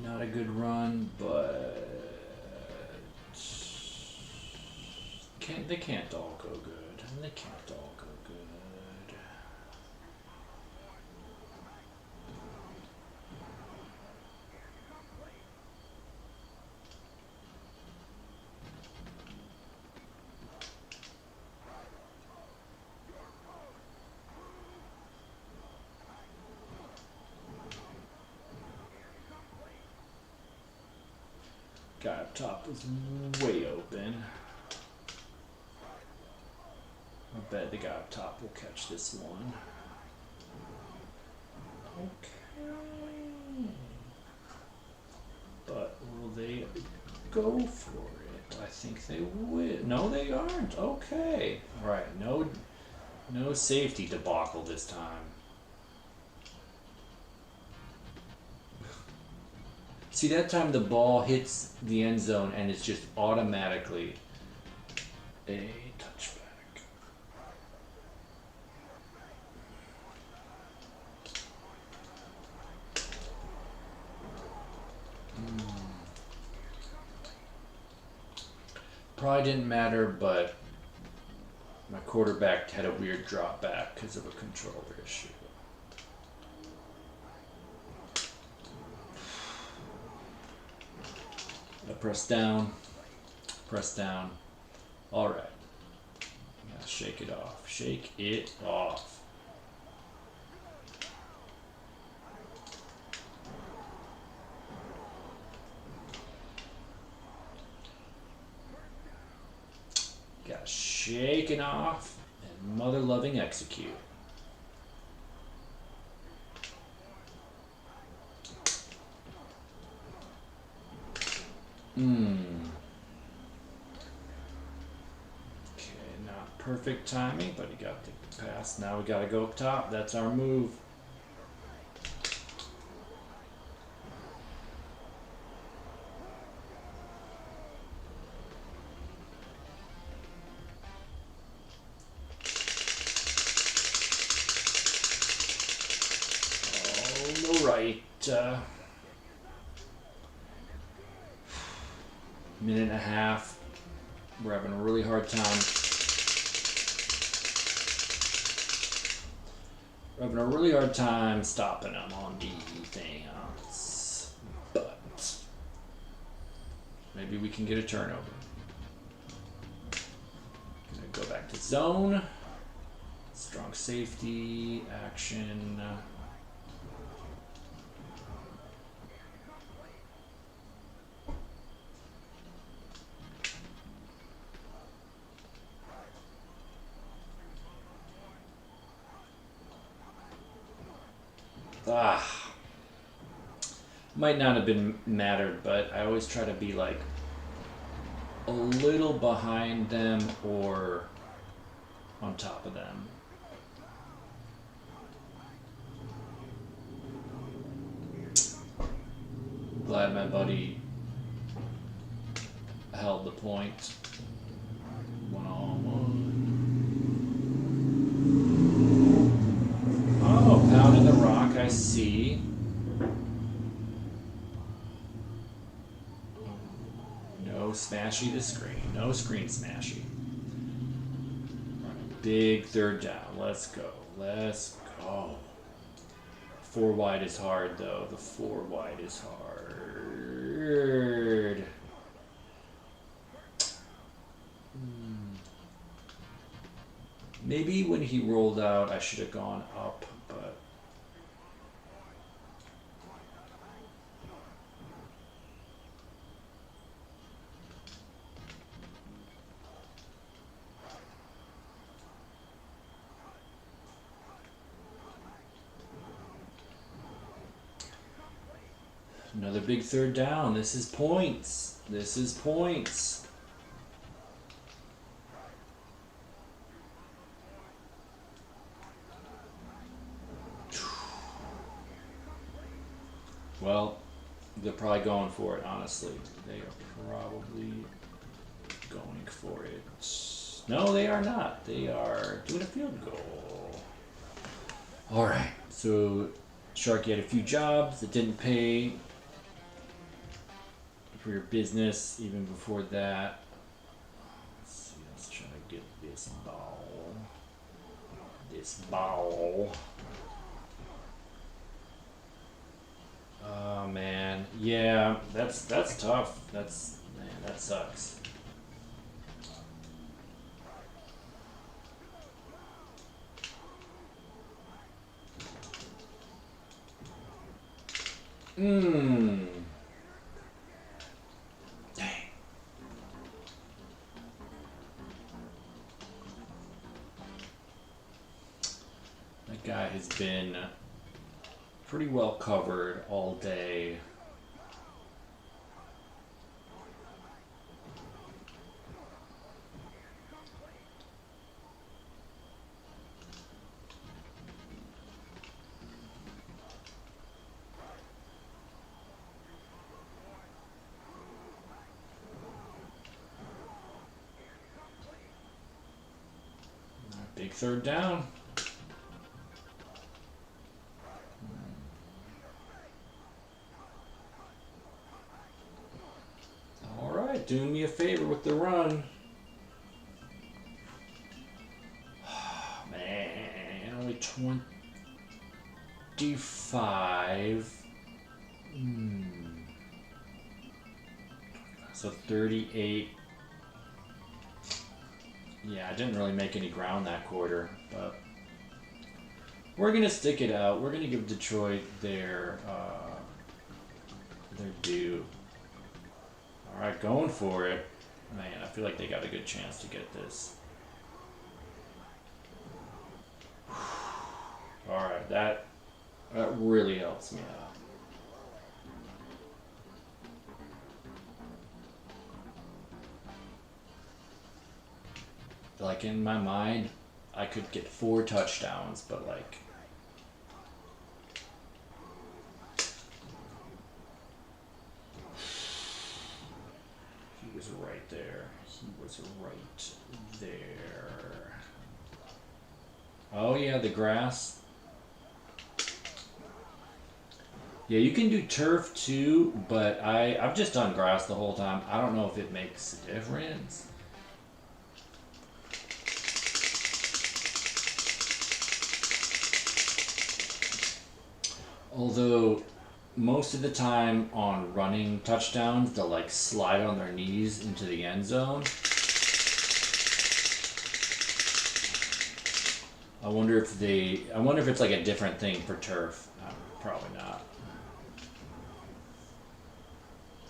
Not a good run, but they can't all go good. They can't all go good. Guy up top was way open. I bet the guy up top will catch this one. Okay. But will they go for it? I think they will. No, they aren't. Okay. All right. No safety debacle this time. See, that time the ball hits the end zone and it's just automatically a touchback. Probably didn't matter, but my quarterback had a weird drop back because of a controller issue. Press down. All right. Now shake it off. Shake it off. Got shaken off and mother loving execute. Okay, not perfect timing, but he got the pass. Now we got to go up top. That's our move. All right. Minute and a half. We're having a really hard time. We're having a really hard time stopping them on defense. But maybe we can get a turnover. Gonna go back to zone. Strong safety, action. Might not have been mattered, but I always try to be like a little behind them or on top of them. Glad my buddy held the point. 1-on-1. Oh, pounding the rock, I see. No smashy the screen. No screen smashy. Big third down. Let's go. Let's go. 4 wide is hard, though. The 4 wide is hard. Maybe when he rolled out, I should have gone up, but... Another big third down. This is points. This is points. Well, they're probably going for it, honestly. They are probably going for it. No, they are not. They are doing a field goal. All right. So, Sharky had a few jobs that didn't pay for your business even before that. Let's see. Let's try to get this ball. This ball. Oh man, yeah, that's tough. Man, that sucks. guy has been pretty well covered all day. Big third down. All right, doing me a favor with the run. Man, only 25. So 38. Yeah, I didn't really make any ground that quarter, but we're gonna stick it out. We're gonna give Detroit their due. All right, going for it. Man, I feel like they got a good chance to get this. All right, that really helps me out. Like in my mind, I could get 4 touchdowns, but like he was right there. He was right there. Oh yeah, the grass. Yeah, you can do turf too, but I've just done grass the whole time. I don't know if it makes a difference. Although, most of the time on running touchdowns, they'll like slide on their knees into the end zone. I wonder if it's like a different thing for turf. Probably not.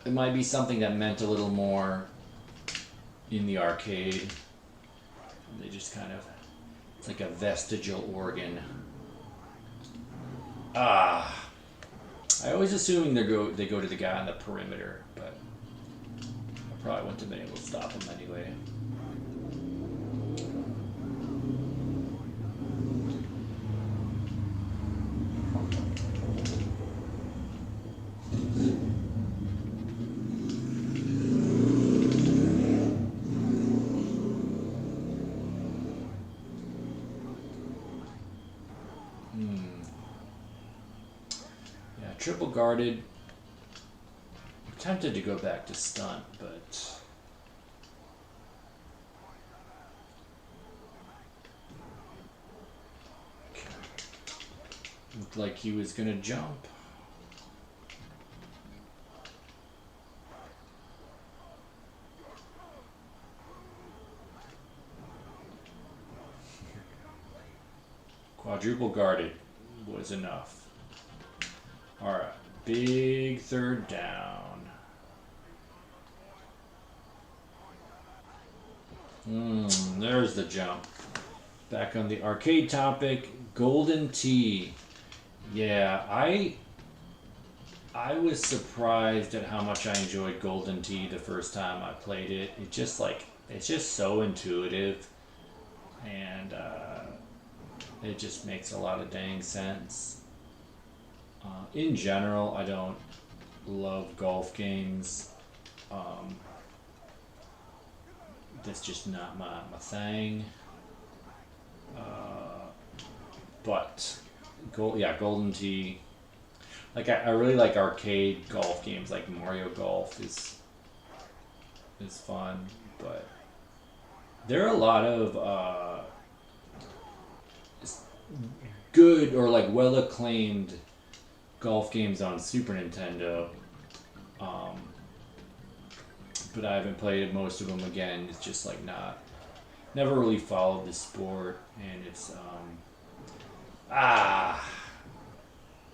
It might be something that meant a little more in the arcade. They just kind of, it's like a vestigial organ. I always assuming they go to the guy on the perimeter, but I probably wouldn't have been able to stop him anyway. Triple guarded. I'm tempted to go back to stunt, but looked like he was gonna jump. Quadruple guarded was enough. All right, big third down. There's the jump. Back on the arcade topic, Golden Tee. Yeah, I was surprised at how much I enjoyed Golden Tee the first time I played it. It's just so intuitive, and it just makes a lot of dang sense. In general, I don't love golf games. That's just not my thing. But Golden Tee. Like I really like arcade golf games. Like Mario Golf is fun, but there are a lot of good or like well acclaimed golf games on Super Nintendo, but I haven't played most of them. Again, it's just like never really followed the sport, and it's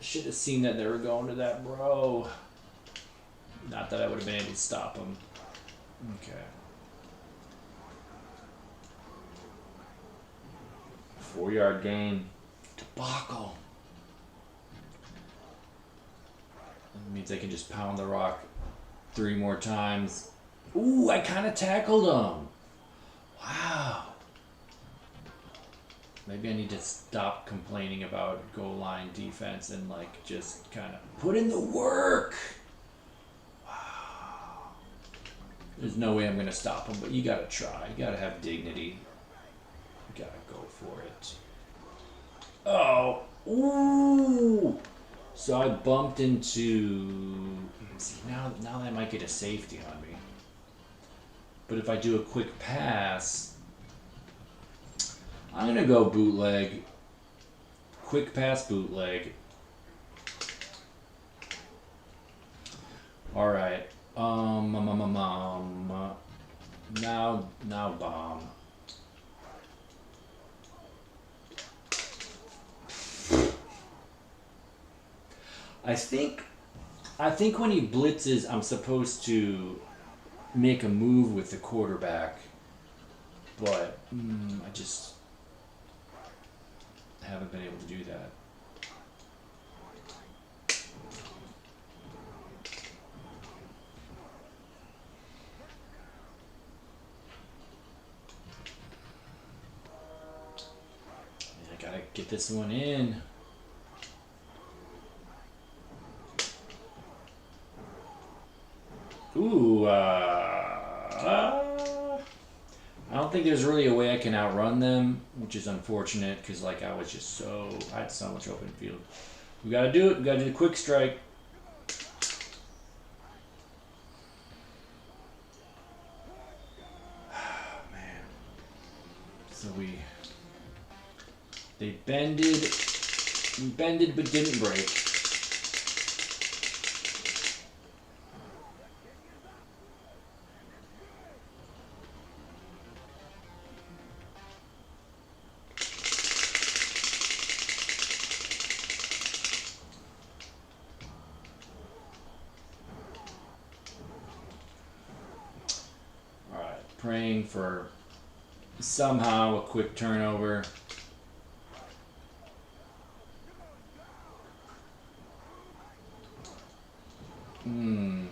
should have seen that they were going to that, bro. Not that I would have been able to stop them. Okay. 4-yard gain to debacle. That means I can just pound the rock 3 more times. Ooh, I kind of tackled him. Wow. Maybe I need to stop complaining about goal line defense and like just kind of put in the work. Wow. There's no way I'm going to stop him, but you got to try. You got to have dignity. You got to go for it. Oh. Ooh. So I bumped into... See, now I might get a safety on me. But if I do a quick pass, I'm going to go bootleg. Quick pass bootleg. All right. Now bomb. I think when he blitzes, I'm supposed to make a move with the quarterback, but I just haven't been able to do that. I gotta get this one in. Ooh, I don't think there's really a way I can outrun them, which is unfortunate because like I had so much open field. We gotta do it. We gotta do the quick strike. Man. So they bended. We bended but didn't break. Praying for somehow a quick turnover. Hmm.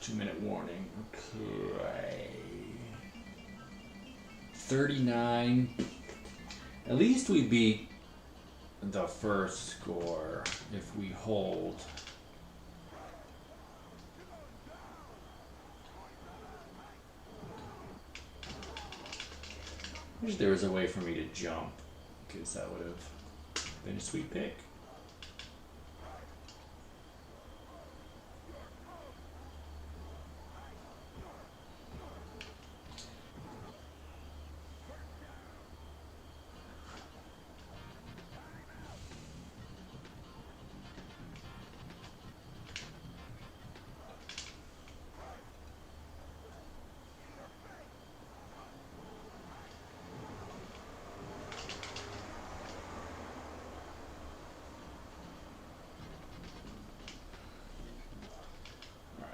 2-minute warning. Okay. 39. At least we beat the first score if we hold. I wish there was a way for me to jump, because that would have been a sweet pick.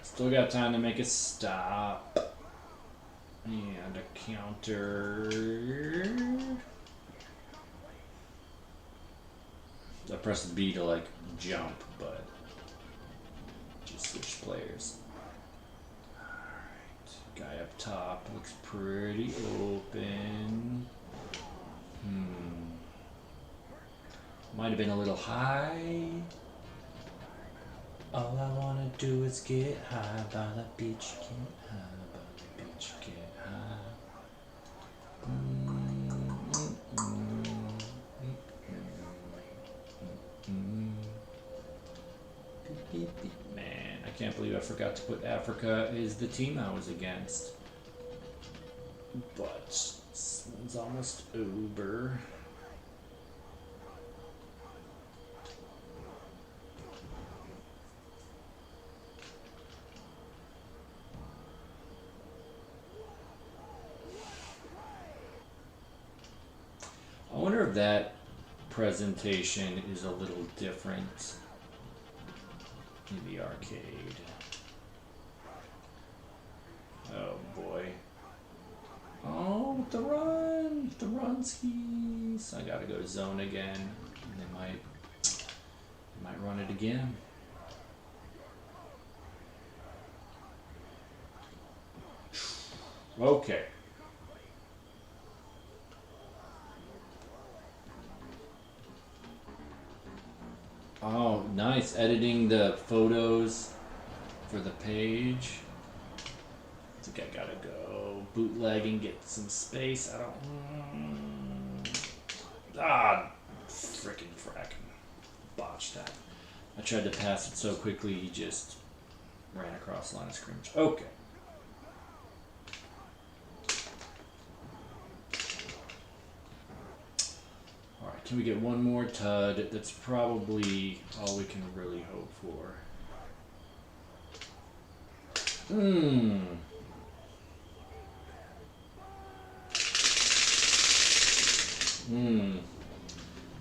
Still got time to make a stop. And a counter. I pressed B to like jump, but just switch players. Alright. Guy up top looks pretty open. Might have been a little high. All I wanna do is get high by the beach, get high by the beach, get high. Man, I can't believe I forgot to put Africa is the team I was against. But this one's almost over. I wonder if that presentation is a little different in the arcade. Oh boy. Oh with the run. The run skis. I gotta go zone again. And they might run it again. Okay. Oh, nice. Editing the photos for the page. I think I gotta go bootlegging, get some space. I don't. Frickin' frackin'. Botched that. I tried to pass it so quickly, he just ran across the line of scrimmage. Okay. Alright, can we get one more tud? That's probably all we can really hope for.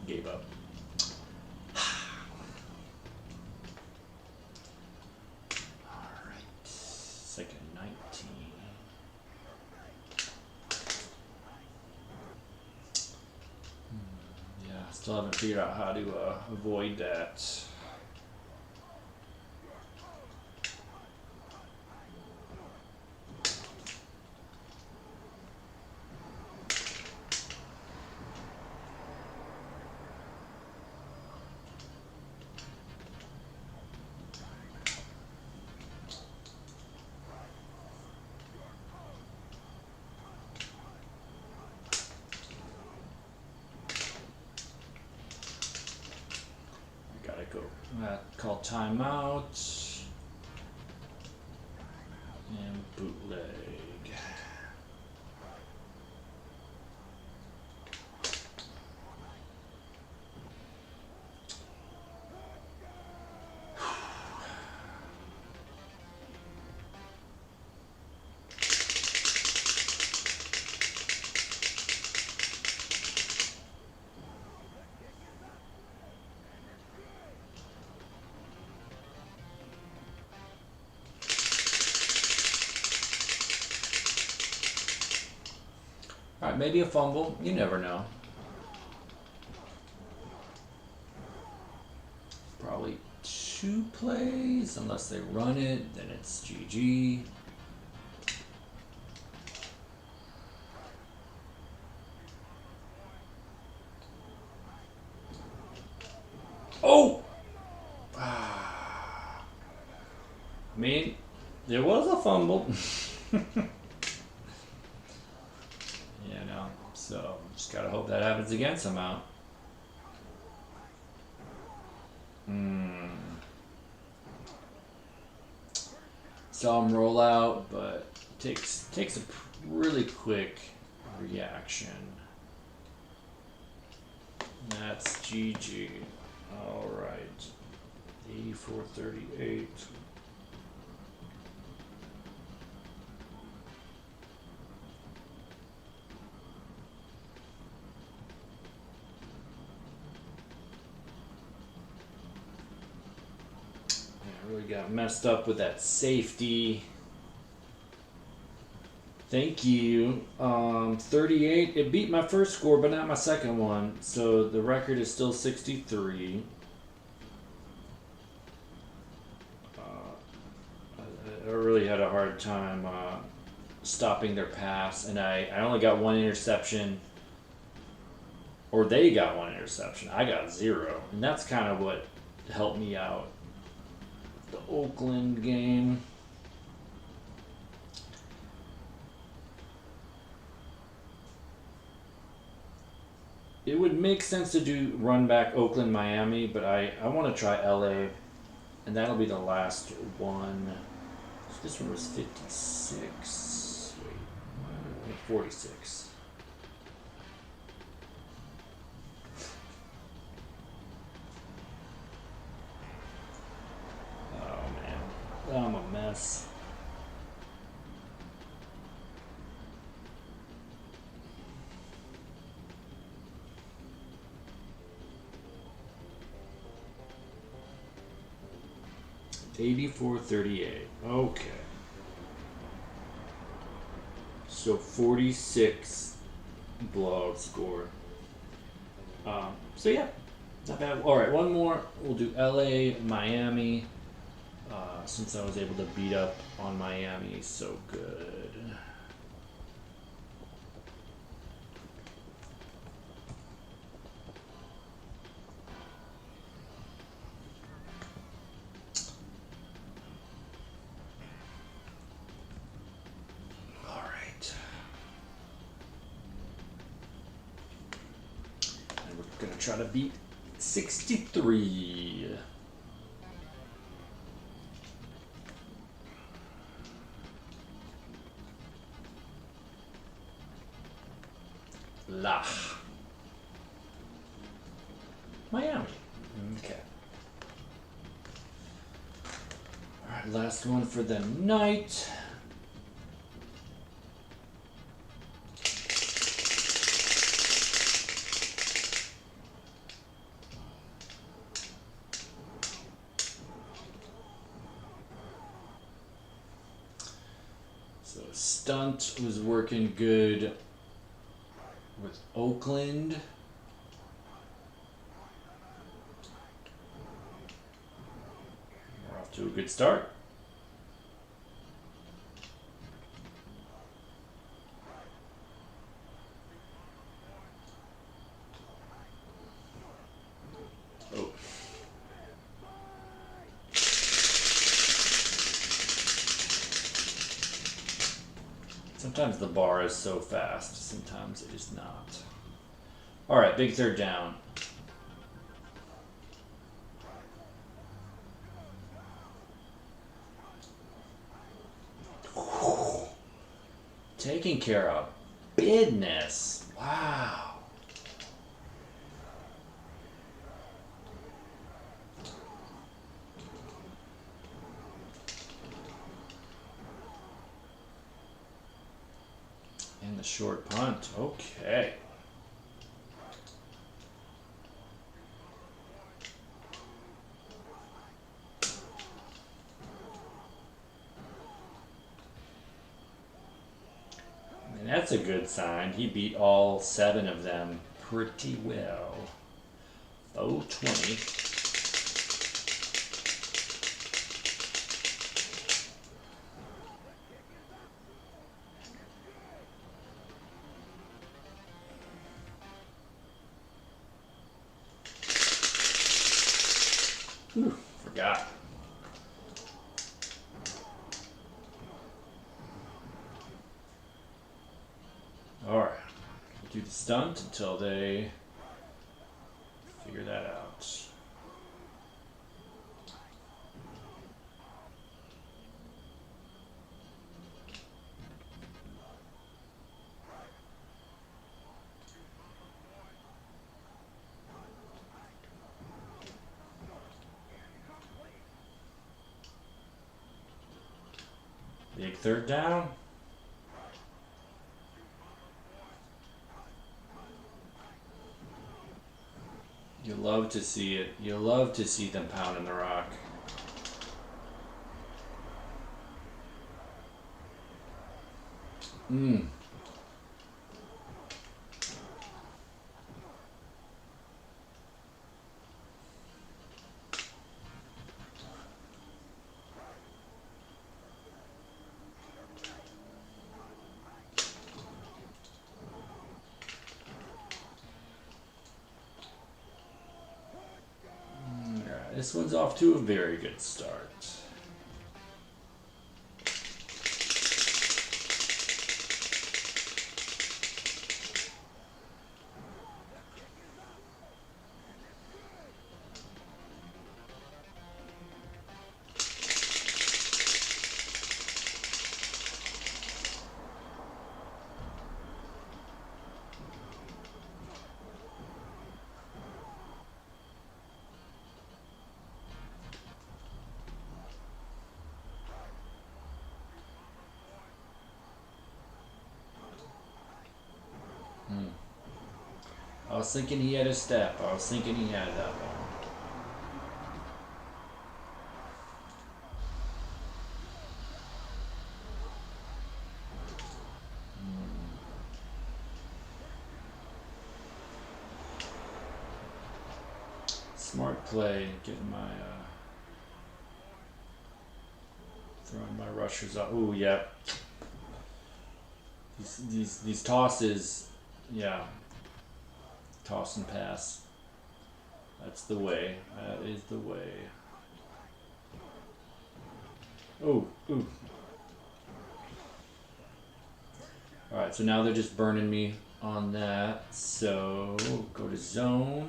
Gave up. Alright. Second 19. Yeah, still haven't figured out how to avoid that. Call timeout and bootleg. Alright, maybe a fumble. You never know. Probably 2 plays. Unless they run it, then it's GG. Oh! I mean, there was a fumble. So, just gotta hope that happens again somehow. Saw him roll out, but takes a really quick reaction. That's GG. All right, 84-38. Really got messed up with that safety. Thank you. 38. It beat my first score, but not my second one. So the record is still 63. I really had a hard time stopping their pass, and I only got 1 interception. Or they got 1 interception. I got 0. And that's kind of what helped me out. The Oakland game. It would make sense to do run back Oakland, Miami, but I want to try LA, and that'll be the last one. So this one was 56. Wait, 46. I'm a mess. $84.38. Okay. So 46 blowout score. So yeah, not bad. All right, one more. We'll do LA, Miami. Since I was able to beat up on Miami so good. All right. And we're gonna try to beat 63. La. Miami. Okay. Alright, last one for the night. So stunt was working good with Oakland. We're off to a good start. Oh. Sometimes the bar is so fast, sometimes it is not. All right, big third down. Taking care of business. Wow. And the short punt. Okay. And that's a good sign. He beat all 7 of them pretty well. 020. Ooh, forgot. Alright, we'll do the stunt until they figure that out. Big third down. You love to see it. You love to see them pounding the rock. This one's off to a very good start. I was thinking he had a step. I was thinking he had that one. Smart play, getting my throwing my rushers up. Ooh, yeah. These tosses, yeah. Toss and pass. That's the way. That is the way. Oh, ooh. Alright, so now they're just burning me on that. So go to zone.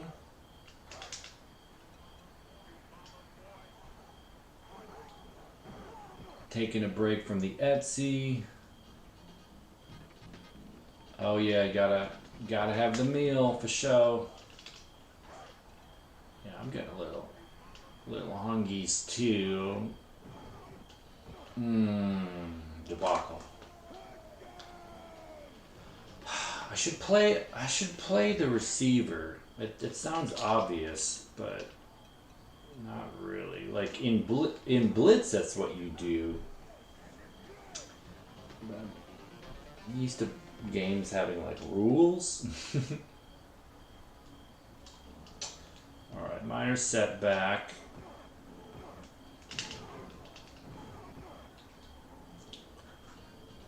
Taking a break from the Etsy. Oh yeah, gotta have the meal for show. Yeah, I'm getting a little hungies too. Debacle. I should play the receiver. It sounds obvious, but not really. Like in Blitz, that's what you do. But I'm used to games having like rules. All right, minor setback.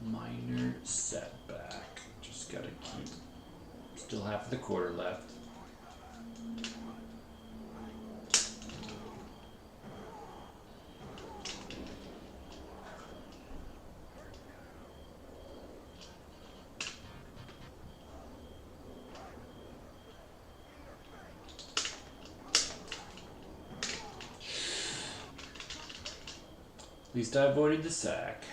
Minor setback. Just gotta keep. Still half of the quarter left. At least I avoided the sack.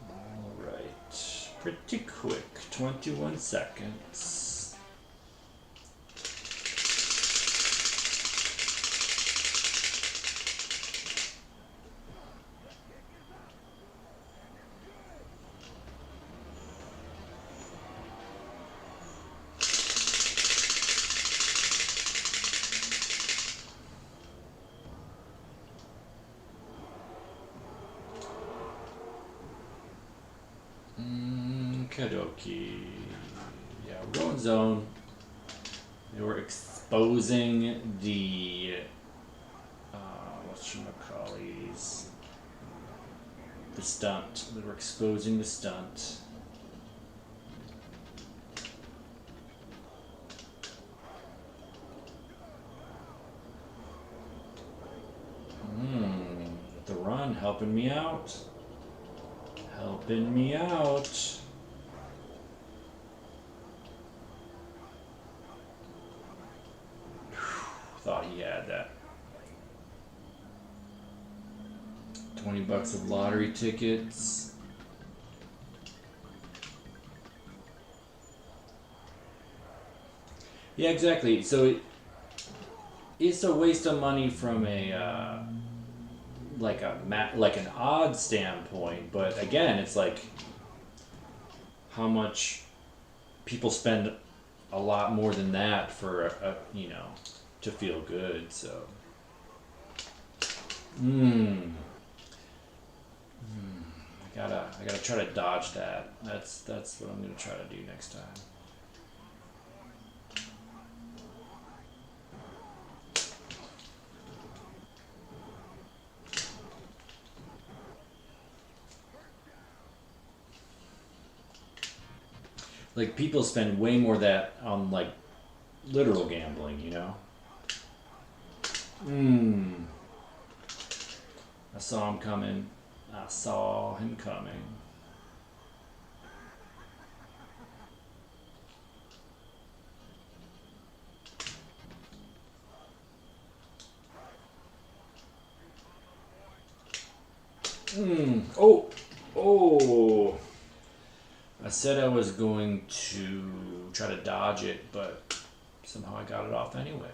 Alright, pretty quick, 21 seconds. Kadoki. Yeah, we're going zone. They were exposing the whatchamacallies. The stunt. They were exposing the stunt. The run helping me out. Helping me out. Thought he had that. $20 of lottery tickets. Yeah, exactly. So it's a waste of money from a like an odd standpoint, but again, it's like how much people spend a lot more than that for a to feel good. So I gotta try to dodge that. That's what I'm gonna try to do next time. Like people spend way more of that on like literal gambling, you know? I saw him coming. I saw him coming. Oh. I said I was going to try to dodge it, but somehow I got it off anyway.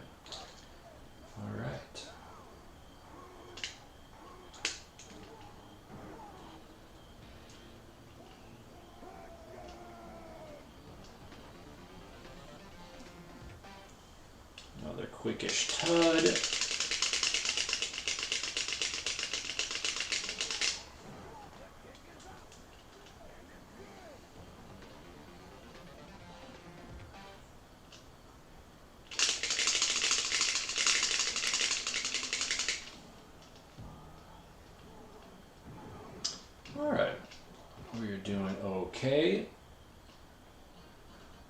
All right. Another quickish tud.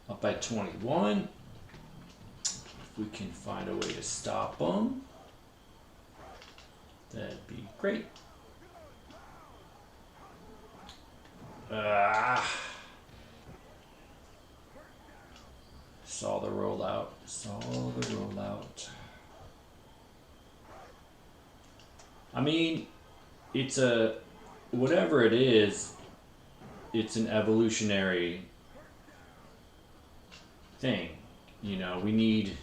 Up by 21. If we can find a way to stop them, that'd be great. Saw the rollout. Saw the rollout. I mean, it's a, whatever it is, it's an evolutionary thing. You know, we need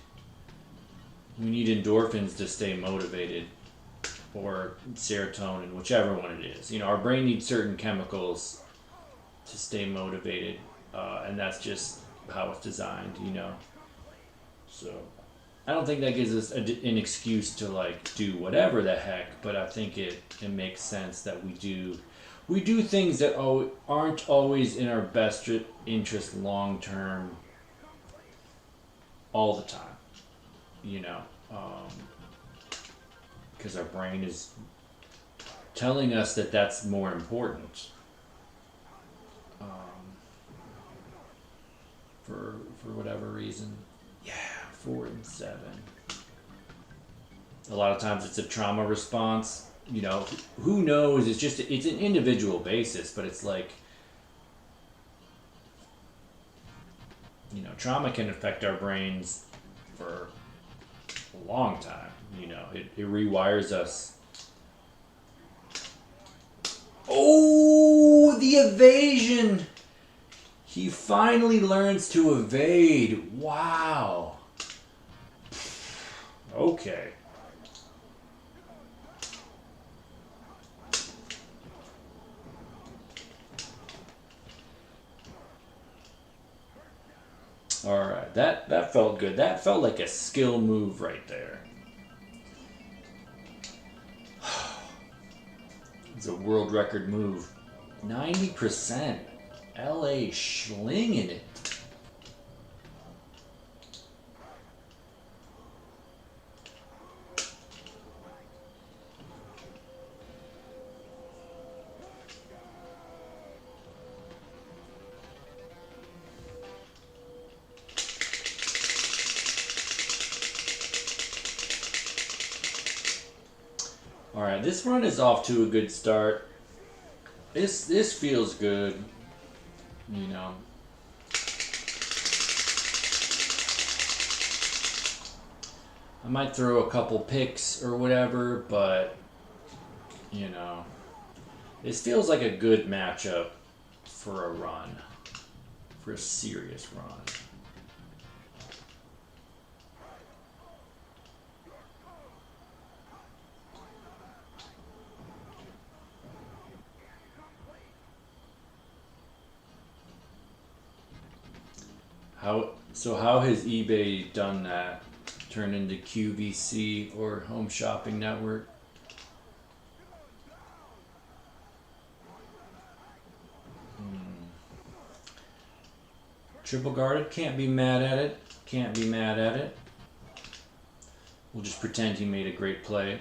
endorphins to stay motivated, or serotonin, whichever one it is. You know, our brain needs certain chemicals to stay motivated, and that's just how it's designed, you know. So I don't think that gives us an excuse to like do whatever the heck, but I think it makes sense that we do things that aren't always in our best interest long term all the time, you know, because our brain is telling us that that's more important. For whatever reason. Yeah, 4 and 7. A lot of times it's a trauma response. You know, who knows? It's an individual basis, but it's like, you know, trauma can affect our brains for a long time. You know, it rewires us. Oh, the evasion! He finally learns to evade. Wow. Okay. All right, that felt good. That felt like a skill move right there. It's a world record move. 90%. LA schlinging it. All right, this run is off to a good start. This feels good. You know, I might throw a couple picks or whatever, but you know, this feels like a good matchup for a run, for a serious run. How has eBay done that? Turned into QVC or Home Shopping Network? Triple guarded, can't be mad at it. Can't be mad at it. We'll just pretend he made a great play.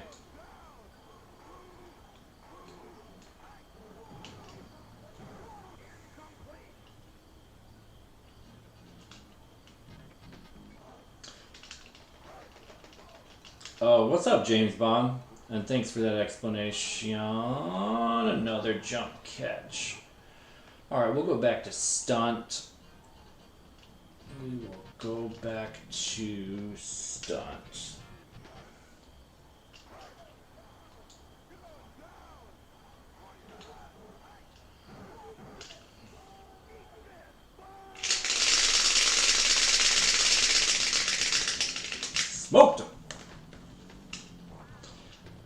Oh, what's up, James Bond? And thanks for that explanation. Another jump catch. Alright, we'll go back to stunt. We will go back to stunt. Smoked him!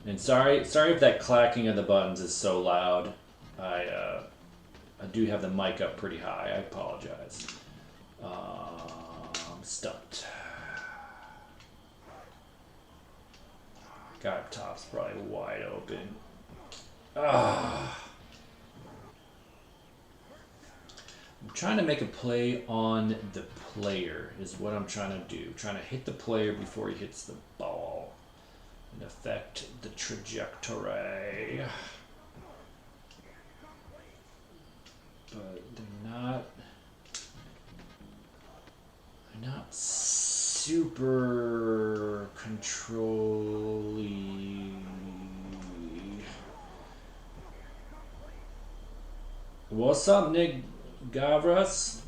And sorry if that clacking of the buttons is so loud. I do have the mic up pretty high. I apologize. Stunt. God, top's probably wide open. I'm trying to make a play on the player is what I'm trying to do. Trying to hit the player before he hits the ball and affect the trajectory. But they're not super controlly. What's up, Nick Gavras?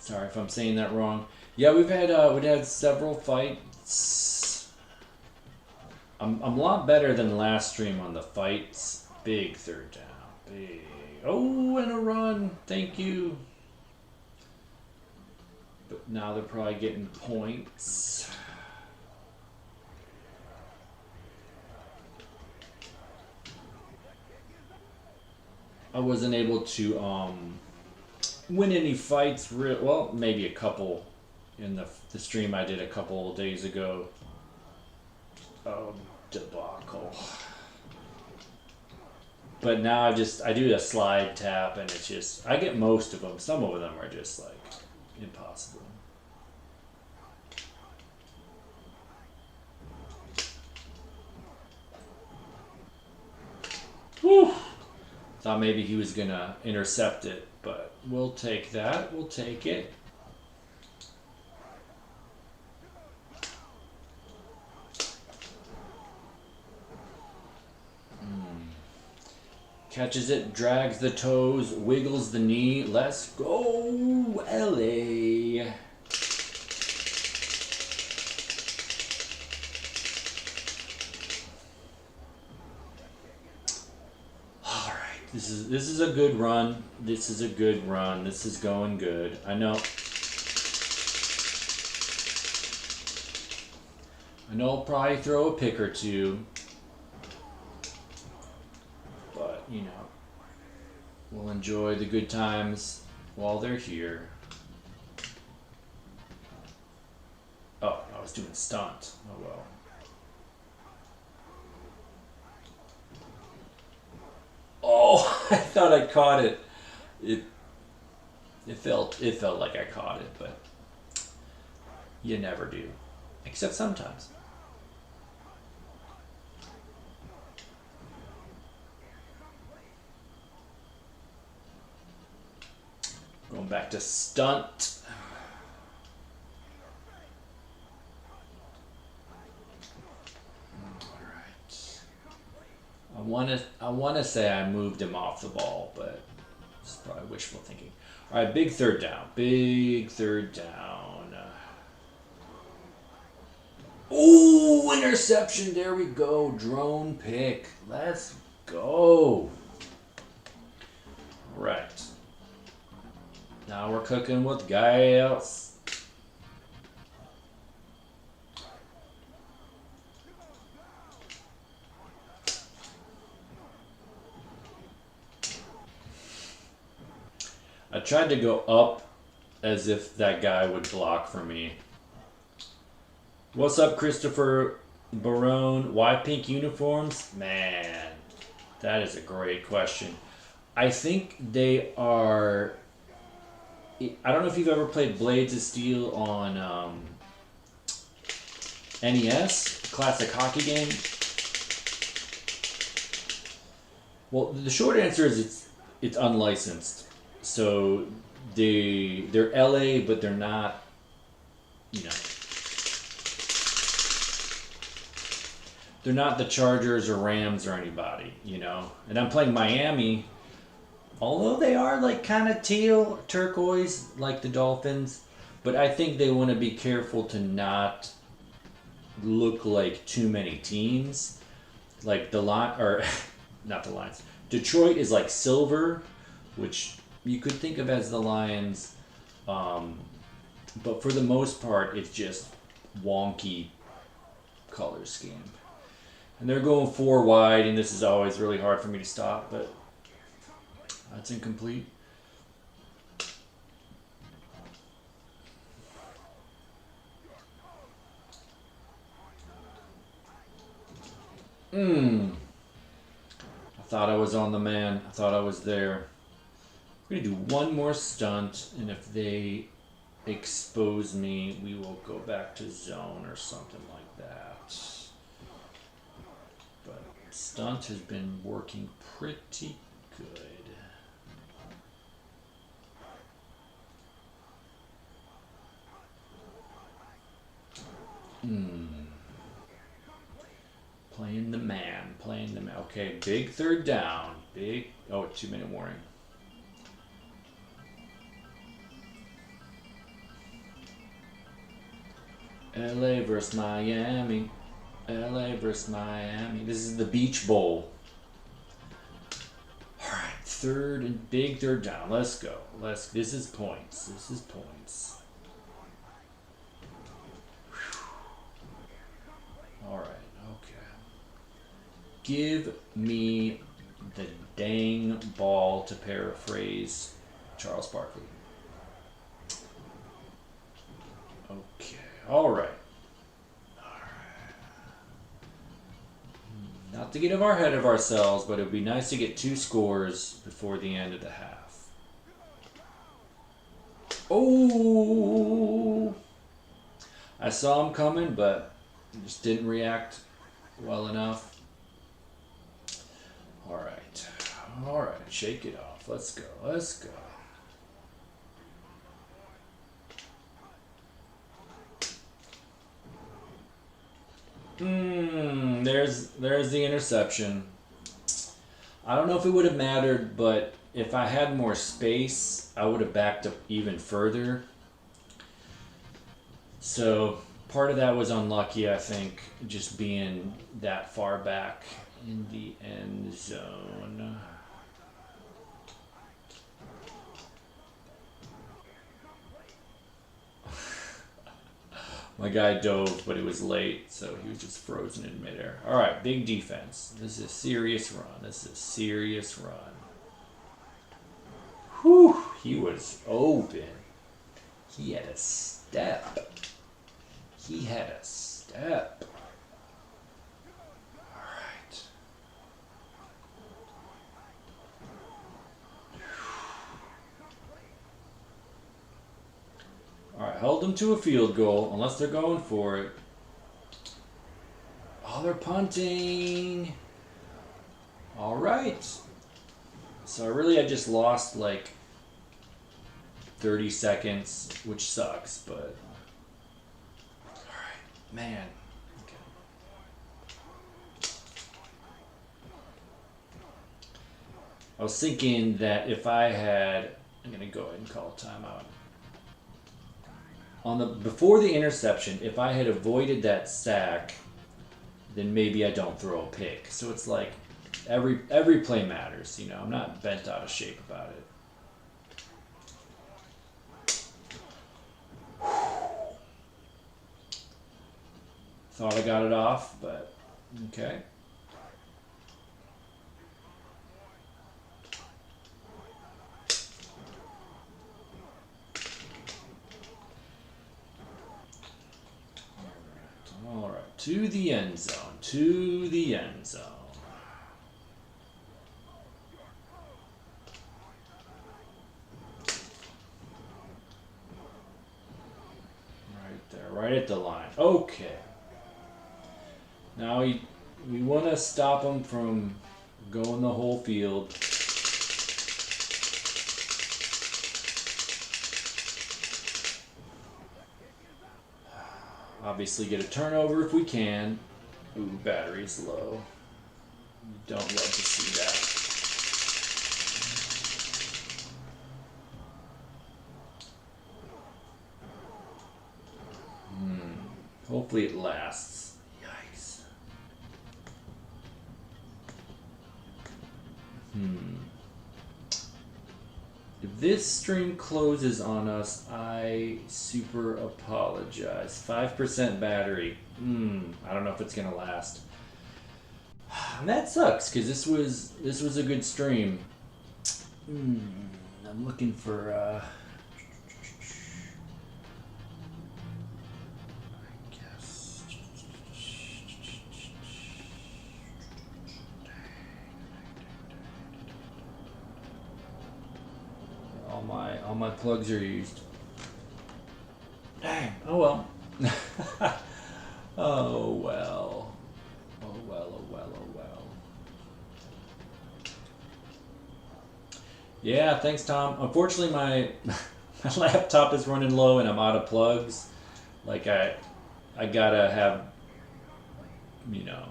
Sorry if I'm saying that wrong. Yeah, we've had several fights. I'm a lot better than last stream on the fights. Big third down. Big. Oh, and a run. Thank you. But now they're probably getting points. I wasn't able to win any fights. Well, maybe a couple in the stream I did a couple days ago. Oh, debacle. But now I do a slide tap, and it's just, I get most of them. Some of them are just like impossible. Whew. Thought maybe he was gonna intercept it, but we'll take that. We'll take it. Catches it, drags the toes, wiggles the knee. Let's go, LA. All right, this is a good run. This is a good run. This is going good. I know I'll probably throw a pick or two. You know, we'll enjoy the good times while they're here. Oh, I was doing stunt. Oh well. Oh, I thought I caught it. It felt like I caught it, but you never do, except sometimes. Going back to stunt. All right. I wanna say I moved him off the ball, but it's probably wishful thinking. All right, big third down. Big third down. Oh, interception! There we go. Drone pick. Let's go. All right. Now we're cooking with gas. I tried to go up as if that guy would block for me. What's up, Christopher Barone? Why pink uniforms? Man, that is a great question. I think they are... I don't know if you've ever played Blades of Steel on NES, classic hockey game. Well, the short answer is it's unlicensed. So they're LA, but they're not, you know, they're not the Chargers or Rams or anybody, you know. And I'm playing Miami. Although they are like kind of teal, turquoise, like the Dolphins, but I think they want to be careful to not look like too many teams. Like the line, or not the Lions. Detroit is like silver, which you could think of as the Lions, but for the most part, it's just wonky color scheme. And they're going 4 wide, and this is always really hard for me to stop, but. That's incomplete. I thought I was on the man. I thought I was there. We're going to do one more stunt, and if they expose me, we will go back to zone or something like that. But stunt has been working pretty good. Playing the man. Playing the man. Okay, big third down. Big. Oh, 2-minute warning. LA versus Miami. LA versus Miami. This is the Beach Bowl. Alright, big third down. Let's go. This is points. This is points. Alright, okay. Give me the dang ball, to paraphrase Charles Barkley. Okay, alright. Not to get ahead of ourselves, but it would be nice to get 2 scores before the end of the half. Oh! I saw him coming, but just didn't react well enough. Alright. Alright, shake it off. Let's go. Let's go. There's the interception. I don't know if it would have mattered, but if I had more space, I would have backed up even further. So part of that was unlucky, I think, just being that far back in the end zone. My guy dove, but it was late, so he was just frozen in midair. All right, big defense. This is a serious run. This is a serious run. Whew, he was open. He had a step. He had a step. All right. All right, held them to a field goal, unless they're going for it. Oh, they're punting. All right. So I just lost like 30 seconds, which sucks, but all right, man. Okay. I was thinking that if I had, I'm gonna go ahead and call timeout. Before the interception, if I had avoided that sack, then maybe I don't throw a pick. So it's like every play matters, you know. I'm not bent out of shape about it. Thought I got it off, but okay. All right, to the end zone, to the end zone. Right there, right at the line. Okay. Now we want to stop them from going the whole field. Obviously get a turnover if we can. Ooh, battery's low. Don't love to see that. Hopefully it lasts. Yikes. If this stream closes on us, I super apologize. 5% battery. I don't know if it's gonna last. And that sucks because this was a good stream. I'm looking for I guess. All my plugs are used. Dang. Oh well. Oh well. Oh well. Oh well. Oh well. Yeah. Thanks, Tom. Unfortunately, my laptop is running low and I'm out of plugs. Like I gotta have, you know,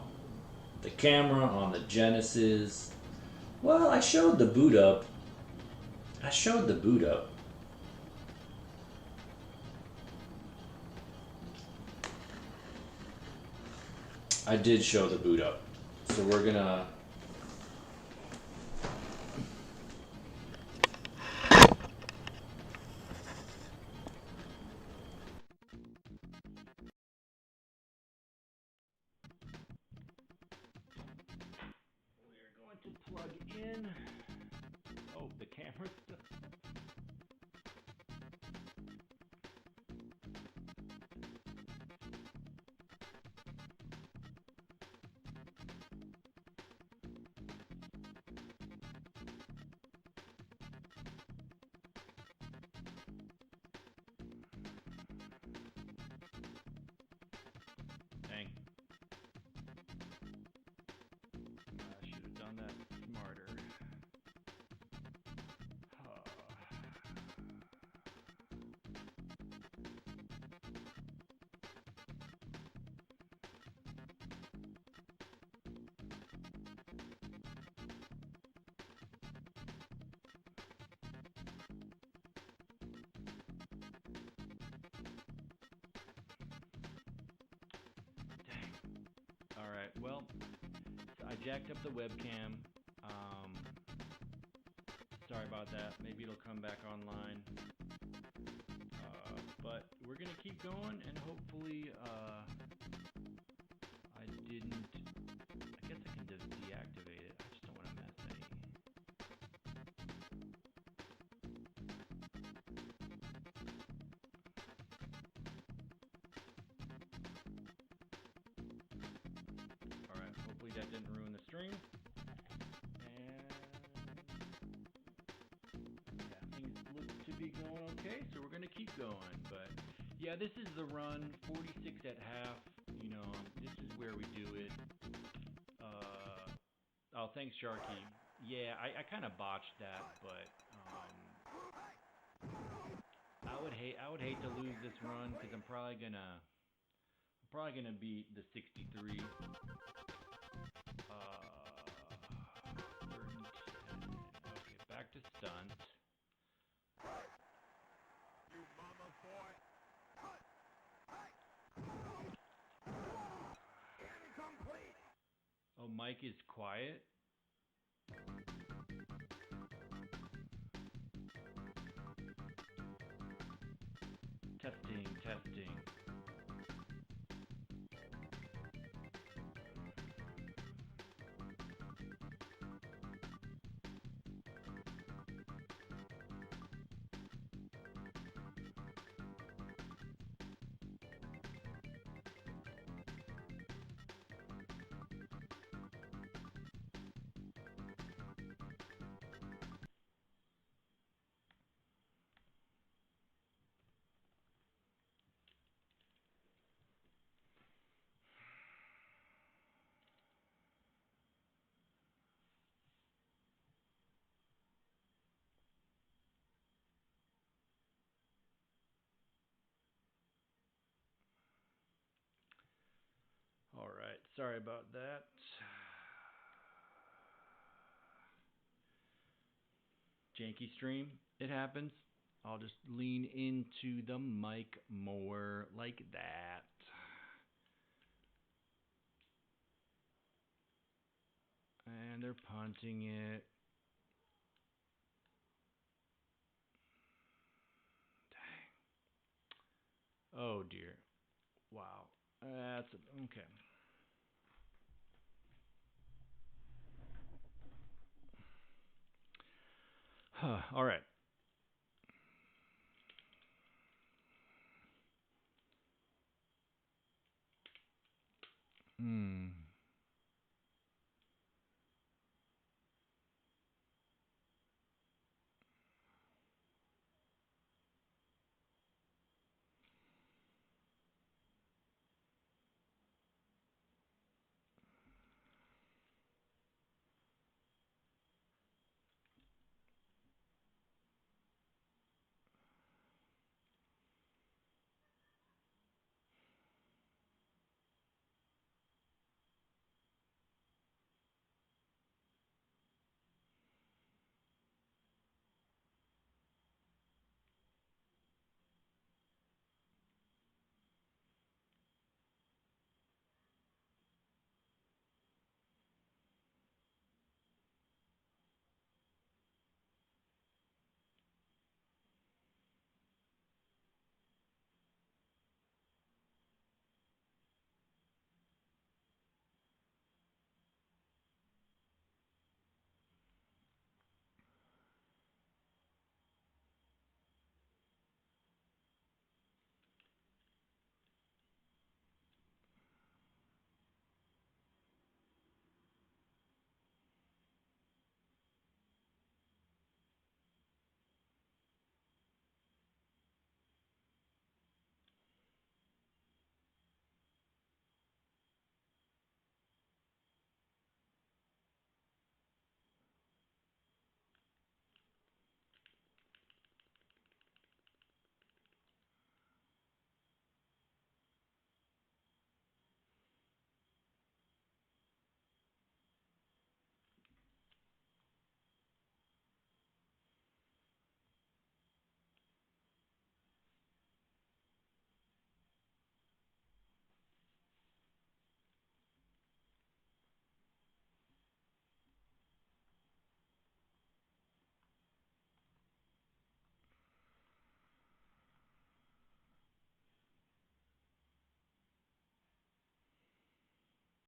the camera on the Genesis. Well, I showed the boot up. I showed the boot up. I did show the boot up. So we're gonna. We're going to plug in. Oh, the camera's still. Dang. I should have done that smarter. Alright, well, I jacked up the webcam. Sorry about that. Maybe it'll come back online. But we're going to keep going, and hopefully I didn't... I guess I can just deactivate it. I just don't want to mess any... Alright, hopefully that didn't ruin the stream. Going okay, so we're gonna keep going. But yeah, this is the run 46 at half. You know, this is where we do it. Oh, thanks, Sharky. Yeah, I kind of botched that, but I would hate to lose this run because I'm probably gonna beat the 63. Okay, back to stunt. Oh, Mike is quiet? Testing, testing. All right, sorry about that. Janky stream, it happens. I'll just lean into the mic more like that. And they're punting it. Dang. Oh dear. Wow. That's okay. All right.